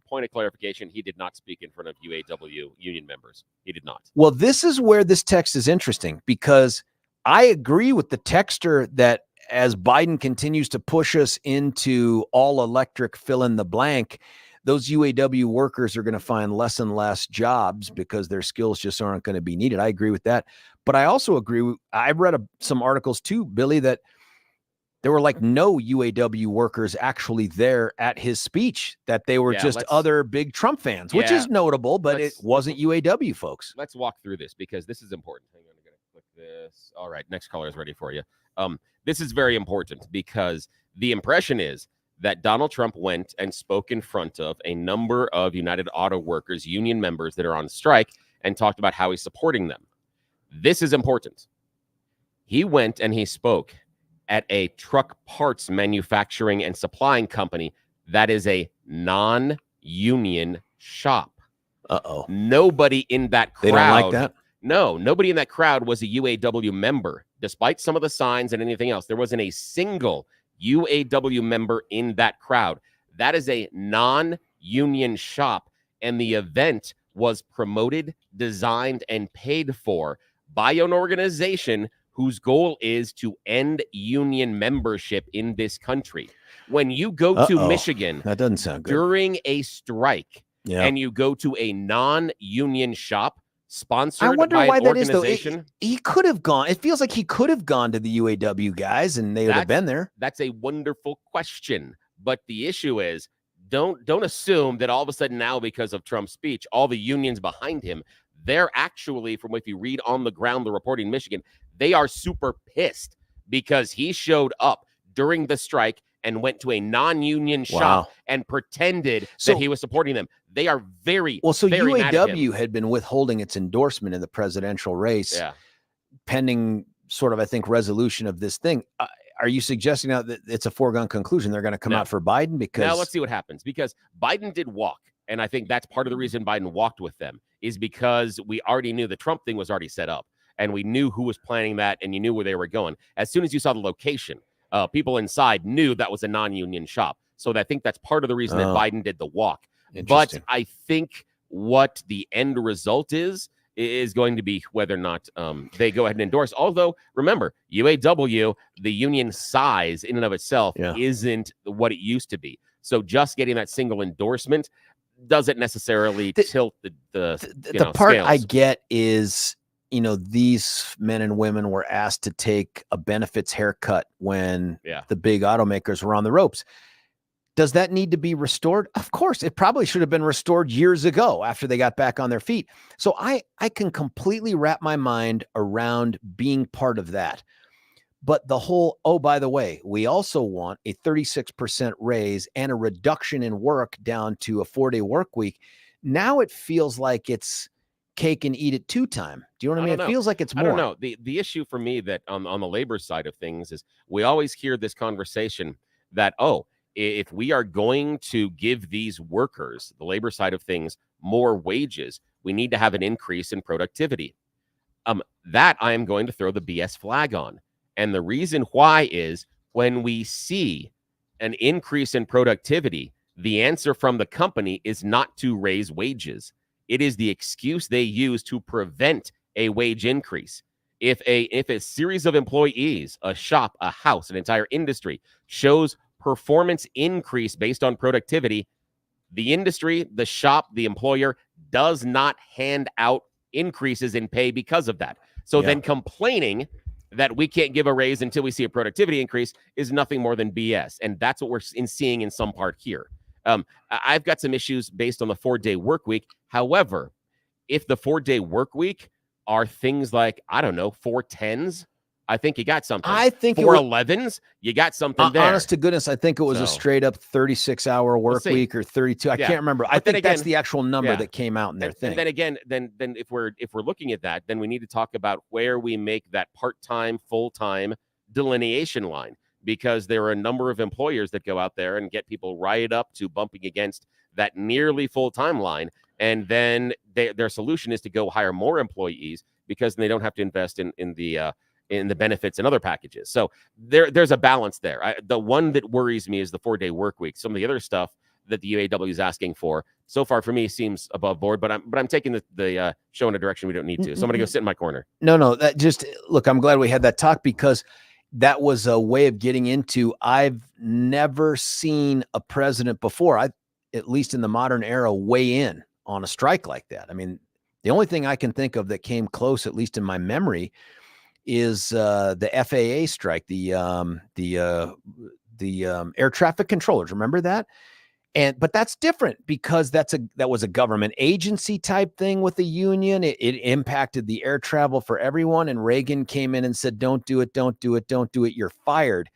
Point of clarification: he did not speak in front of UAW union members. He did not. Well, this is where this text is interesting, because I agree with the texter that as Biden continues to push us into all electric fill in the blank, those UAW workers are going to find less and less jobs because their skills just aren't going to be needed. I agree with that. But I also agree. I've read some articles too, Billy, that there were like no UAW workers actually there at his speech, that they were just other big Trump fans, which is notable, but it wasn't UAW folks. Let's walk through this because this is important. Hang on, I'm going to click this. All right. Next caller is ready for you. This is very important because the impression is that Donald Trump went and spoke in front of a number of United Auto Workers union members that are on strike and talked about how he's supporting them. This is important. He went and he spoke at a truck parts manufacturing and supplying company that is a non-union shop. Uh-oh. Nobody in that crowd. They don't like that? No, nobody in that crowd was a UAW member. Despite some of the signs and anything else, there wasn't a single UAW member in that crowd. That is a non-union shop, and the event was promoted, designed, and paid for by an organization whose goal is to end union membership in this country. When you go to Michigan, that doesn't sound good, during a strike, and you go to a non-union shop sponsored I wonder by why an that is, organization, though. He could have gone. It feels like he could have gone to the UAW guys, and they would have been there. That's a wonderful question. But the issue is, don't assume that all of a sudden now, because of Trump's speech, all the unions behind him, they're actually, from if you read on the ground, the reporting in Michigan, they are super pissed because he showed up during the strike and went to a non-union shop and pretended that he was supporting them. They are very, so very mad at him. UAW had been withholding its endorsement in the presidential race, pending sort of, I think, resolution of this thing. Are you suggesting now that it's a foregone conclusion they're going to come out for Biden? Because now let's see what happens, because Biden did walk. And I think that's part of the reason Biden walked with them, is because we already knew the Trump thing was already set up, and we knew who was planning that, and you knew where they were going. As soon as you saw the location, people inside knew that was a non-union shop. So I think that's part of the reason that Biden did the walk. But I think what the end result is going to be whether or not they go ahead and endorse. Although, remember, UAW, the union size in and of itself isn't what it used to be. So just getting that single endorsement doesn't necessarily tilt the part scales. I get is, these men and women were asked to take a benefits haircut when the big automakers were on the ropes. Does that need to be restored? Of course, it probably should have been restored years ago after they got back on their feet. So I can completely wrap my mind around being part of that. But the whole, by the way, we also want a 36% raise and a reduction in work down to a 4-day work week. Now it feels like it's cake and eat it two time. Do you know what I mean? It feels like it's more. I don't know. The issue for me that on the labor side of things is we always hear this conversation that, if we are going to give these workers, the labor side of things, more wages, we need to have an increase in productivity. That I am going to throw the BS flag on. And the reason why is when we see an increase in productivity, the answer from the company is not to raise wages. It is the excuse they use to prevent a wage increase. If a series of employees, a shop, a house, an entire industry shows performance increase based on productivity, the industry, the shop, the employer does not hand out increases in pay because of that. So then complaining that we can't give a raise until we see a productivity increase is nothing more than BS. And that's what we're seeing in some part here. I've got some issues based on the 4-day work week. However, if the 4-day work week are things like, 4 10s, I think you got something. I think 411s, you got something there. Honest to goodness, I think it was a straight up 36-hour work week or 32. I can't remember. I think that's the actual number that came out in their thing. And then again, then if we're looking at that, then we need to talk about where we make that part-time, full-time delineation line, because there are a number of employers that go out there and get people right up to bumping against that nearly full-time line, and then their solution is to go hire more employees because they don't have to invest in the benefits and other packages. So there's a balance there. The one that worries me is the 4-day work week. Some of the other stuff that the UAW is asking for, so far for me, seems above board, but I'm taking the show in a direction we don't need to. So I'm going to go sit in my corner. No, that just, look, I'm glad we had that talk, because that was a way of getting into, I've never seen a president before, at least in the modern era, weigh in on a strike like that. I mean, the only thing I can think of that came close, at least in my memory, is the FAA strike, the air traffic controllers. Remember that? But that's different, because that was a government agency type thing with the union. It impacted the air travel for everyone. And Reagan came in and said, don't do it, don't do it, don't do it. You're fired.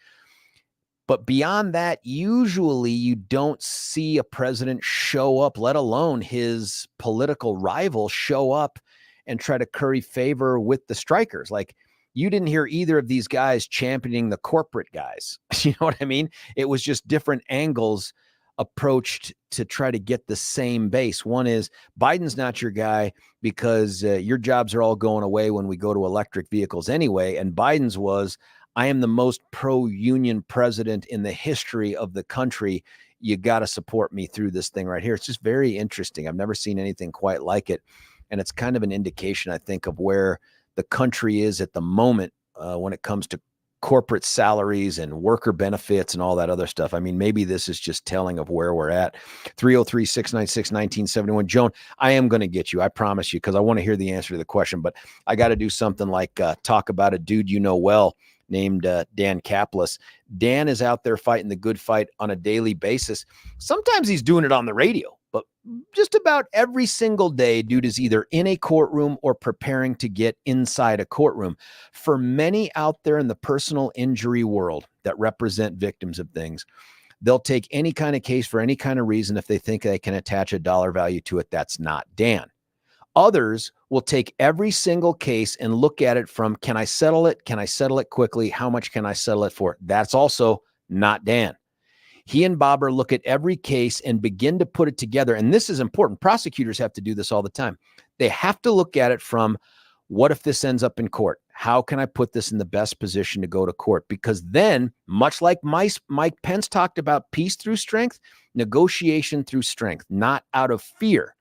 But beyond that, usually you don't see a president show up, let alone his political rival show up and try to curry favor with the strikers. Like, you didn't hear either of these guys championing the corporate guys. You know what I mean? It was just different angles approached to try to get the same base. One is, Biden's not your guy because your jobs are all going away when we go to electric vehicles anyway. And Biden's was, I am the most pro-union president in the history of the country. You got to support me through this thing right here. It's just very interesting. I've never seen anything quite like it. And it's kind of an indication, I think, of where the country is at the moment when it comes to corporate salaries and worker benefits and all that other stuff. I mean, maybe this is just telling of where we're at. 303-696-1971. Joan, I am going to get you. I promise you, because I want to hear the answer to the question. But I got to do something like talk about a dude you know well named Dan Kaplis. Dan is out there fighting the good fight on a daily basis. Sometimes he's doing it on the radio, but just about every single day, dude is either in a courtroom or preparing to get inside a courtroom. For many out there in the personal injury world that represent victims of things, they'll take any kind of case for any kind of reason if they think they can attach a dollar value to it. That's not Dan. Others will take every single case and look at it from, can I settle it? Can I settle it quickly? How much can I settle it for? That's also not Dan. He and Bobber look at every case and begin to put it together. And this is important. Prosecutors have to do this all the time. They have to look at it from, what if this ends up in court? How can I put this in the best position to go to court? Because then, much like Mike Pence talked about peace through strength, negotiation through strength, not out of fear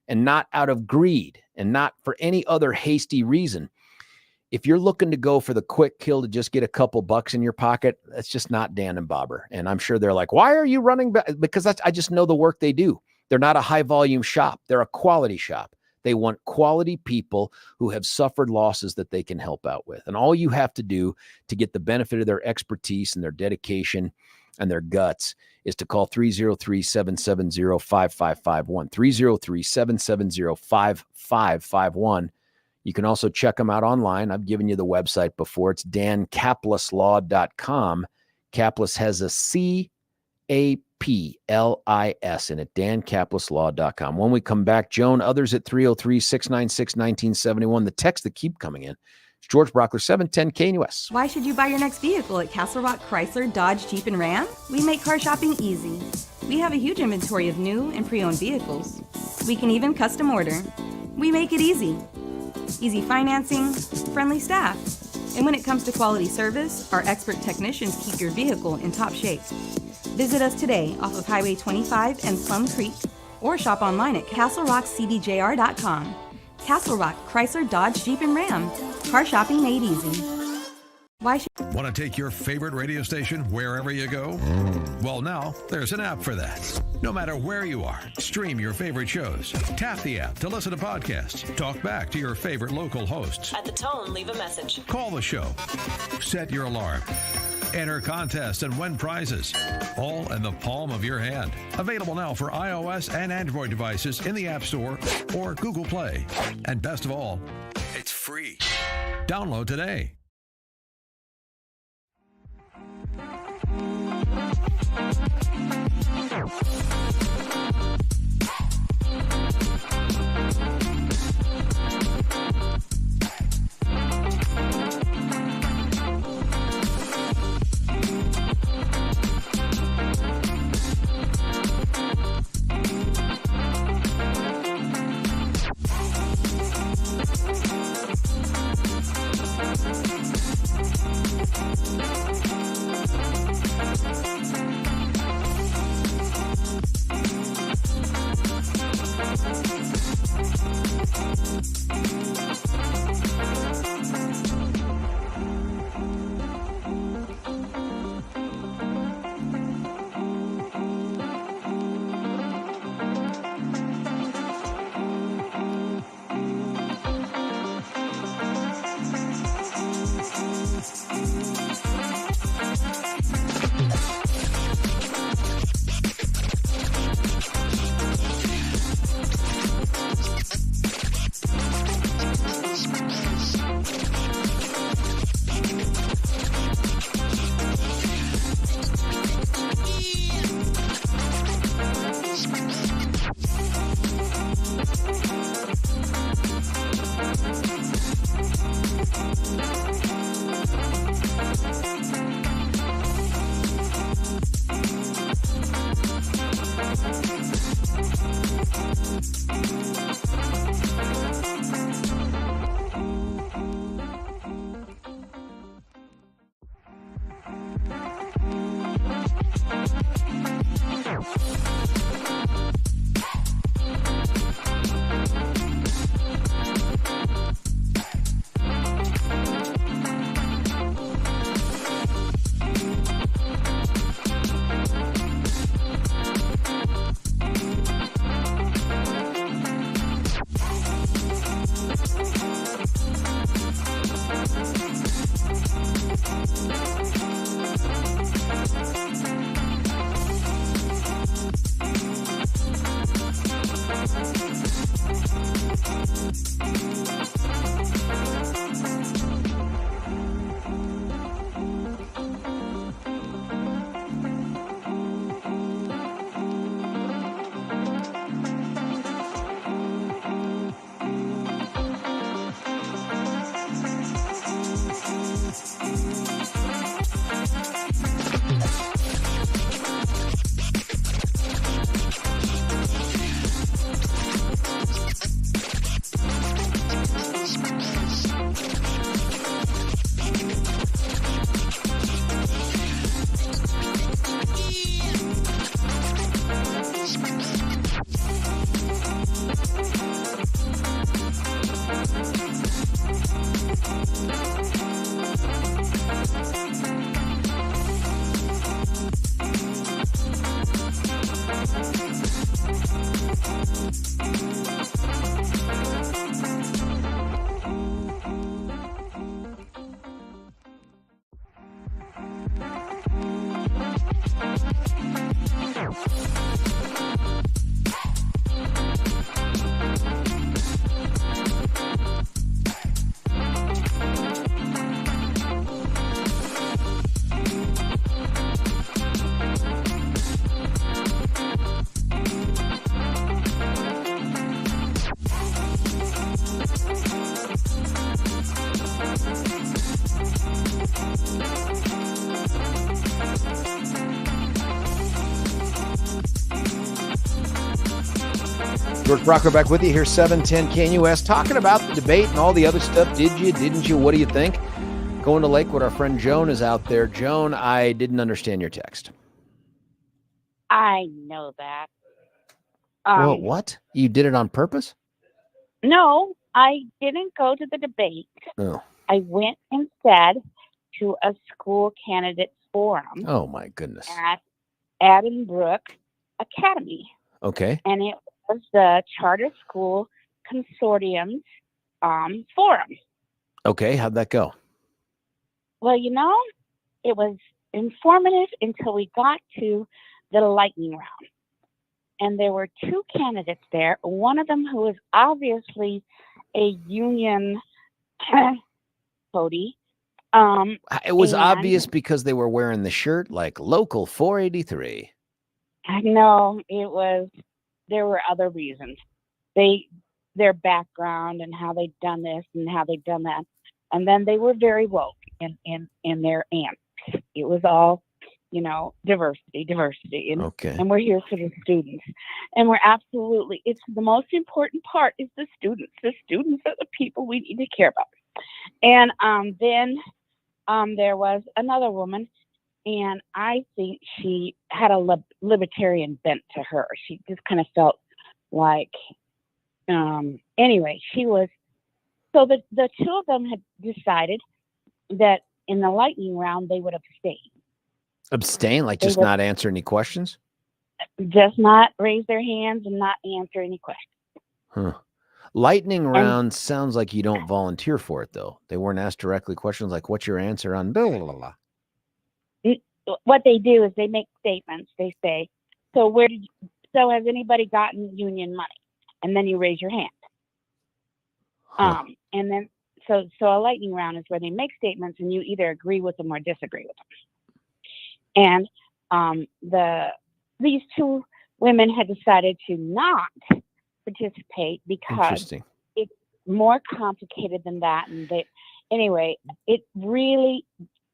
and not out of greed and not for any other hasty reason. If you're looking to go for the quick kill to just get a couple bucks in your pocket, that's just not Dan and Bobber. And I'm sure they're like, why are you running back? Because I just know the work they do. They're not a high volume shop. They're a quality shop. They want quality people who have suffered losses that they can help out with. And all you have to do to get the benefit of their expertise and their dedication and their guts is to call 303-770-5551, 303-770-5551. You can also check them out online. I've given you the website before. It's dankaplis.com. Kaplis has a C-A-P-L-I-S in it, dankaplis.com. When we come back, Joan, others at 303-696-1971. The texts that keep coming in. It's George Brauchler, 710 KNUS. Why should you buy your next vehicle at Castle Rock Chrysler, Dodge, Jeep, and Ram? We make car shopping easy. We have a huge inventory of new and pre-owned vehicles. We can even custom order. We make it easy. Easy financing, friendly staff. And when it comes to quality service, our expert technicians keep your vehicle in top shape. Visit us today off of Highway 25 and Plum Creek, or shop online at castlerockcdjr.com. Castle Rock Chrysler, Dodge, Jeep, and Ram. Car shopping made easy. Why should... Want to take your favorite radio station wherever you go? Well, now there's an app for that. No matter where you are, stream your favorite shows. Tap the app to listen to podcasts. Talk back to your favorite local hosts. At the tone, leave a message. Call the show. Set your alarm. Enter contests and win prizes. All in the palm of your hand. Available now for iOS and Android devices in the App Store or Google Play. And best of all, it's free. Download today. George Brauchler back with you here, 710 KNUS, talking about the debate and all the other stuff. Did you, didn't you? What do you think? Going to Lakewood, our friend Joan is out there. Joan, I didn't understand your text. I know that. Well, what? You did it on purpose? No, I didn't go to the debate. Oh. I went instead to a school candidate forum. Oh, my goodness. At Addenbrook Academy. Okay. And it was the Charter School Consortium's forum. Okay, how'd that go? Well, you know, it was informative until we got to the lightning round. And there were two candidates there, one of them who was obviously a union toady. It was obvious because they were wearing the shirt like Local 483. No, there were other reasons. Their background and how they'd done this and how they'd done that. And then they were very woke in their answers. It was all, diversity. And we're here for the students. And it's the most important part is the students. The students are the people we need to care about. And then there was another woman, and I think she had a libertarian bent to her. She just kind of felt like, anyway, she was, so the two of them had decided that in the lightning round, they would abstain. Abstain? Like just not answer any questions? Just not raise their hands and not answer any questions. Huh. Lightning round sounds like you don't volunteer for it, though. They weren't asked directly questions like, what's your answer on blah, blah, blah. What they do is they make statements. They say, so has anybody gotten union money? And then you raise your hand. Huh. And then, so a lightning round is where they make statements and you either agree with them or disagree with them. And these two women had decided to not participate because it's more complicated than that. And anyway, it really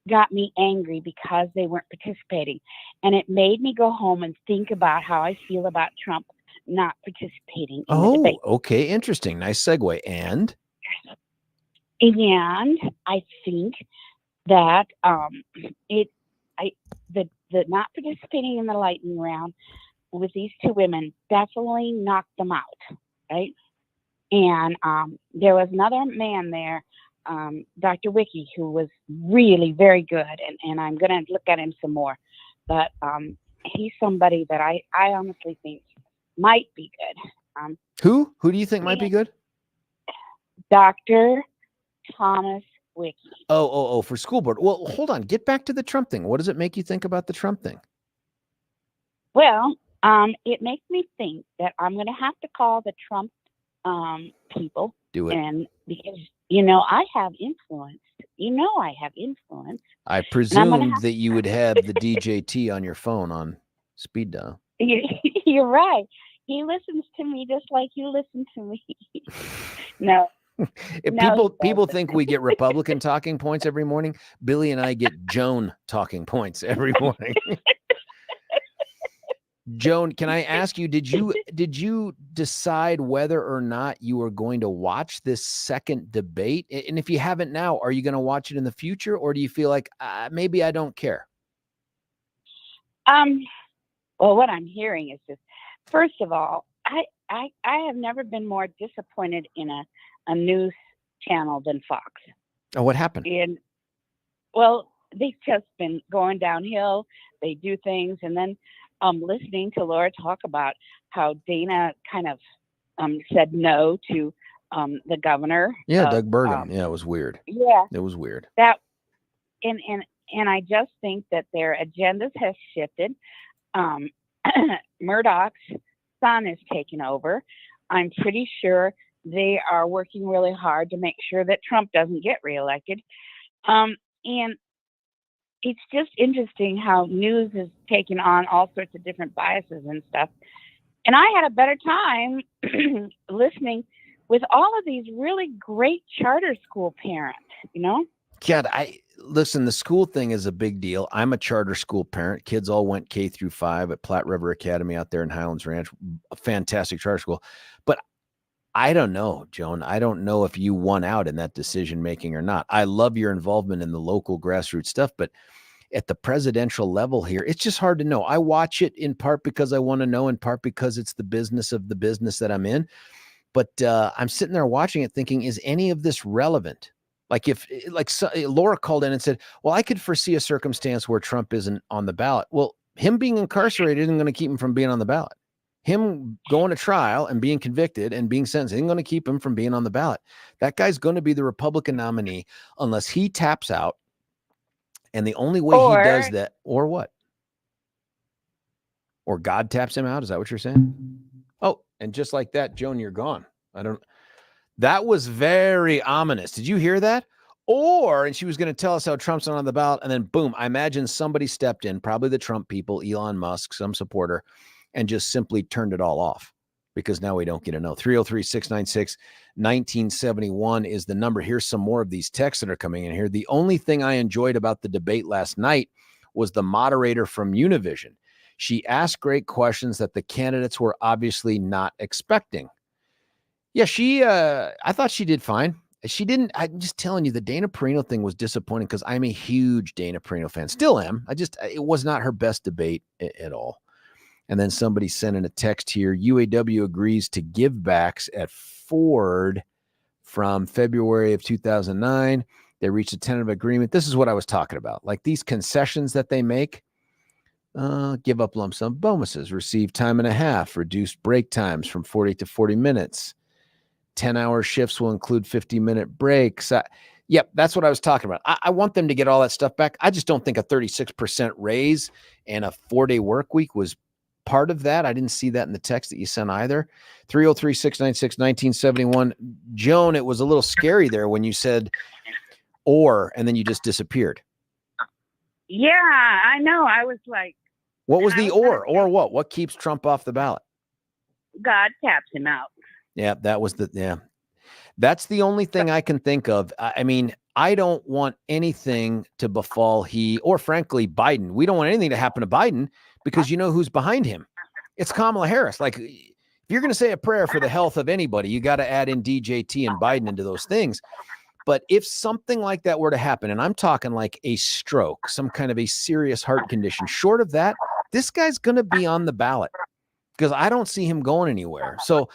got me angry because they weren't participating. And it made me go home and think about how I feel about Trump not participating in the debate. Okay. Interesting. Nice segue. And I think that the not participating in the lightning round with these two women definitely knocked them out, right? And there was another man there, Dr. Wiki, who was really very good, and I'm going to look at him some more. But he's somebody that I honestly think might be good. Who do you think might be good? Dr. Thomas Wiki. Oh, for school board. Well, hold on. Get back to the Trump thing. What does it make you think about the Trump thing? Well, it makes me think that I'm going to have to call the Trump people. Do it. And because, I have influence. I have influence. I presumed that you would have the DJT on your phone on speed dial. You're right. He listens to me just like you listen to me. No. If people think we get Republican talking points every morning, Billy and I get Joan talking points every morning. Joan, can I ask you, did you decide whether or not you were going to watch this second debate? And if you haven't now, are you going to watch it in the future, or do you feel like maybe I don't care? Well, what I'm hearing is just, first of all, I have never been more disappointed in a news channel than Fox. Oh, what happened? Well, they've just been going downhill. They do things, and then listening to Laura talk about how Dana kind of said no to the governor. Yeah, Doug Burgum. Yeah, it was weird. Yeah, it was weird. That and I just think that their agendas have shifted. Murdoch's son is taking over. I'm pretty sure they are working really hard to make sure that Trump doesn't get reelected. And it's just interesting how news has taken on all sorts of different biases and stuff. And I had a better time listening with all of these really great charter school parents, God, listen, the school thing is a big deal. I'm a charter school parent. Kids all went K-5 at Platte River Academy out there in Highlands Ranch, a fantastic charter school. But I don't know, Joan. I don't know if you won out in that decision making or not. I love your involvement in the local grassroots stuff, but at the presidential level here, it's just hard to know. I watch it in part because I want to know, in part because it's the business of the business that I'm in. But I'm sitting there watching it thinking, is any of this relevant? Laura called in and said, well, I could foresee a circumstance where Trump isn't on the ballot. Well, him being incarcerated isn't going to keep him from being on the ballot. Him going to trial and being convicted and being sentenced isn't going to keep him from being on the ballot. That guy's going to be the Republican nominee unless he taps out. And the only way he does that, or what? Or God taps him out? Is that what you're saying? Oh, and just like that, Joan, you're gone. That was very ominous. Did you hear that? and she was going to tell us how Trump's not on the ballot. And then boom, I imagine somebody stepped in, probably the Trump people, Elon Musk, some supporter, and just simply turned it all off because now we don't get to know. 303-696-1971 is the number. Here's some more of these texts that are coming in here. The only thing I enjoyed about the debate last night was the moderator from Univision. She asked great questions that the candidates were obviously not expecting. Yeah, I thought she did fine. She didn't. I'm just telling you, the Dana Perino thing was disappointing because I'm a huge Dana Perino fan. Still am. It was not her best debate at all. And then somebody sent in a text here. UAW agrees to give backs at Ford from February of 2009. They reached a tentative agreement. This is what I was talking about. Like these concessions that they make, give up lump sum bonuses, receive time and a half, reduced break times from 40 to 40 minutes. 10-hour shifts will include 50-minute breaks. Yep, that's what I was talking about. I want them to get all that stuff back. I just don't think a 36% raise and a 4-day work week was part of that. I didn't see that in the text that you sent either. 303-696-1971. Joan, it was a little scary there when you said and then you just disappeared. Yeah, I know. I was like, what was the or what? What keeps Trump off the ballot? God taps him out. Yeah, that's the only thing I can think of. I mean, I don't want anything to befall or frankly, Biden. We don't want anything to happen to Biden because you know who's behind him. It's Kamala Harris. Like if you're going to say a prayer for the health of anybody, you got to add in DJT and Biden into those things. But if something like that were to happen, and I'm talking like a stroke, some kind of a serious heart condition, short of that, this guy's going to be on the ballot because I don't see him going anywhere. So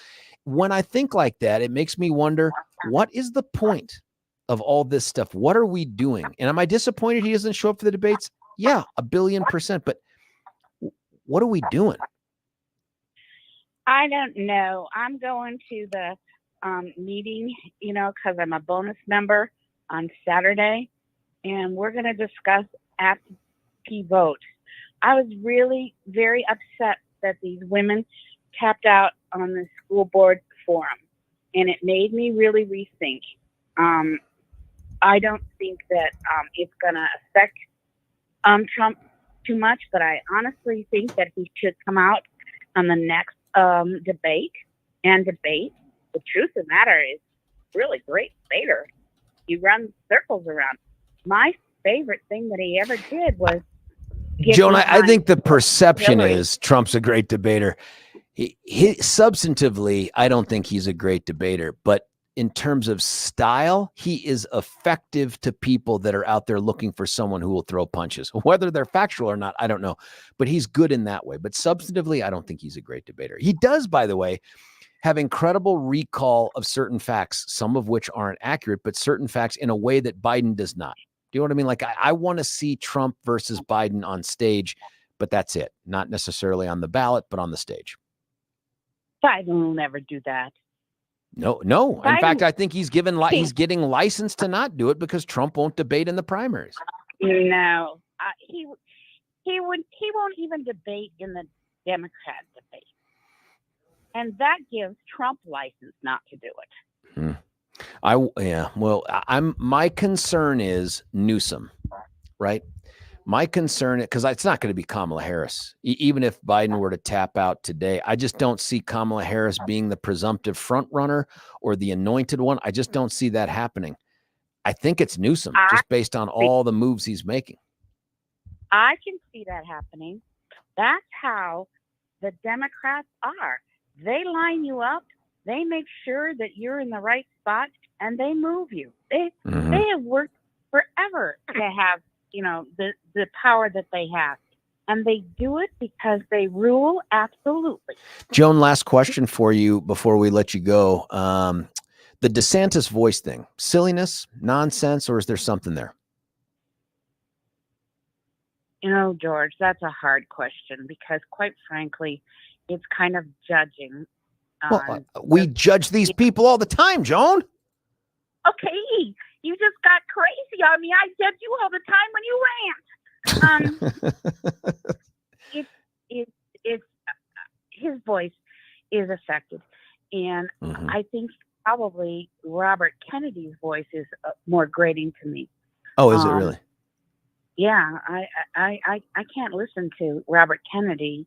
when I think like that, it makes me wonder, what is the point of all this stuff? What are we doing? And am I disappointed he doesn't show up for the debates? Yeah, 1,000,000,000%. But what are we doing? I don't know. I'm going to the meeting, because I'm a bonus member on Saturday, and we're going to discuss absentee vote. I was really very upset that these women tapped out on the school board forum, and it made me really rethink. I don't think that it's going to affect Trump too much, but I honestly think that he should come out on the next debate. The truth of the matter is, really great debater. He runs circles around. My favorite thing that he ever did was Joan, I think the perception is Trump's a great debater. He substantively, I don't think he's a great debater, but in terms of style, he is effective to people that are out there looking for someone who will throw punches. Whether they're factual or not, I don't know, but he's good in that way. But substantively, I don't think he's a great debater. He does, by the way, have incredible recall of certain facts, some of which aren't accurate, but certain facts in a way that Biden does not. Do you know what I mean? Like I want to see Trump versus Biden on stage, but that's it. Not necessarily on the ballot, but on the stage. Biden will never do that. No. In fact, I think he's getting license to not do it because Trump won't debate in the primaries. No, he won't even debate in the Democrat debate, and that gives Trump license not to do it. My concern is Newsom, right? My concern, because it's not going to be Kamala Harris. Even if Biden were to tap out today, I just don't see Kamala Harris being the presumptive front runner or the anointed one. I just don't see that happening. I think it's Newsom, just based on all the moves he's making. I can see that happening. That's how the Democrats are. They line you up. They make sure that you're in the right spot, and they move you. They have worked forever to have the power that they have, and they do it because they rule absolutely. Joan, last question for you before we let you go. The DeSantis voice thing, silliness, nonsense, or is there something there? George, that's a hard question because, quite frankly, it's kind of judging. We judge these people all the time, Joan. Okay, you just got crazy on me. I judge you all the time when you rant. It's his voice is affected, and I think probably Robert Kennedy's voice is more grating to me. Oh, is it really? Yeah, I can't listen to Robert Kennedy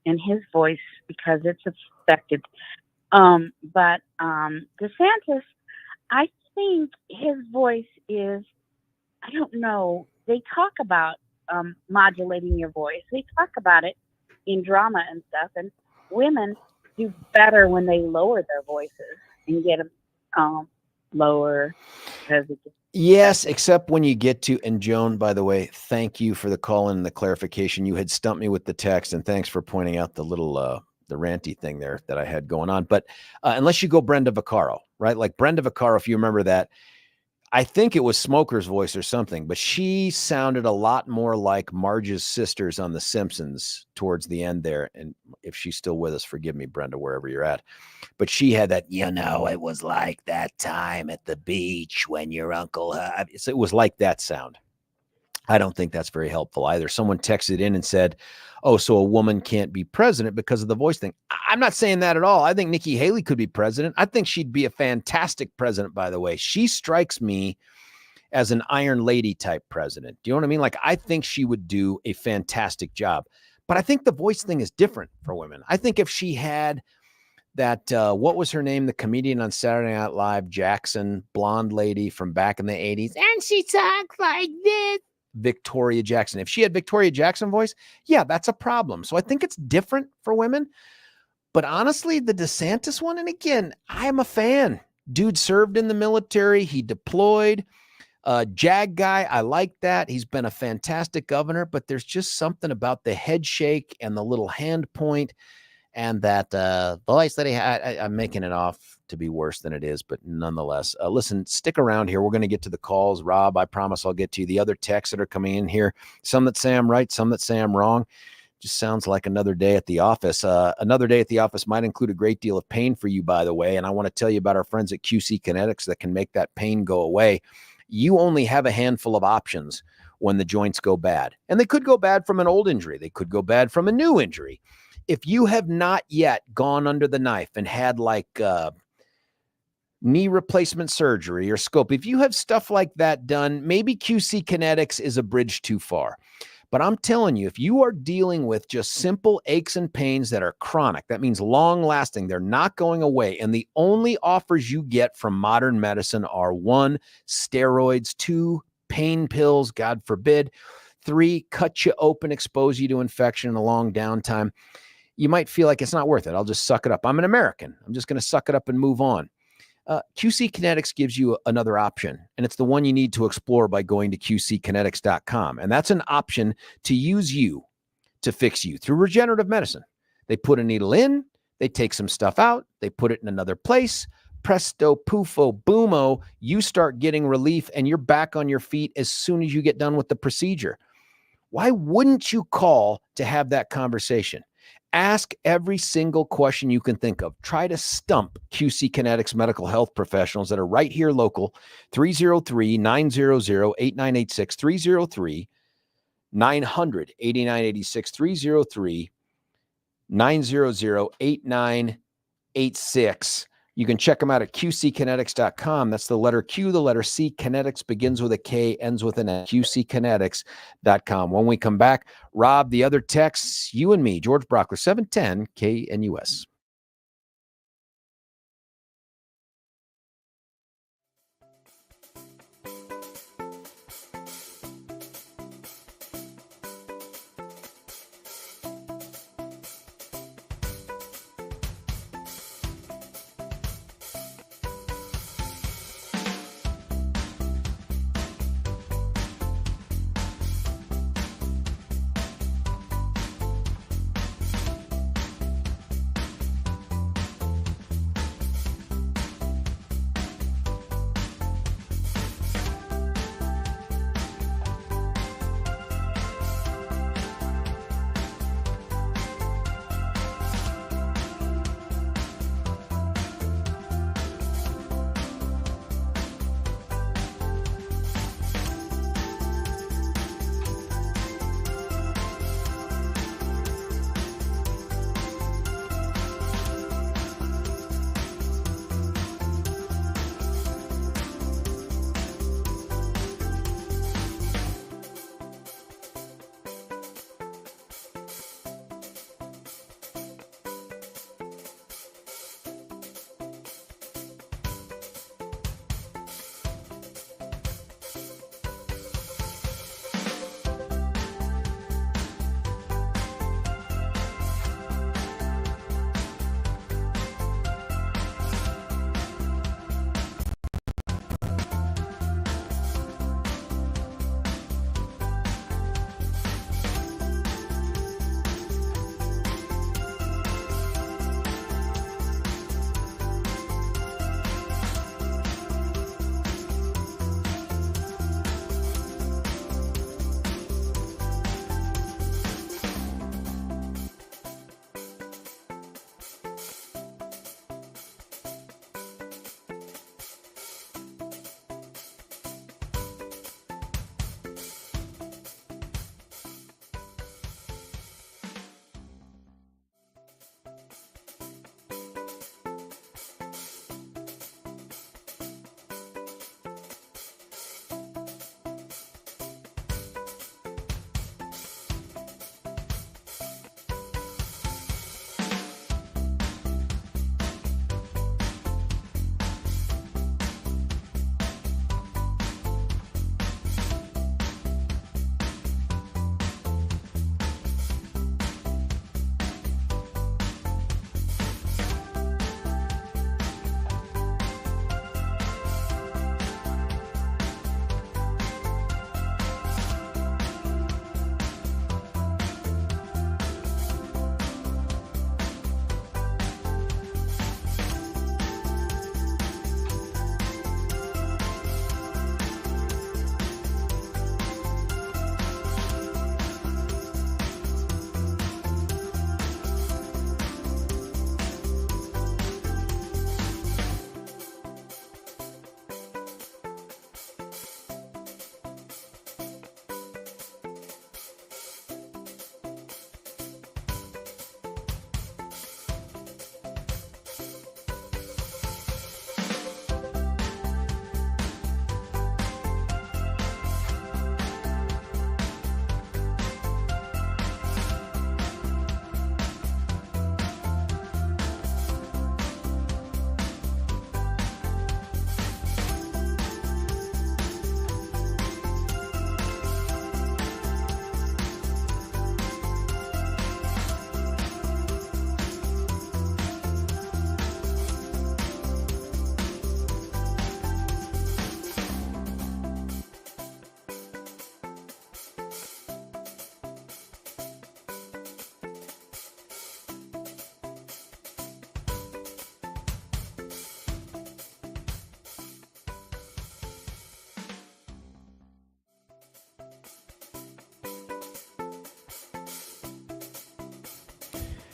in his voice because it's affected. But DeSantis, I think his voice is, I don't know, they talk about modulating your voice. They talk about it in drama and stuff, and women do better when they lower their voices and get them lower. Yes, except when you get to, and Joan, by the way, thank you for the call and the clarification. You had stumped me with the text, and thanks for pointing out the little the ranty thing there that I had going on. But unless you go Brenda Vaccaro, right? Like Brenda Vaccaro, if you remember that, I think it was Smoker's voice or something, but she sounded a lot more like Marge's sisters on The Simpsons towards the end there. And if she's still with us, forgive me, Brenda, wherever you're at. But she had that, it was like that time at the beach when your uncle, it was like that sound. I don't think that's very helpful either. Someone texted in and said, oh, so a woman can't be president because of the voice thing. I'm not saying that at all. I think Nikki Haley could be president. I think she'd be a fantastic president, by the way. She strikes me as an Iron Lady type president. Do you know what I mean? Like, I think she would do a fantastic job. But I think the voice thing is different for women. I think if she had that, what was her name? The comedian on Saturday Night Live, Jackson, blonde lady from back in the 80s. And she talks like this. Victoria Jackson. If she had Victoria Jackson voice, yeah, that's a problem. So I think it's different for women. But honestly, the DeSantis one, and again, I am a fan. Dude served in the military. He deployed. Jag guy, I like that. He's been a fantastic governor, but there's just something about the head shake and the little hand point and that voice that he had. I'm making it off to be worse than it is, but nonetheless, listen, stick around here. We're going to get to the calls. Rob, I promise I'll get to you. The other texts that are coming in here, some that say I'm right, some that say I'm wrong. Just sounds like another day at the office. Another day at the office might include a great deal of pain for you, by the way. And I want to tell you about our friends at QC Kinetics that can make that pain go away. You only have a handful of options when the joints go bad. And they could go bad from an old injury. They could go bad from a new injury. If you have not yet gone under the knife and had like knee replacement surgery or scope, if you have stuff like that done, maybe QC Kinetics is a bridge too far. But I'm telling you, if you are dealing with just simple aches and pains that are chronic, that means long lasting, they're not going away. And the only offers you get from modern medicine are 1, steroids, 2, pain pills, God forbid, 3, cut you open, expose you to infection and a long downtime. You might feel like it's not worth it. I'll just suck it up. I'm an American. I'm just going to suck it up and move on. QC Kinetics gives you another option, and it's the one you need to explore by going to qckinetics.com. And that's an option to use you to fix you through regenerative medicine. They put a needle in, they take some stuff out, they put it in another place. Presto, poofo, boomo, you start getting relief and you're back on your feet as soon as you get done with the procedure. Why wouldn't you call to have that conversation? Ask every single question you can think of. Try to stump QC Kinetics medical health professionals that are right here local. 303-900-8986, 303-900-8986, 303-900-8986. You can check them out at qckinetics.com. That's the letter Q, the letter C. Kinetics begins with a K, ends with an N. qckinetics.com. When we come back, Rob, the other texts, you and me, George Brauchler, 710 KNUS.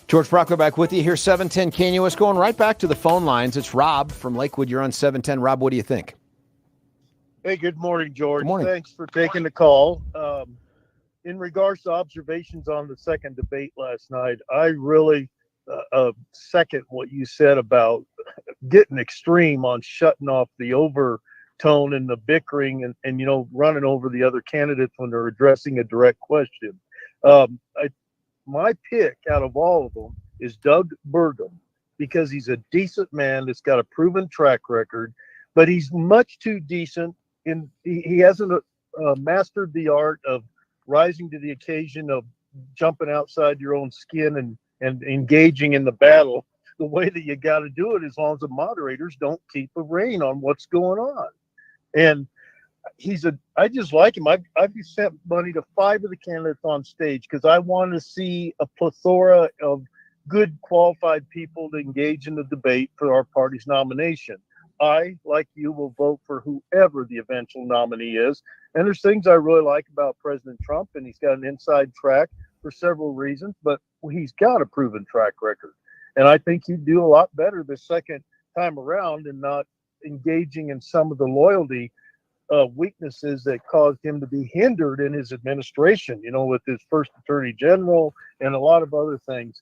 George Brauchler back with you here, 710 KNUS, going right back to the phone lines. It's Rob from Lakewood. You're on 710. Rob, what do you think? Hey, good morning, George. Good morning. Thanks for taking the call. In regards to observations on the second debate last night, I really second what you said about getting extreme on shutting off the overtone and the bickering and you know, running over the other candidates when they're addressing a direct question. My pick out of all of them is Doug Burgum, because he's a decent man that's got a proven track record, but he's much too decent. He hasn't mastered the art of rising to the occasion of jumping outside your own skin and engaging in the battle the way that you got to do it, as long as the moderators don't keep a rein on what's going on. And I just like him. I've sent money to 5 of the candidates on stage because I want to see a plethora of good qualified people to engage in the debate for our party's nomination. I, like you, will vote for whoever the eventual nominee is. And there's things I really like about President Trump, and he's got an inside track for several reasons, but he's got a proven track record. And I think he'd do a lot better the second time around and not engaging in some of the loyalty weaknesses that caused him to be hindered in his administration, you know, with his first attorney general and a lot of other things.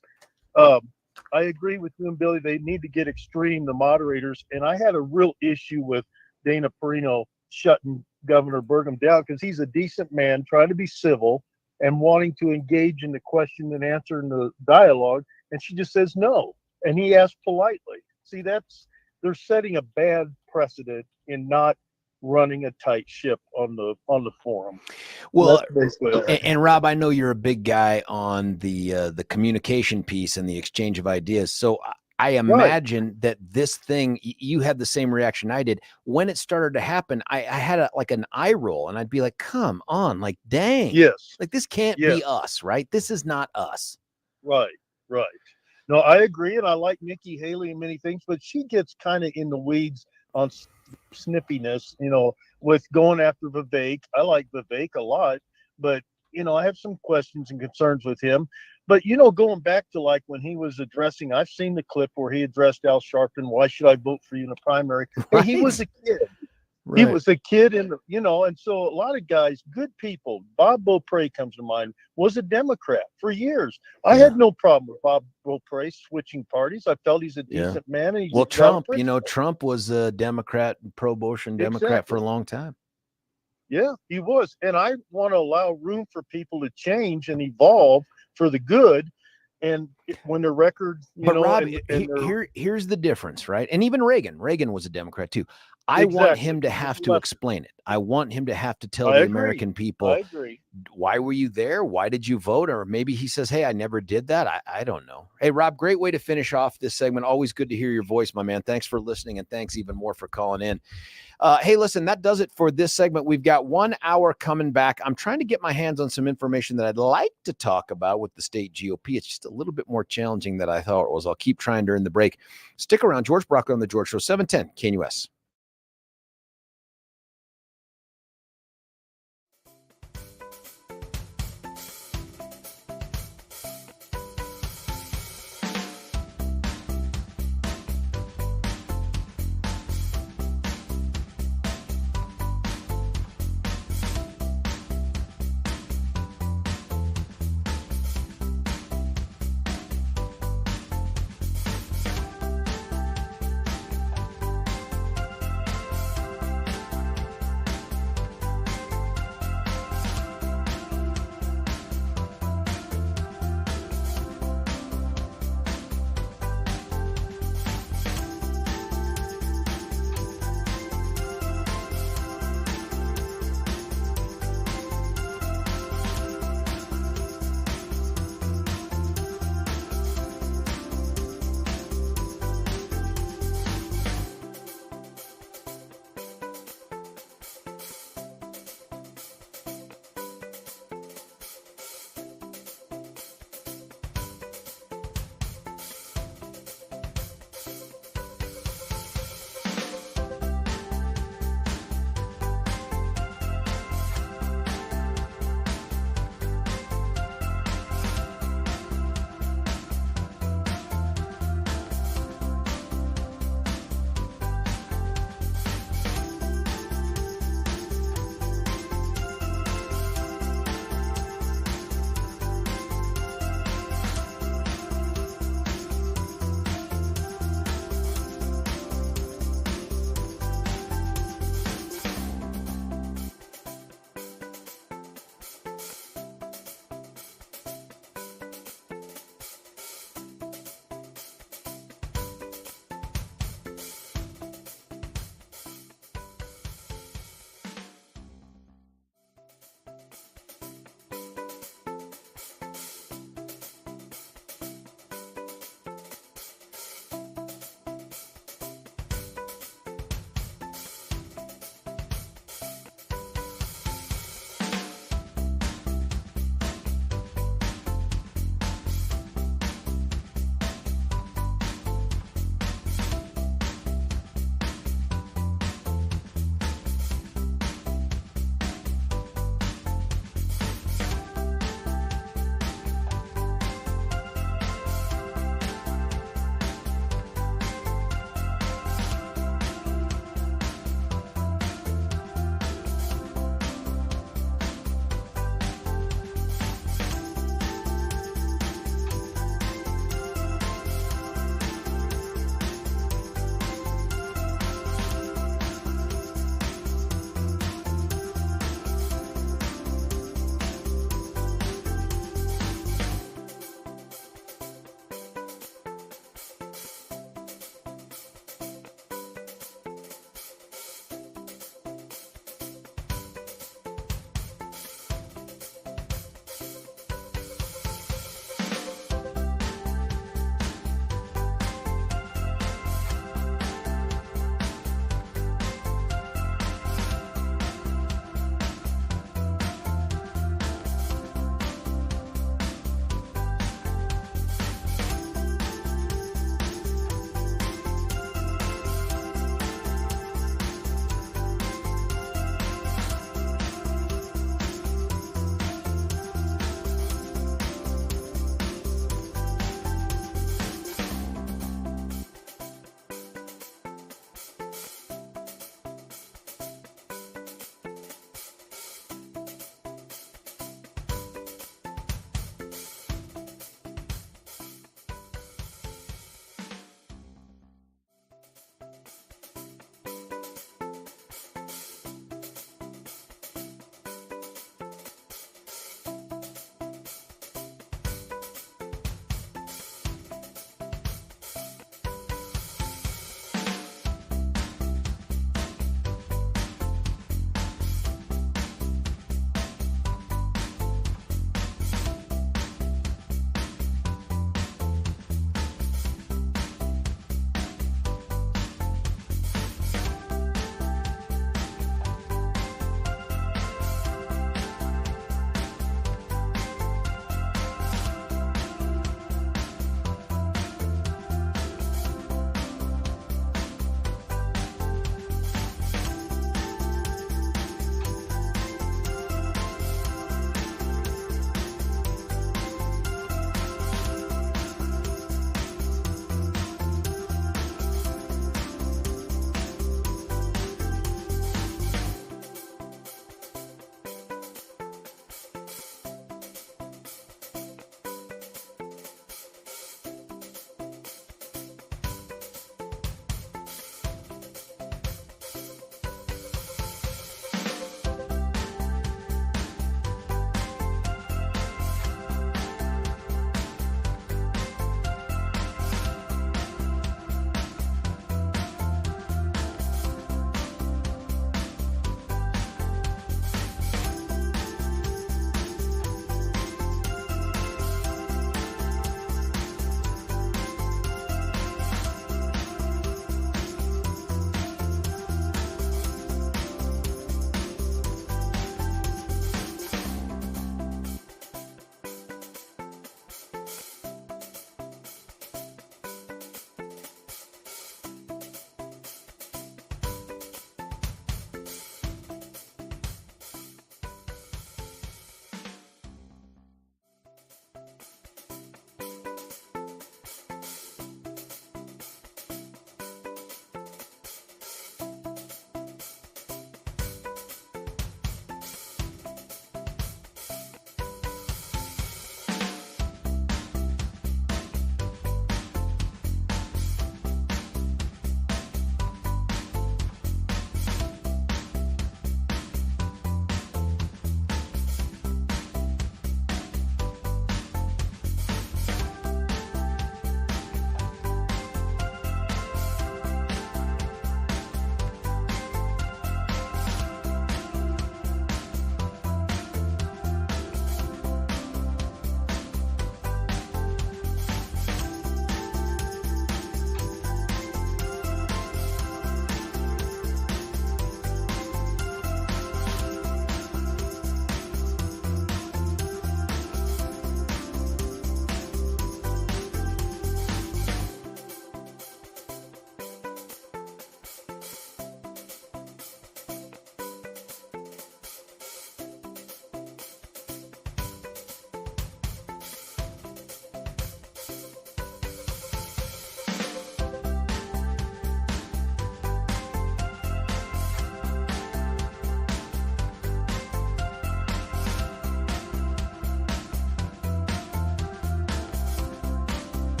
I agree with you and Billy. They need to get extreme, the moderators. And I had a real issue with Dana Perino shutting Governor Burgum down because he's a decent man trying to be civil and wanting to engage in the question and answer in the dialogue. And she just says no. And he asked politely. See, they're setting a bad precedent in not running a tight ship on the forum. Well, and Rob, I know you're a big guy on the communication piece and the exchange of ideas. So I imagine that this thing, you had the same reaction I did when it started to happen. I had like an eye roll, and I'd be like, "Come on, like, dang, yes, like this can't be us, right? This is not us." Right. No, I agree, and I like Nikki Haley and many things, but she gets kind of in the weeds on snippiness, you know, with going after Vivek. I like Vivek a lot, but, you know, I have some questions and concerns with him. But, you know, going back to like when he was addressing, I've seen the clip where he addressed Al Sharpton, why should I vote for you in a primary? Right. Hey, he was a kid. Right. He was a kid, and you know, and so a lot of guys, good people. Bob Beaupre comes to mind. Was a Democrat for years. I had no problem with Bob Beaupre switching parties. I felt he's a decent man. And he's Trump, you know, Trump was a Democrat, pro-abortion Democrat for a long time. Yeah, he was, and I want to allow room for people to change and evolve for the good. And when their record, Rob, here's the difference, right? And even Reagan was a Democrat too. I want him to have to explain it. I want him to have to tell the American people, why were you there? Why did you vote? Or maybe he says, hey, I never did that. I don't know. Hey, Rob, great way to finish off this segment. Always good to hear your voice, my man. Thanks for listening, and thanks even more for calling in. Hey, listen, that does it for this segment. We've got 1 hour coming back. I'm trying to get my hands on some information that I'd like to talk about with the state GOP. It's just a little bit more challenging than I thought it was. I'll keep trying during the break. Stick around. George Brauchler on The George Show, 710 KNUS.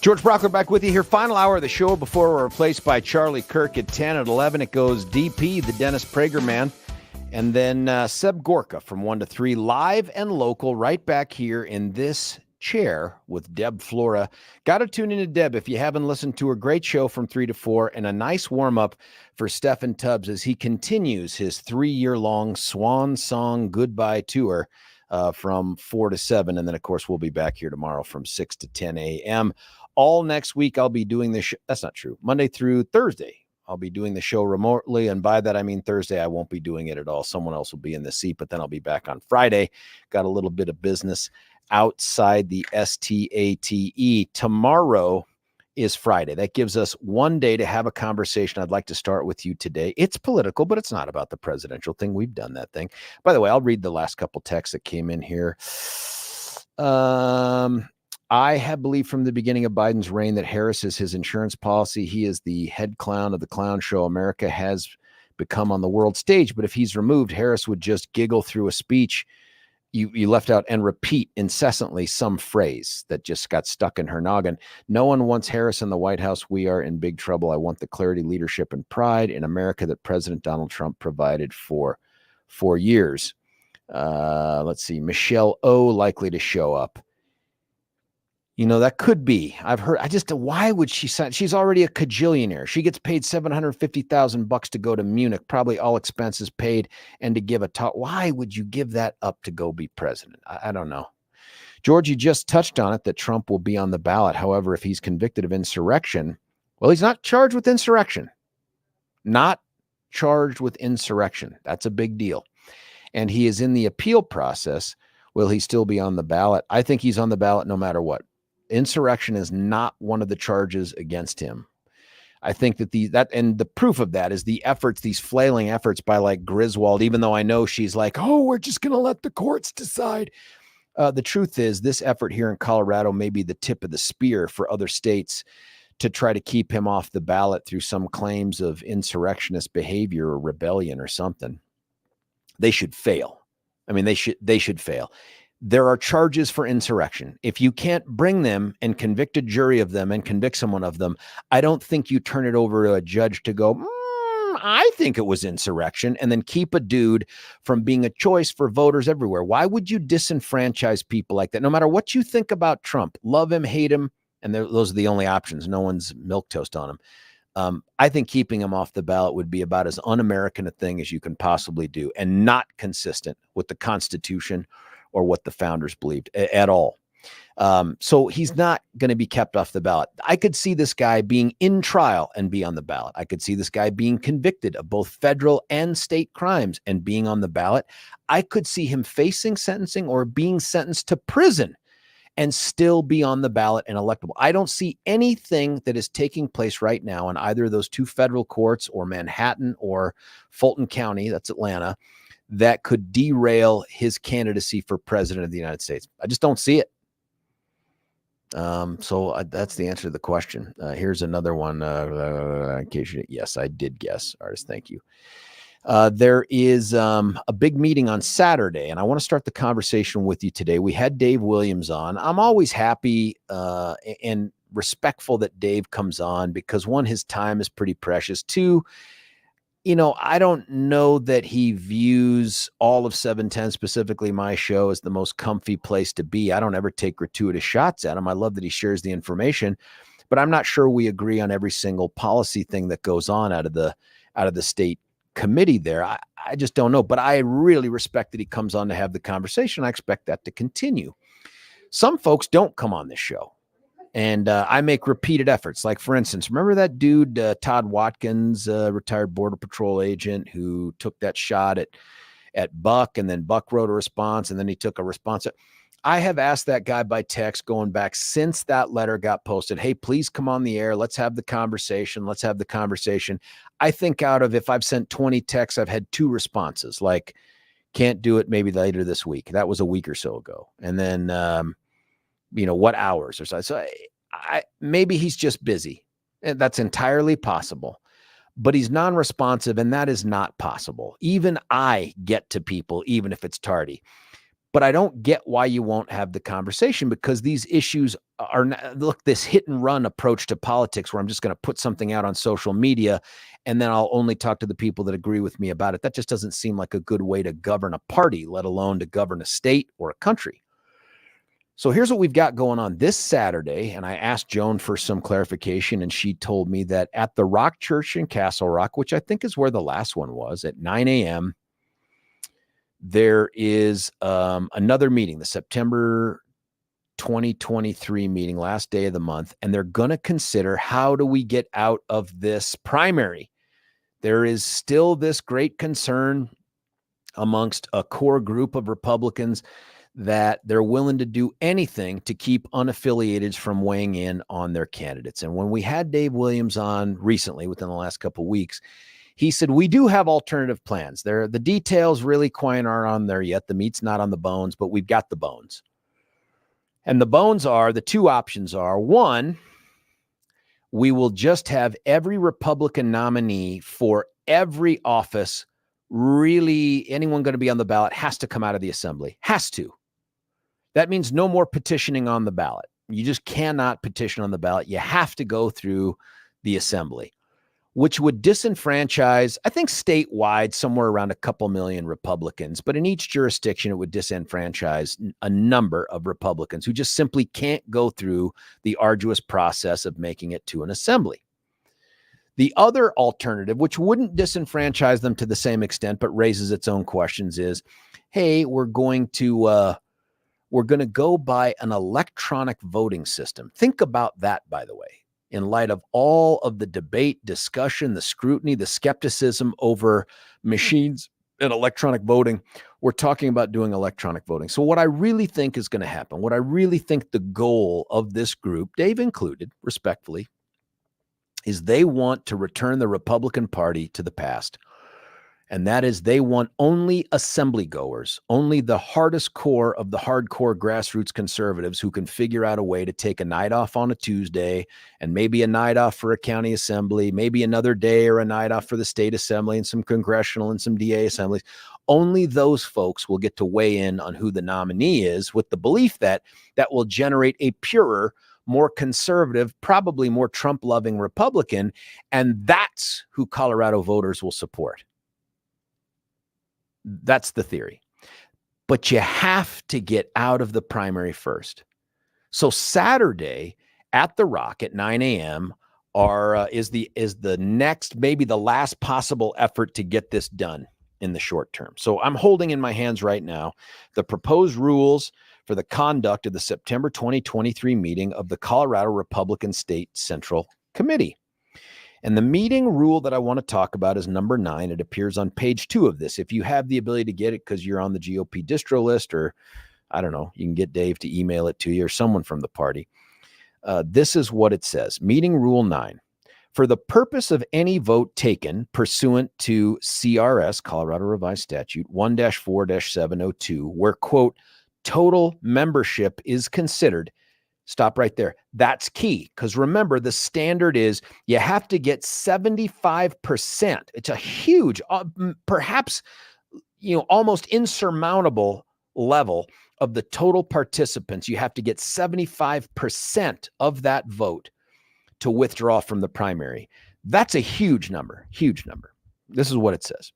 George Brauchler back with you here. Final hour of the show before we're replaced by Charlie Kirk at 10. At 11, it goes DP, the Dennis Prager man. And then Seb Gorka from 1 to 3, live and local, right back here in this chair with Deb Flora. Got to tune into Deb if you haven't listened to her. Great show from 3 to 4 and a nice warm-up for Stephen Tubbs as he continues his 3-year-long swan song goodbye tour from 4 to 7. And then, of course, we'll be back here tomorrow from 6 to 10 a.m. All next week, I'll be doing this. That's not true. Monday through Thursday, I'll be doing the show remotely. And by that, I mean Thursday, I won't be doing it at all. Someone else will be in the seat, but then I'll be back on Friday. Got a little bit of business outside the STATE. Tomorrow is Friday. That gives us one day to have a conversation. I'd like to start with you today. It's political, but it's not about the presidential thing. We've done that thing. By the way, I'll read the last couple texts that came in here. I have believed from the beginning of Biden's reign that Harris is his insurance policy. He is the head clown of the clown show America has become on the world stage. But if he's removed, Harris would just giggle through a speech you left out and repeat incessantly some phrase that just got stuck in her noggin. No one wants Harris in the White House. We are in big trouble. I want the clarity, leadership, and pride in America that President Donald Trump provided for 4 years. Let's see. Michelle O likely to show up. You know, that could be. I've heard. Why would she sign? She's already a cajillionaire. She gets paid $750,000 to go to Munich, probably all expenses paid, and to give a talk. Why would you give that up to go be president? I don't know. George, you just touched on it that Trump will be on the ballot. However, if he's convicted of insurrection, well, he's not charged with insurrection. Not charged with insurrection. That's a big deal. And he is in the appeal process. Will he still be on the ballot? I think he's on the ballot no matter what. Insurrection is not one of the charges against him. I think that and the proof of that is the efforts, these flailing efforts by like Griswold, even though I know she's like, oh, we're just going to let the courts decide. The truth is this effort here in Colorado may be the tip of the spear for other states to try to keep him off the ballot through some claims of insurrectionist behavior or rebellion or something. They should fail. I mean, they should fail. There are charges for insurrection. If you can't bring them and convict a jury of them and convict someone of them, I don't think you turn it over to a judge to go, I think it was insurrection, and then keep a dude from being a choice for voters everywhere. Why would you disenfranchise people like that? No matter what you think about Trump, love him, hate him, and those are the only options. No one's milquetoast on him. I think keeping him off the ballot would be about as un-American a thing as you can possibly do and not consistent with the Constitution or what the founders believed at all. So he's not going to be kept off the ballot. I could see this guy being in trial and be on the ballot. I could see this guy being convicted of both federal and state crimes and being on the ballot. I could see him facing sentencing or being sentenced to prison and still be on the ballot and electable. I don't see anything that is taking place right now in either of those two federal courts or Manhattan or Fulton County, that's Atlanta, that could derail his candidacy for president of the United States. I just don't see it. So that's the answer to the question. Here's another one. In case yes, I did guess. Artist, thank you. There is a big meeting on Saturday, and I want to start the conversation with you today. We had Dave Williams on. I'm always happy and respectful that Dave comes on because, one, his time is pretty precious. Two, you know, I don't know that he views all of 710, specifically my show, as the most comfy place to be. I don't ever take gratuitous shots at him. I love that he shares the information, but I'm not sure we agree on every single policy thing that goes on out of the state committee there. I just don't know, but I really respect that he comes on to have the conversation. I expect that to continue. Some folks don't come on this show. And I make repeated efforts. Like, for instance, remember that dude, Todd Watkins, retired Border Patrol agent who took that shot at Buck, and then Buck wrote a response, and then he took a response. I have asked that guy by text going back since that letter got posted, hey, please come on the air. Let's have the conversation. Let's have the conversation. I think out of, if I've sent 20 texts, I've had 2 responses, like, can't do it, maybe later this week. That was a week or so ago. And then, what hours or so. So maybe he's just busy. And that's entirely possible. But he's non-responsive, and that is not possible. Even I get to people, even if it's tardy. But I don't get why you won't have the conversation, because these issues are not, look, this hit and run approach to politics where I'm just going to put something out on social media and then I'll only talk to the people that agree with me about it. That just doesn't seem like a good way to govern a party, let alone to govern a state or a country. So here's what we've got going on this Saturday. And I asked Joan for some clarification, and she told me that at the Rock Church in Castle Rock, which I think is where the last one was, at 9 a.m., there is another meeting, the September 2023 meeting, last day of the month, and they're going to consider, how do we get out of this primary? There is still this great concern amongst a core group of Republicans that they're willing to do anything to keep unaffiliateds from weighing in on their candidates. And when we had Dave Williams on recently, within the last couple of weeks, he said, we do have alternative plans. The details really quite aren't on there yet. The meat's not on the bones, but we've got the bones. And the bones are, the two options are, one, we will just have every Republican nominee for every office, really anyone going to be on the ballot has to come out of the assembly. Has to. That means no more petitioning on the ballot. You just cannot petition on the ballot. You have to go through the assembly, which would disenfranchise, I think statewide, somewhere around a couple million Republicans. But in each jurisdiction, it would disenfranchise a number of Republicans who just simply can't go through the arduous process of making it to an assembly. The other alternative, which wouldn't disenfranchise them to the same extent, but raises its own questions, is, hey, we're going to go by an electronic voting system. Think about that, by the way. In light of all of the debate, discussion, the scrutiny, the skepticism over machines and electronic voting, we're talking about doing electronic voting. So what I really think is going to happen, what I really think the goal of this group, Dave included, respectfully, is they want to return the Republican Party to the past. And that is, they want only assembly goers, only the hardest core of the hardcore grassroots conservatives who can figure out a way to take a night off on a Tuesday and maybe a night off for a county assembly, maybe another day or a night off for the state assembly and some congressional and some DA assemblies. Only those folks will get to weigh in on who the nominee is, with the belief that that will generate a purer, more conservative, probably more Trump-loving Republican. And that's who Colorado voters will support. That's the theory. But you have to get out of the primary first. So Saturday at the Rock at 9 a.m. is the next, maybe the last possible effort to get this done in the short term. So I'm holding in my hands right now the proposed rules for the conduct of the September 2023 meeting of the Colorado Republican State Central Committee. And the meeting rule that I want to talk about is number 9. It appears on page 2 of this. If you have the ability to get it because you're on the GOP distro list, or I don't know, you can get Dave to email it to you or someone from the party. This is what it says. Meeting rule 9. For the purpose of any vote taken pursuant to CRS, Colorado Revised Statute 1-4-702, where, quote, total membership is considered. Stop right there. That's key, because remember, the standard is you have to get 75%. It's a huge, perhaps, almost insurmountable level of the total participants. You have to get 75% of that vote to withdraw from the primary. That's a huge number, huge number. This is what it says.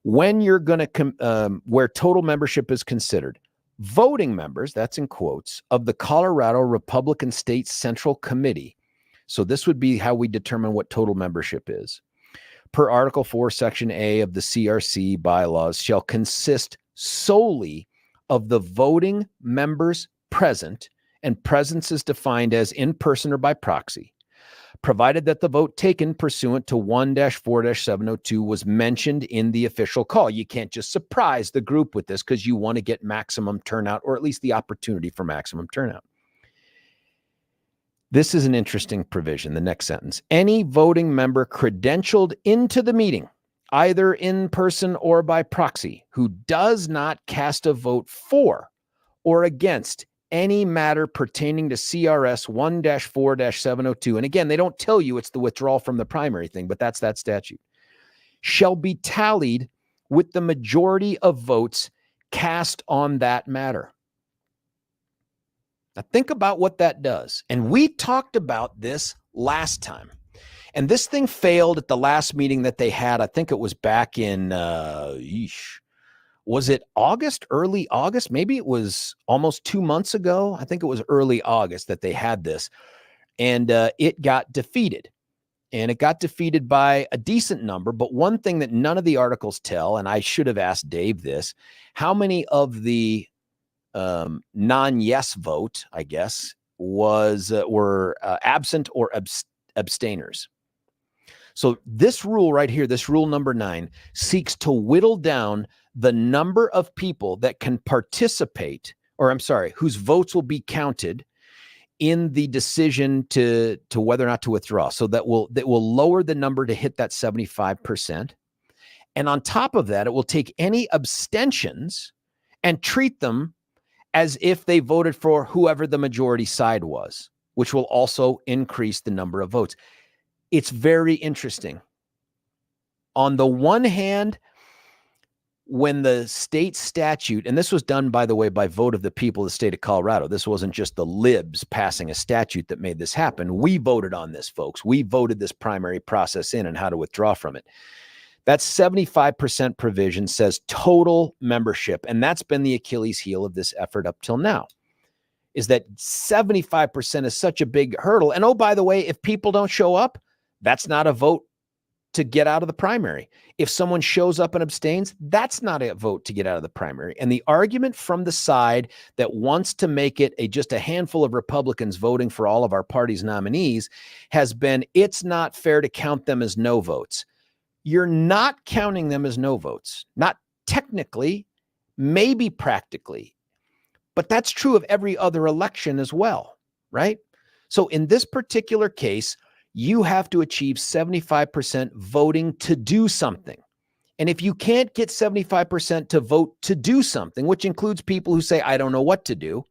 When you're going to, where total membership is considered, voting members, that's in quotes, of the Colorado Republican State Central Committee. So this would be how we determine what total membership is. Per Article 4, Section A of the CRC bylaws, shall consist solely of the voting members present, and presence is defined as in person or by proxy, provided that the vote taken pursuant to 1-4-702 was mentioned in the official call. You can't just surprise the group with this because you want to get maximum turnout, or at least the opportunity for maximum turnout. This is an interesting provision, the next sentence. Any voting member credentialed into the meeting, either in person or by proxy, who does not cast a vote for or against any matter pertaining to CRS 1-4-702. And again, they don't tell you it's the withdrawal from the primary thing, but that's that statute, shall be tallied with the majority of votes cast on that matter. Now think about what that does. And we talked about this last time. And this thing failed at the last meeting that they had. I think it was back in, was it August, early August? Maybe it was almost 2 months ago. I think it was early August that they had this. And it got defeated. And it got defeated by a decent number. But one thing that none of the articles tell, and I should have asked Dave this, how many of the non-yes vote, I guess, were absent or abstainers? So this rule right here, this rule number 9, seeks to whittle down the number of people that can participate, or I'm sorry, whose votes will be counted in the decision to whether or not to withdraw. So that will lower the number to hit that 75%. And on top of that, it will take any abstentions and treat them as if they voted for whoever the majority side was, which will also increase the number of votes. It's very interesting. On the one hand, when the state statute, and this was done, by the way, by vote of the people of the state of Colorado. This wasn't just the libs passing a statute that made this happen. We voted on this, folks. We voted this primary process in and how to withdraw from it. That 75% provision says total membership, and that's been the Achilles heel of this effort up till now, is that 75% is such a big hurdle. And oh, by the way, if people don't show up, that's not a vote to get out of the primary. If someone shows up and abstains, that's not a vote to get out of the primary. And the argument from the side that wants to make it just a handful of Republicans voting for all of our party's nominees has been, it's not fair to count them as no votes. You're not counting them as no votes, not technically, maybe practically, but that's true of every other election as well, right? So in this particular case, you have to achieve 75% voting to do something. And if you can't get 75% to vote to do something, which includes people who say, I don't know what to do,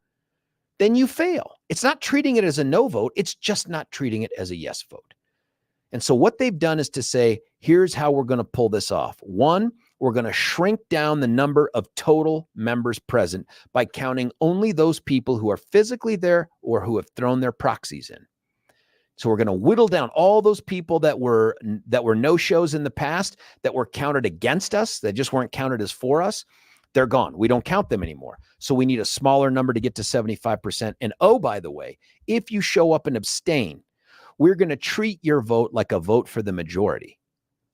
then you fail. It's not treating it as a no vote. It's just not treating it as a yes vote. And so what they've done is to say, here's how we're going to pull this off. One, we're going to shrink down the number of total members present by counting only those people who are physically there or who have thrown their proxies in. So we're going to whittle down all those people that were no-shows in the past, that were counted against us, that just weren't counted as for us. They're gone. We don't count them anymore. So we need a smaller number to get to 75%. And oh, by the way, if you show up and abstain, we're going to treat your vote like a vote for the majority.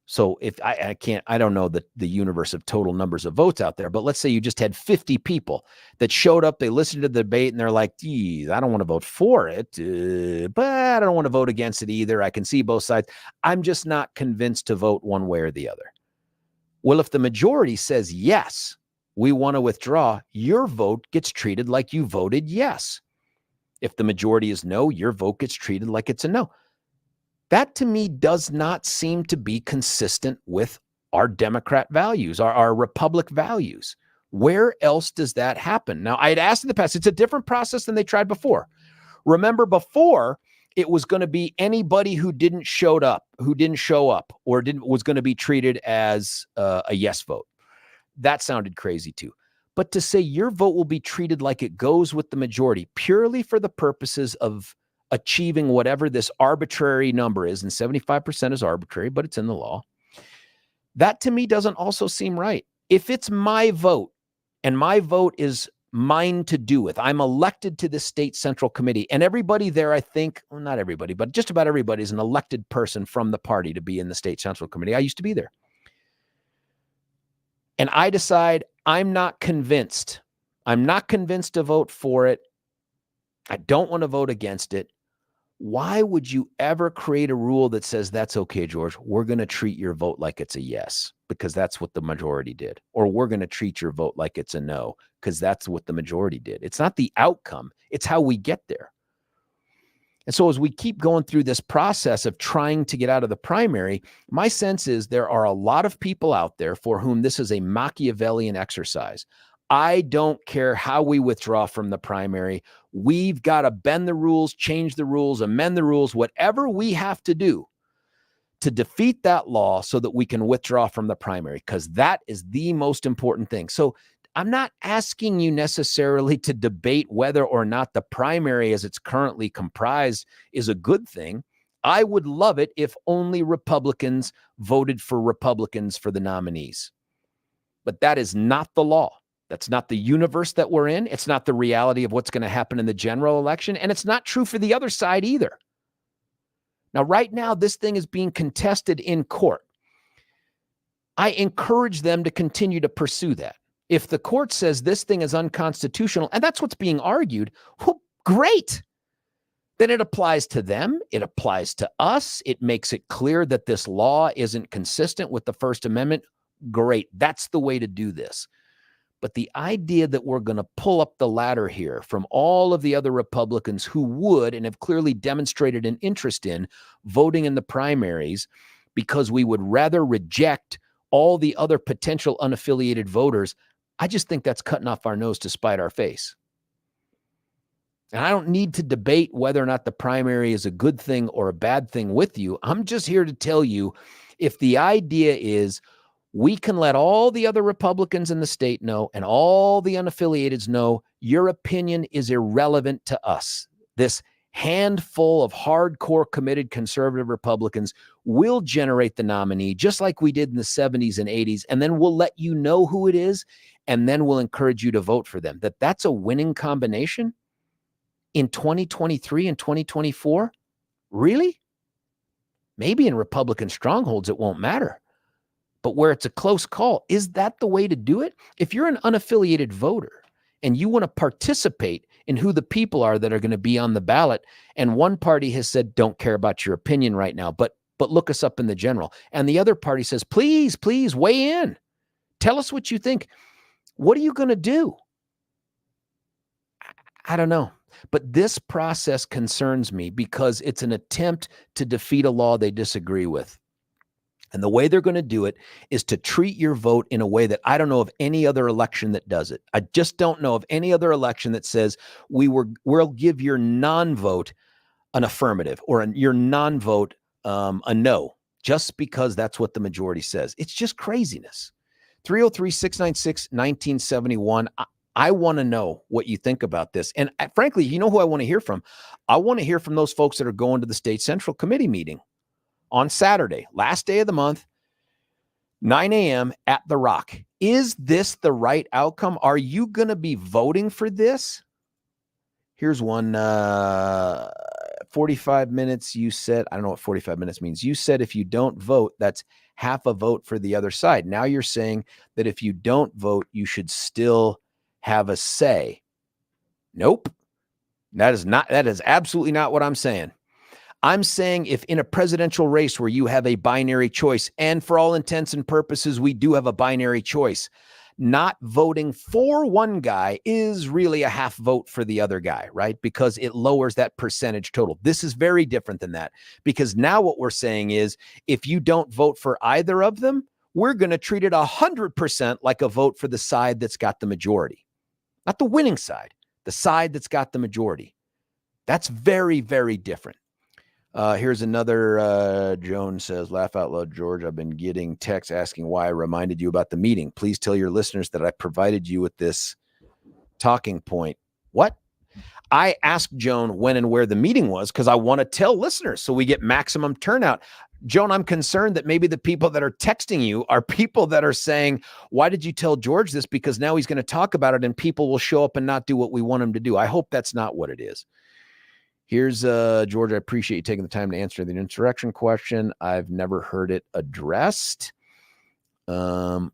So if I don't know the universe of total numbers of votes out there, but let's say you just had 50 people that showed up, they listened to the debate and they're like, geez, I don't want to vote for it, but I don't want to vote against it either. I can see both sides. I'm just not convinced to vote one way or the other. Well, if the majority says, yes, we want to withdraw, your vote gets treated like you voted yes. If the majority is no, your vote gets treated like it's a no. That to me does not seem to be consistent with our Democrat values, our Republic values. Where else does that happen? Now, I had asked in the past, it's a different process than they tried before. Remember, before it was going to be anybody who didn't show up, or was going to be treated as a yes vote. That sounded crazy too. But to say your vote will be treated like it goes with the majority purely for the purposes of achieving whatever this arbitrary number is, and 75% is arbitrary, but it's in the law. That to me doesn't also seem right. If it's my vote and my vote is mine to do with, I'm elected to the state central committee, and everybody there, I think, well, not everybody, but just about everybody is an elected person from the party to be in the state central committee. I used to be there. And I decide I'm not convinced to vote for it. I don't want to vote against it. Why would you ever create a rule that says, that's okay, George, we're going to treat your vote like it's a yes, because that's what the majority did. Or we're going to treat your vote like it's a no, because that's what the majority did. It's not the outcome. It's how we get there. And so as we keep going through this process of trying to get out of the primary, my sense is there are a lot of people out there for whom this is a Machiavellian exercise. I don't care how we withdraw from the primary. We've got to bend the rules, change the rules, amend the rules, whatever we have to do to defeat that law so that we can withdraw from the primary, because that is the most important thing. So I'm not asking you necessarily to debate whether or not the primary as it's currently comprised is a good thing. I would love it if only Republicans voted for Republicans for the nominees. But that is not the law. That's not the universe that we're in. It's not the reality of what's going to happen in the general election. And it's not true for the other side either. Now, right now, this thing is being contested in court. I encourage them to continue to pursue that. If the court says this thing is unconstitutional, and that's what's being argued, well, great. Then it applies to them. It applies to us. It makes it clear that this law isn't consistent with the First Amendment. Great. That's the way to do this. But the idea that we're going to pull up the ladder here from all of the other Republicans who would and have clearly demonstrated an interest in voting in the primaries because we would rather reject all the other potential unaffiliated voters, I just think that's cutting off our nose to spite our face. And I don't need to debate whether or not the primary is a good thing or a bad thing with you. I'm just here to tell you, if the idea is we can let all the other Republicans in the state know and all the unaffiliateds know your opinion is irrelevant to us. This handful of hardcore committed conservative Republicans will generate the nominee just like we did in the 70s and 80s, and then we'll let you know who it is, and then we'll encourage you to vote for them. That's a winning combination in 2023 and 2024? Really? Maybe in Republican strongholds it won't matter. But where it's a close call, is that the way to do it? If you're an unaffiliated voter and you want to participate in who the people are that are going to be on the ballot, and one party has said, don't care about your opinion right now, but look us up in the general. And the other party says, please, please weigh in. Tell us what you think. What are you going to do? I don't know. But this process concerns me because it's an attempt to defeat a law they disagree with. And the way they're going to do it is to treat your vote in a way that I don't know of any other election that does it. I just don't know of any other election that says we'll give your non-vote an affirmative or your non-vote a no, just because that's what the majority says. It's just craziness. 303-696-1971. I want to know what you think about this. And frankly, you know who I want to hear from? I want to hear from those folks that are going to the State Central Committee meeting on Saturday, last day of the month, 9 a.m. at The Rock. Is this the right outcome? Are you going to be voting for this? Here's one. 45 minutes, you said. I don't know what 45 minutes means. You said if you don't vote, that's half a vote for the other side. Now you're saying that if you don't vote, you should still have a say. Nope. That is absolutely not what I'm saying. I'm saying if in a presidential race where you have a binary choice, and for all intents and purposes, we do have a binary choice, not voting for one guy is really a half vote for the other guy, right? Because it lowers that percentage total. This is very different than that, because now what we're saying is if you don't vote for either of them, we're going to treat it 100% like a vote for the side that's got the majority, not the winning side, the side that's got the majority. That's very, very different. Here's another, Joan says, laugh out loud, George. I've been getting texts asking why I reminded you about the meeting. Please tell your listeners that I provided you with this talking point. What? I asked Joan when and where the meeting was because I want to tell listeners so we get maximum turnout. Joan, I'm concerned that maybe the people that are texting you are people that are saying, why did you tell George this? Because now he's going to talk about it and people will show up and not do what we want them to do. I hope that's not what it is. Here's George. I appreciate you taking the time to answer the insurrection question. I've never heard it addressed. What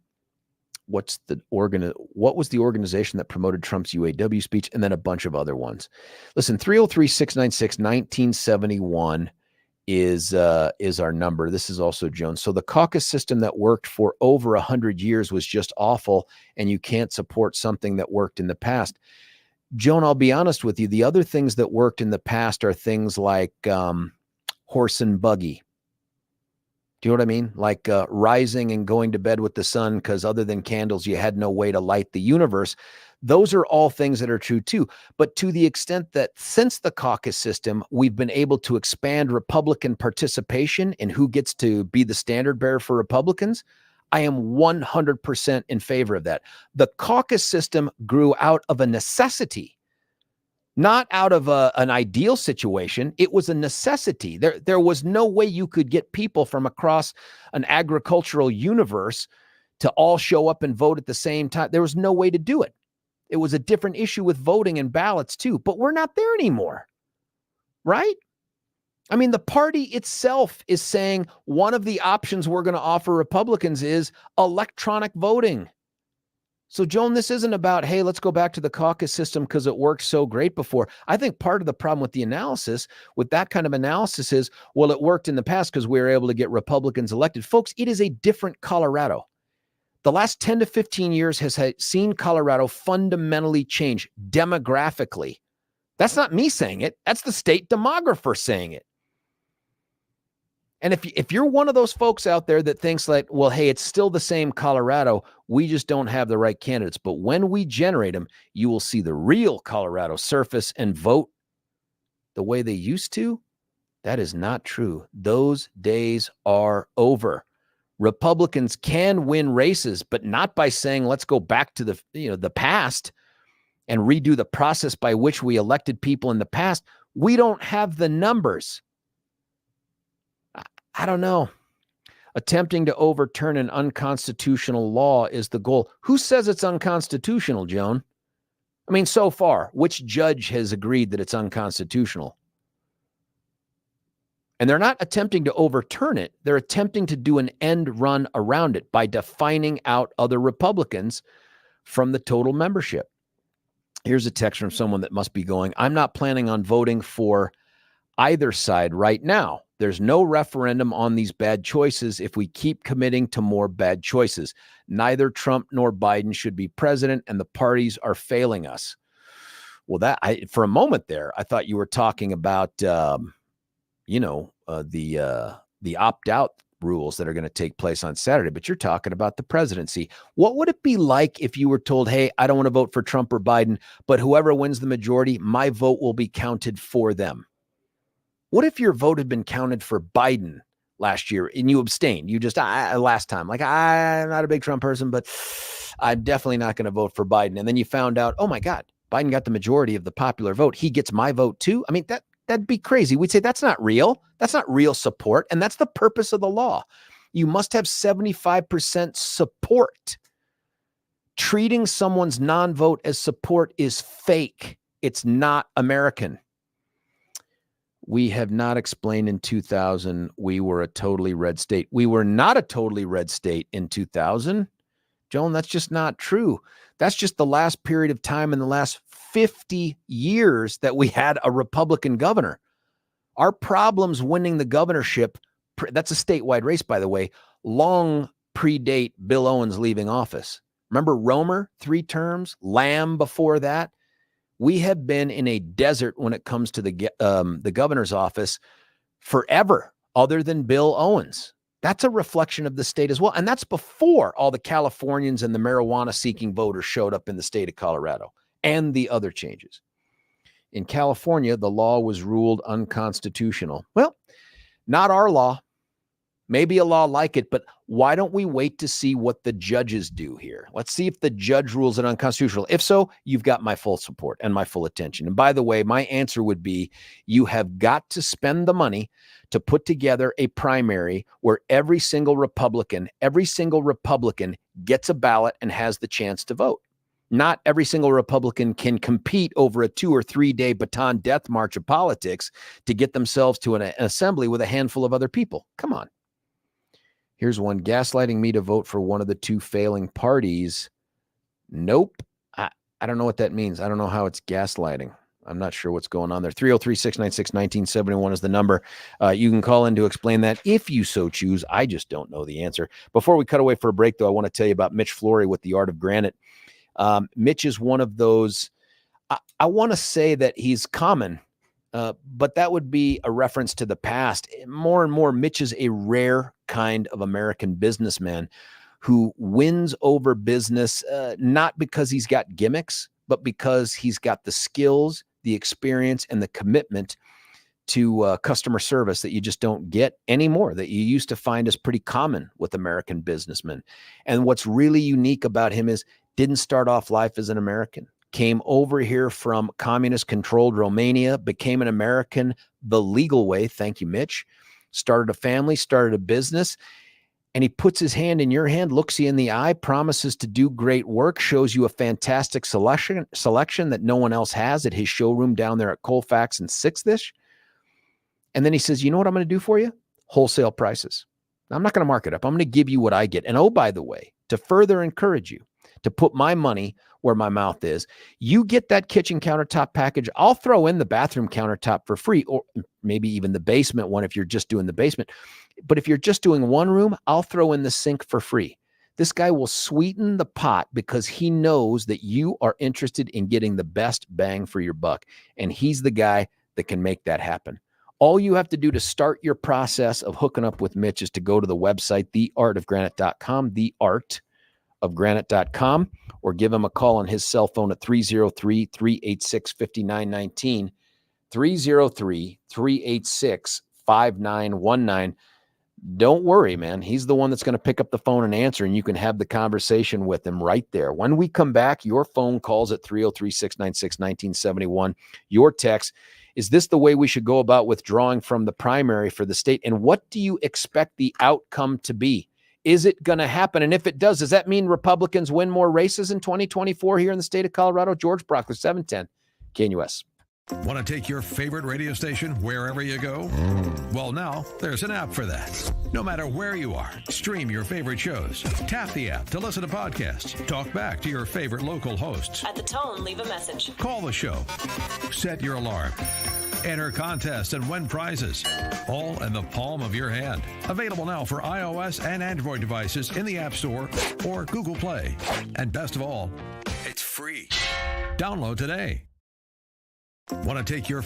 was the organization that promoted Trump's UAW speech? And then a bunch of other ones. Listen, 303-696-1971 is our number. This is also Jones. So the caucus system that worked for over 100 years was just awful, and you can't support something that worked in the past. Joan, I'll be honest with you. The other things that worked in the past are things like horse and buggy. Do you know what I mean? Like rising and going to bed with the sun because other than candles, you had no way to light the universe. Those are all things that are true too. But to the extent that since the caucus system, we've been able to expand Republican participation in who gets to be the standard bearer for Republicans, I am 100% in favor of that. The caucus system grew out of a necessity, not out of an ideal situation. It was a necessity. There was no way you could get people from across an agricultural universe to all show up and vote at the same time. There was no way to do it. It was a different issue with voting and ballots too, but we're not there anymore, right? I mean, the party itself is saying one of the options we're going to offer Republicans is electronic voting. So, Joan, this isn't about, hey, let's go back to the caucus system because it worked so great before. I think part of the problem with the analysis, with that kind of analysis is, well, it worked in the past because we were able to get Republicans elected. Folks, it is a different Colorado. The last 10 to 15 years has seen Colorado fundamentally change demographically. That's not me saying it. That's the state demographer saying it. And if you're one of those folks out there that thinks like, well, hey, it's still the same Colorado, we just don't have the right candidates. But when we generate them, you will see the real Colorado surface and vote the way they used to. That is not true. Those days are over. Republicans can win races, but not by saying, let's go back to the past and redo the process by which we elected people in the past. We don't have the numbers. I don't know. Attempting to overturn an unconstitutional law is the goal. Who says it's unconstitutional, Joan? I mean, so far, which judge has agreed that it's unconstitutional? And they're not attempting to overturn it. They're attempting to do an end run around it by defining out other Republicans from the total membership. Here's a text from someone that must be going, I'm not planning on voting for either side right now. There's no referendum on these bad choices if we keep committing to more bad choices. Neither Trump nor Biden should be president, and the parties are failing us. Well, for a moment there, I thought you were talking about, the opt-out rules that are going to take place on Saturday, but you're talking about the presidency. What would it be like if you were told, hey, I don't want to vote for Trump or Biden, but whoever wins the majority, my vote will be counted for them? What if your vote had been counted for Biden last year and you abstained? You just, last time, like, I'm not a big Trump person, but I'm definitely not going to vote for Biden. And then you found out, oh my God, Biden got the majority of the popular vote. He gets my vote too. I mean, that'd be crazy. We'd say that's not real. That's not real support. And that's the purpose of the law. You must have 75% support. Treating someone's non-vote as support is fake. It's not American. We have not explained in 2000 we were a totally red state. We were not a totally red state in 2000. Joan, that's just not true. That's just the last period of time in the last 50 years that we had a Republican governor. Our problems winning the governorship, that's a statewide race, by the way, long predate Bill Owens leaving office. Remember Romer, 3 terms, Lamb before that? We have been in a desert when it comes to the governor's office forever, other than Bill Owens. That's a reflection of the state as well. And that's before all the Californians and the marijuana-seeking voters showed up in the state of Colorado and the other changes. In California, the law was ruled unconstitutional. Well, not our law. Maybe a law like it, but why don't we wait to see what the judges do here? Let's see if the judge rules it unconstitutional. If so, you've got my full support and my full attention. And by the way, my answer would be you have got to spend the money to put together a primary where every single Republican gets a ballot and has the chance to vote. Not every single Republican can compete over a 2 or 3 day baton death march of politics to get themselves to an assembly with a handful of other people. Come on. Here's one, gaslighting me to vote for one of the 2 failing parties. Nope. I don't know what that means. I don't know how it's gaslighting. I'm not sure what's going on there. 303-696-1971 is the number. You can call in to explain that if you so choose. I just don't know the answer. Before we cut away for a break, though, I want to tell you about Mitch Flory with The Art of Granite. Mitch is one of those, I want to say that he's common, but that would be a reference to the past. More and more, Mitch is a rare kind of American businessman who wins over business, not because he's got gimmicks, but because he's got the skills, the experience, and the commitment to customer service that you just don't get anymore, that you used to find as pretty common with American businessmen. And what's really unique about him is didn't start off life as an American, came over here from communist-controlled Romania, became an American the legal way, thank you, Mitch, started a family, started a business, and he puts his hand in your hand, looks you in the eye, promises to do great work, shows you a fantastic selection that no one else has at his showroom down there at Colfax and 6th-ish. And then he says, you know what I'm going to do for you? Wholesale prices. I'm not going to mark it up. I'm going to give you what I get. And oh, by the way, to further encourage you to put my money where my mouth is, you get that kitchen countertop package. I'll throw in the bathroom countertop for free, or maybe even the basement one if you're just doing the basement. But if you're just doing one room, I'll throw in the sink for free. This guy will sweeten the pot because he knows that you are interested in getting the best bang for your buck. And he's the guy that can make that happen. All you have to do to start your process of hooking up with Mitch is to go to the website, theartofgranite.com, theartofgranite.com, or give him a call on his cell phone at 303-386-5919, 303-386-5919. Don't worry, man. He's the one that's going to pick up the phone and answer, and you can have the conversation with him right there. When we come back, your phone calls at 303-696-1971. Your text, is this the way we should go about withdrawing from the primary for the state? And what do you expect the outcome to be? Is it going to happen? And if it does that mean Republicans win more races in 2024 here in the state of Colorado? George Brauchler, 710 KNUS. Want to take your favorite radio station wherever you go? Well, now there's an app for that. No matter where you are, stream your favorite shows. Tap the app to listen to podcasts. Talk back to your favorite local hosts. At the tone, leave a message. Call the show. Set your alarm. Enter contests and win prizes. All in the palm of your hand. Available now for iOS and Android devices in the App Store or Google Play. And best of all, it's free. Download today. Want to take your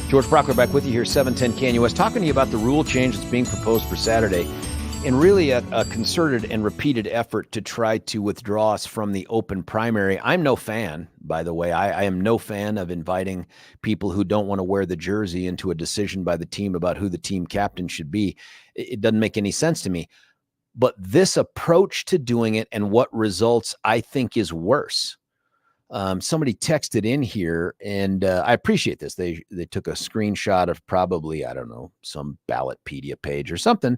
George Brauchler back with you here, 710 KNUS, talking to you about the rule change that's being proposed for Saturday, and really a concerted and repeated effort to try to withdraw us from the open primary. I'm no fan, by the way. I am no fan of inviting people who don't want to wear the jersey into a decision by the team about who the team captain should be. It doesn't make any sense to me. But this approach to doing it and what results, I think, is worse. Somebody texted in here, and I appreciate this. They took a screenshot of probably, I don't know, some Ballotpedia page or something,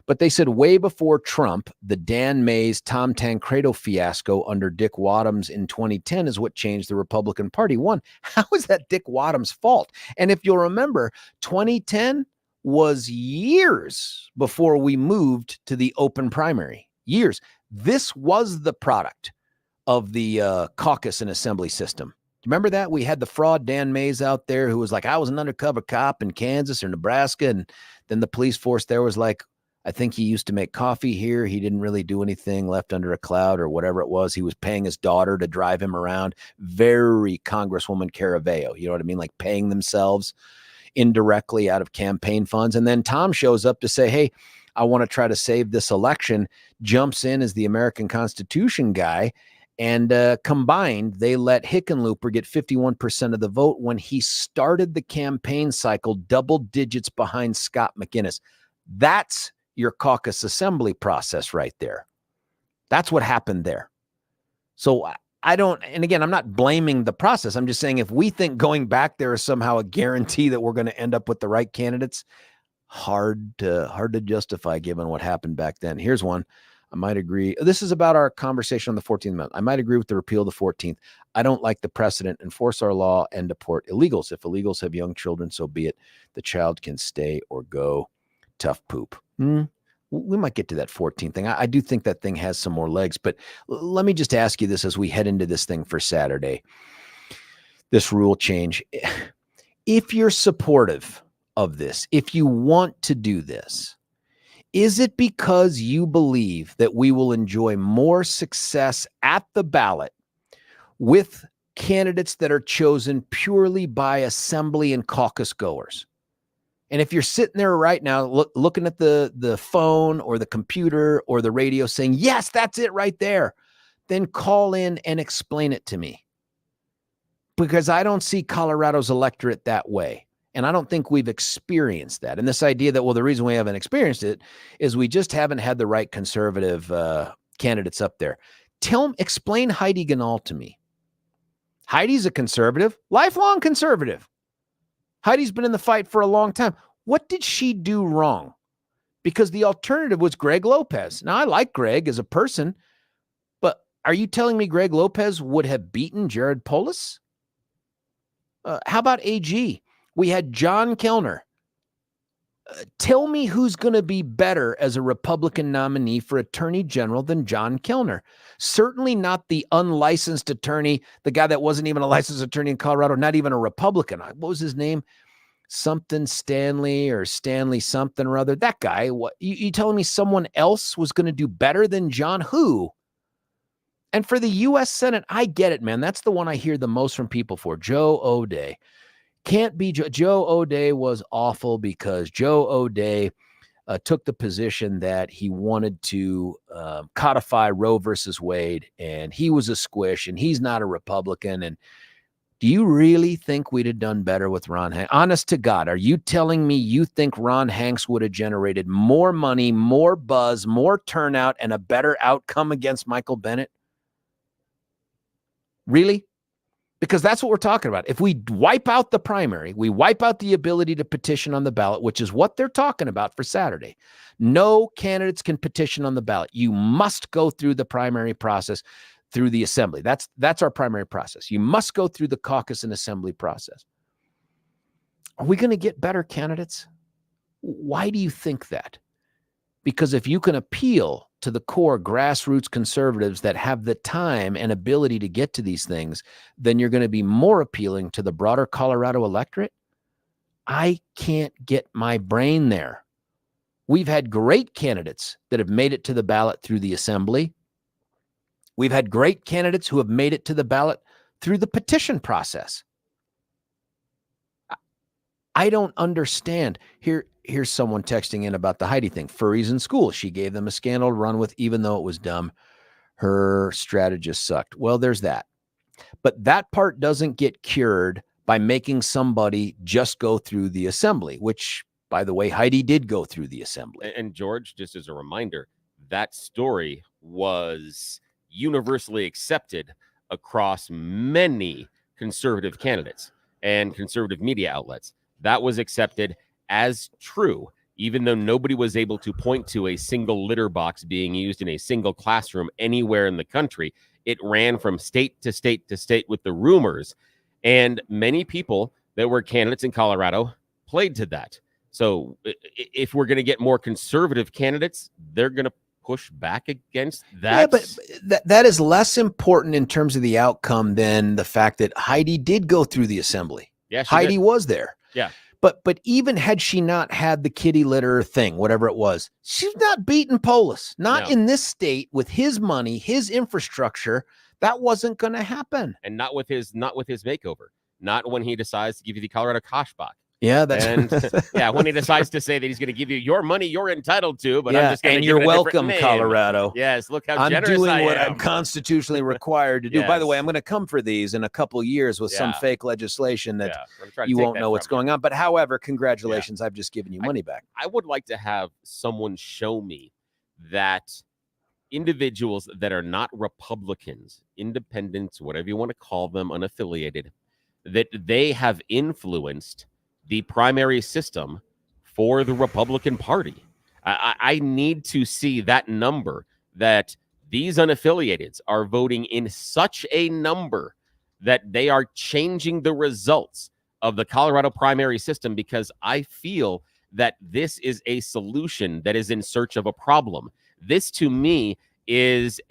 but they said way before Trump, the Dan Mays, Tom Tancredo fiasco under Dick Wadhams in 2010 is what changed the Republican Party. One, how is that Dick Wadhams' fault? And if you'll remember, 2010 was years before we moved to the open primary. Years. This was the product of the caucus and assembly system. Remember that? We had the fraud Dan Mays out there who was like, I was an undercover cop in Kansas or Nebraska. And then the police force there was like, I think he used to make coffee here. He didn't really do anything, left under a cloud or whatever it was. He was paying his daughter to drive him around. Very Congresswoman Caravello. You know what I mean? Like paying themselves indirectly out of campaign funds. And then Tom shows up to say, hey, I want to try to save this election, jumps in as the American Constitution guy. And combined, they let Hickenlooper get 51% of the vote when he started the campaign cycle double digits behind Scott McInnes. That's your caucus assembly process right there. That's what happened there. So I don't, and again, I'm not blaming the process. I'm just saying if we think going back there is somehow a guarantee that we're going to end up with the right candidates, hard to justify given what happened back then. Here's one. I might agree. This is about our conversation on the 14th Amendment. I might agree with the repeal of the 14th. I don't like the precedent. Enforce our law and deport illegals. If illegals have young children, so be it. The child can stay or go. Tough poop. We might get to that 14th thing. I do think that thing has some more legs, but let me just ask you this as we head into this thing for Saturday, this rule change. If you're supportive of this, if you want to do this, is it because you believe that we will enjoy more success at the ballot with candidates that are chosen purely by assembly and caucus goers? And if you're sitting there right now looking at the phone or the computer or the radio saying, yes, that's it right there, then call in and explain it to me. Because I don't see Colorado's electorate that way. And I don't think we've experienced that. And this idea that, well, the reason we haven't experienced it is we just haven't had the right conservative candidates up there. Explain Heidi Ganahl to me. Heidi's a conservative, lifelong conservative. Heidi's been in the fight for a long time. What did she do wrong? Because the alternative was Greg Lopez. Now, I like Greg as a person, but are you telling me Greg Lopez would have beaten Jared Polis? How about AG? We had John Kellner. Tell me who's going to be better as a Republican nominee for attorney general than John Kellner. Certainly not the unlicensed attorney, the guy that wasn't even a licensed attorney in Colorado, not even a Republican. What was his name? Something Stanley or Stanley something or other. That guy. What you telling me someone else was going to do better than John? Who? And for the U.S. Senate, I get it, man. That's the one I hear the most from people for. Joe O'Dea. Can't be Joe O'Dea was awful because Joe O'Dea took the position that he wanted to codify Roe versus Wade, and he was a squish, and he's not a Republican. And do you really think we'd have done better with Ron Hanks? Honest to God, are you telling me you think Ron Hanks would have generated more money, more buzz, more turnout, and a better outcome against Michael Bennet? Really? Because that's what we're talking about. If we wipe out the primary, we wipe out the ability to petition on the ballot, which is what they're talking about for Saturday. No candidates can petition on the ballot. You must go through the primary process through the assembly. That's our primary process. You must go through the caucus and assembly process. Are we going to get better candidates? Why do you think that? Because if you can appeal to the core grassroots conservatives that have the time and ability to get to these things, then you're going to be more appealing to the broader Colorado electorate. I can't get my brain there. We've had great candidates that have made it to the ballot through the assembly. We've had great candidates who have made it to the ballot through the petition process. I don't understand. Here's someone texting in about the Heidi thing. Furries in school. She gave them a scandal to run with, even though it was dumb. Her strategist sucked. Well, there's that. But that part doesn't get cured by making somebody just go through the assembly, which, by the way, Heidi did go through the assembly. And George, just as a reminder, that story was universally accepted across many conservative candidates and conservative media outlets. That was accepted as true, even though nobody was able to point to a single litter box being used in a single classroom anywhere in the country. It ran from state to state to state with the rumors, and many people that were candidates in Colorado played to that. So if we're going to get more conservative candidates, they're going to push back against that. Yeah, but that is less important in terms of the outcome than the fact that Heidi did go through the assembly. Yeah, Heidi was there. Yeah. But even had she not had the kitty litter thing, whatever it was, she's not beating Polis. Not in this state with his money, his infrastructure. That wasn't going to happen. And not with his makeover. Not when he decides to give you the Colorado Koshbach. Yeah, that's when he decides to say that he's going to give you your money you're entitled to, but I'm just going to and give you're it a welcome, different name. Colorado. Yes, look how I'm generous doing I what am. I'm constitutionally required to do. By the way, I'm going to come for these in a couple of years with some fake legislation that you won't know what's going on. But however, congratulations, I've just given you money back. I would like to have someone show me that individuals that are not Republicans, independents, whatever you want to call them, unaffiliated, that they have influenced the primary system for the Republican Party. I need to see that number, that these unaffiliateds are voting in such a number that they are changing the results of the Colorado primary system, because I feel that this is a solution that is in search of a problem. This, to me, is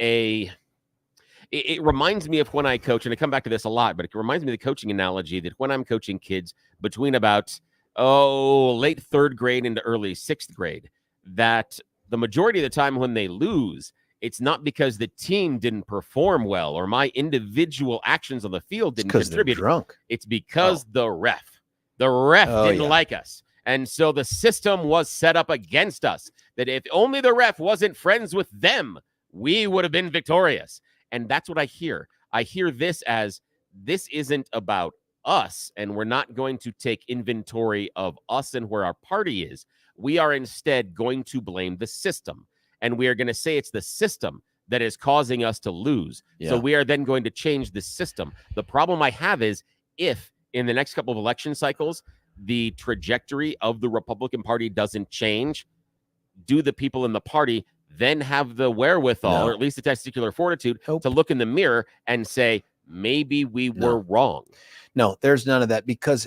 it reminds me of when I coach, and I come back to this a lot, but it reminds me of the coaching analogy that when I'm coaching kids between about, late third grade into early sixth grade, that the majority of the time when they lose, it's not because the team didn't perform well or my individual actions on the field didn't contribute. They're drunk. It's because the ref didn't like us. And so the system was set up against us, that if only the ref wasn't friends with them, we would have been victorious. And that's what I hear. I hear this as, this isn't about us, and we're not going to take inventory of us and where our party is. We are instead going to blame the system, and we are going to say it's the system that is causing us to lose. So we are then going to change the system. The problem I have is, if in the next couple of election cycles, the trajectory of the Republican Party doesn't change, do the people in the party then have the wherewithal, or at least the testicular fortitude, to look in the mirror and say, maybe we were wrong? No, there's none of that, because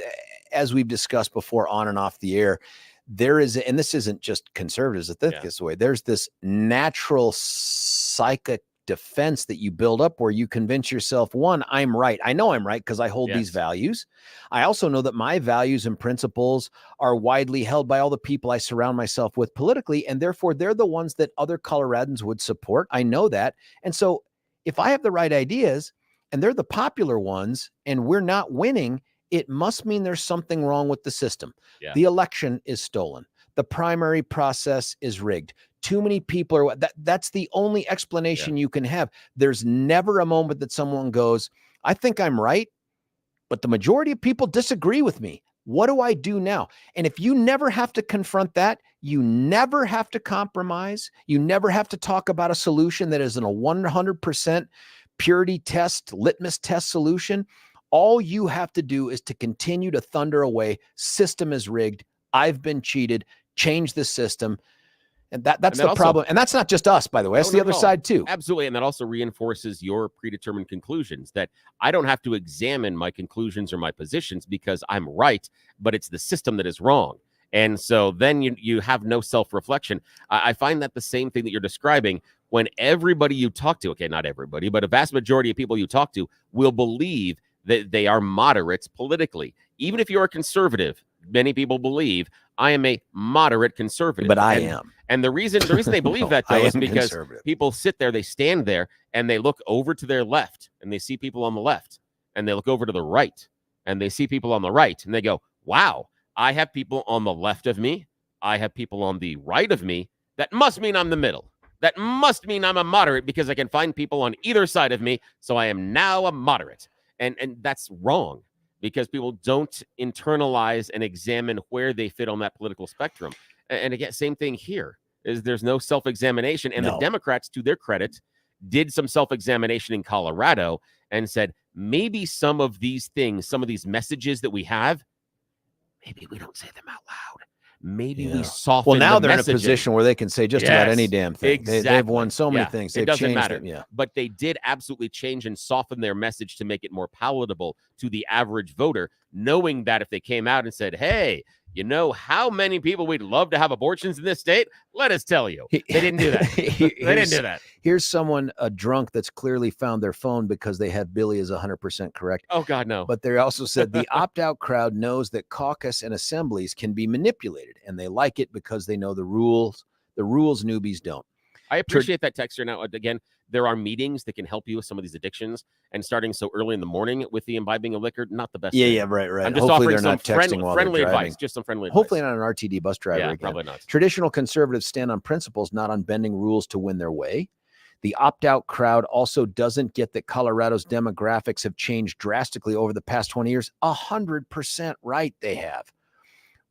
as we've discussed before on and off the air, there is, and this isn't just conservatives that think this way, there's this natural psychic defense that you build up where you convince yourself, one, I'm right. I know I'm right because I hold these values. I also know that my values and principles are widely held by all the people I surround myself with politically, and therefore they're the ones that other Coloradans would support. I know that. And so if I have the right ideas and they're the popular ones and we're not winning, it must mean there's something wrong with the system. The election is stolen. The primary process is rigged. Too many people are that's the only explanation you can have. There's never a moment that someone goes, I think I'm right, but the majority of people disagree with me. What do I do now? And if you never have to confront that, you never have to compromise, you never have to talk about a solution that isn't a 100% purity test, litmus test solution. All you have to do is to continue to thunder away, system is rigged, I've been cheated, change the system. And that's the problem. And that's not just us, by the way. That's the other side too. Absolutely. And that also reinforces your predetermined conclusions, that I don't have to examine my conclusions or my positions because I'm right, but it's the system that is wrong. And so then you have no self-reflection. I find that the same thing that you're describing, when everybody you talk to, okay, not everybody, but a vast majority of people you talk to will believe that they are moderates politically. Even if you're a conservative, many people believe I am a moderate conservative. But I am. And the reason they believe that, though, is because people sit there, they stand there, and they look over to their left, and they see people on the left, and they look over to the right, and they see people on the right, and they go, wow, I have people on the left of me. I have people on the right of me. That must mean I'm the middle. That must mean I'm a moderate because I can find people on either side of me. So I am now a moderate. And that's wrong because people don't internalize and examine where they fit on that political spectrum. And again, same thing here is there's no self-examination. And the Democrats, to their credit, did some self-examination in Colorado and said, maybe some of these things, some of these messages that we have, maybe we don't say them out loud. Maybe we soften. Well, now the they're messaging. in a position where they can say just about any damn thing. Exactly. They've won so many things. They've it doesn't changed matter. them. Yeah. But they did absolutely change and soften their message to make it more palatable to the average voter, knowing that if they came out and said, hey, you know how many people we'd love to have abortions in this state? Let us tell you. They didn't do that. They didn't do that. Here's someone, a drunk that's clearly found their phone because they have Billy is 100% correct. Oh, God, no. But they also said the opt-out crowd knows that caucus and assemblies can be manipulated, and they like it because they know the rules. The rules newbies don't. I appreciate that texture. Now, again, there are meetings that can help you with some of these addictions, and starting so early in the morning with the imbibing of liquor, not the best. Yeah, thing. yeah, right. I'm just Hopefully offering they're not some texting while friendly they're driving. advice, just some friendly advice. Hopefully not an RTD bus driver Yeah, again. probably not. Traditional conservatives stand on principles, not on bending rules to win their way. The opt-out crowd also doesn't get that Colorado's demographics have changed drastically over the past 20 years. 100% right they have.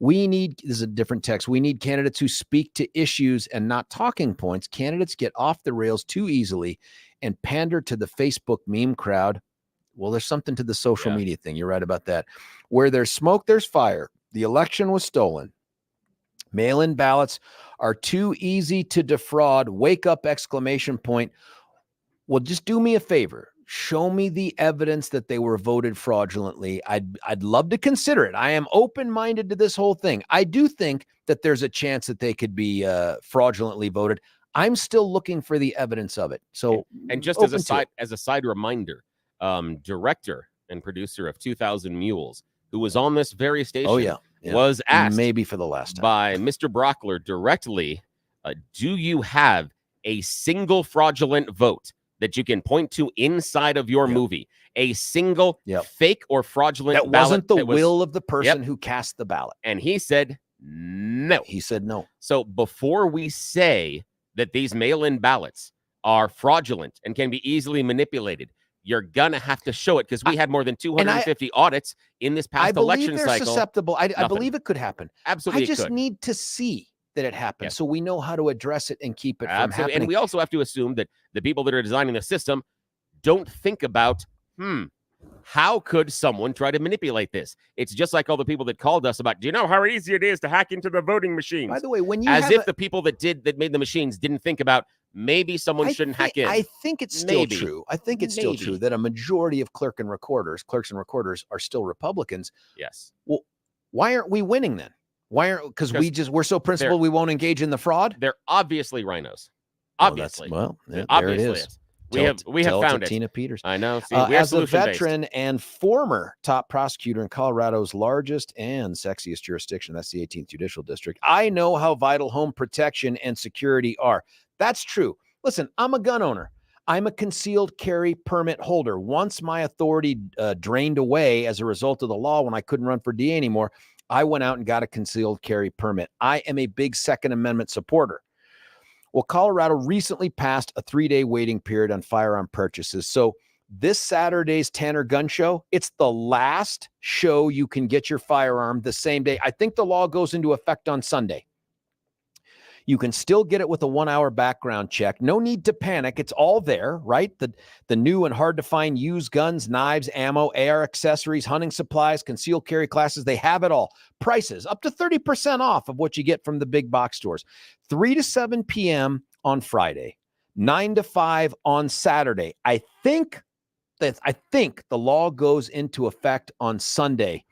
This is a different text. We need candidates who speak to issues and not talking points. Candidates get off the rails too easily and pander to the Facebook meme crowd. Well, there's something to the social media thing. You're right about that. Where there's smoke, there's fire. The election was stolen. Mail-in ballots are too easy to defraud. Wake up, exclamation point. Well, just do me a favor. Show me the evidence that they were voted fraudulently. I'd love to consider it. I am open-minded to this whole thing. I do think that there's a chance that they could be fraudulently voted. I'm still looking for the evidence of it. So, and just as a side reminder, director and producer of 2000 Mules, who was on this very station, was asked maybe for the last time by Mr. Brauchler directly, do you have a single fraudulent vote that you can point to inside of your movie? A single fake or fraudulent that ballot wasn't the will of the person who cast the ballot. And he said no. He said no. So before we say that these mail-in ballots are fraudulent and can be easily manipulated, you're gonna have to show it, because we had more than 250 audits in this past election cycle. I believe they're susceptible. I believe it could happen. Absolutely, I just need to see that it happened, so we know how to address it and keep it from happening. And we also have to assume that the people that are designing the system don't think about, how could someone try to manipulate this? It's just like all the people that called us about, do you know how easy it is to hack into the voting machines? By the way, when you the people that made the machines didn't think about, maybe someone shouldn't hack in. I think it's still true. I think it's still true that a majority of clerks and recorders are still Republicans. Yes. Well, why aren't we winning then? Why aren't, because we're so principled we won't engage in the fraud? They're obviously rhinos. Obviously. There it is. We have found it. Tina Peters. I know. See, as a veteran and former top prosecutor in Colorado's largest and sexiest jurisdiction, that's the 18th Judicial District, I know how vital home protection and security are. That's true. Listen, I'm a gun owner. I'm a concealed carry permit holder. Once my authority drained away as a result of the law when I couldn't run for DA anymore, I went out and got a concealed carry permit. I am a big Second Amendment supporter. Well, Colorado recently passed a 3-day waiting period on firearm purchases. So this Saturday's Tanner Gun Show, it's the last show you can get your firearm the same day. I think the law goes into effect on Sunday. You can still get it with a 1-hour background check. No need to panic. It's all there, right? The new and hard to find used guns, knives, ammo, AR accessories, hunting supplies, concealed carry classes. They have it all. Prices up to 30% off of what you get from the big box stores. 3 to 7 p.m. on Friday, 9 to 5 on Saturday. I think the law goes into effect on Sunday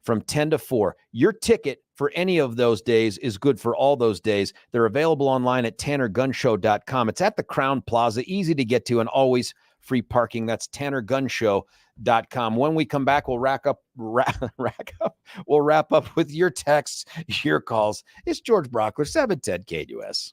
from 10 to 4. Your ticket for any of those days is good for all those days. They're available online at tannergunshow.com. It's at the Crown Plaza, easy to get to, and always free parking. That's tannergunshow.com. When we come back, we'll wrap up with your texts, your calls. It's George Brauchler, 710 KUS.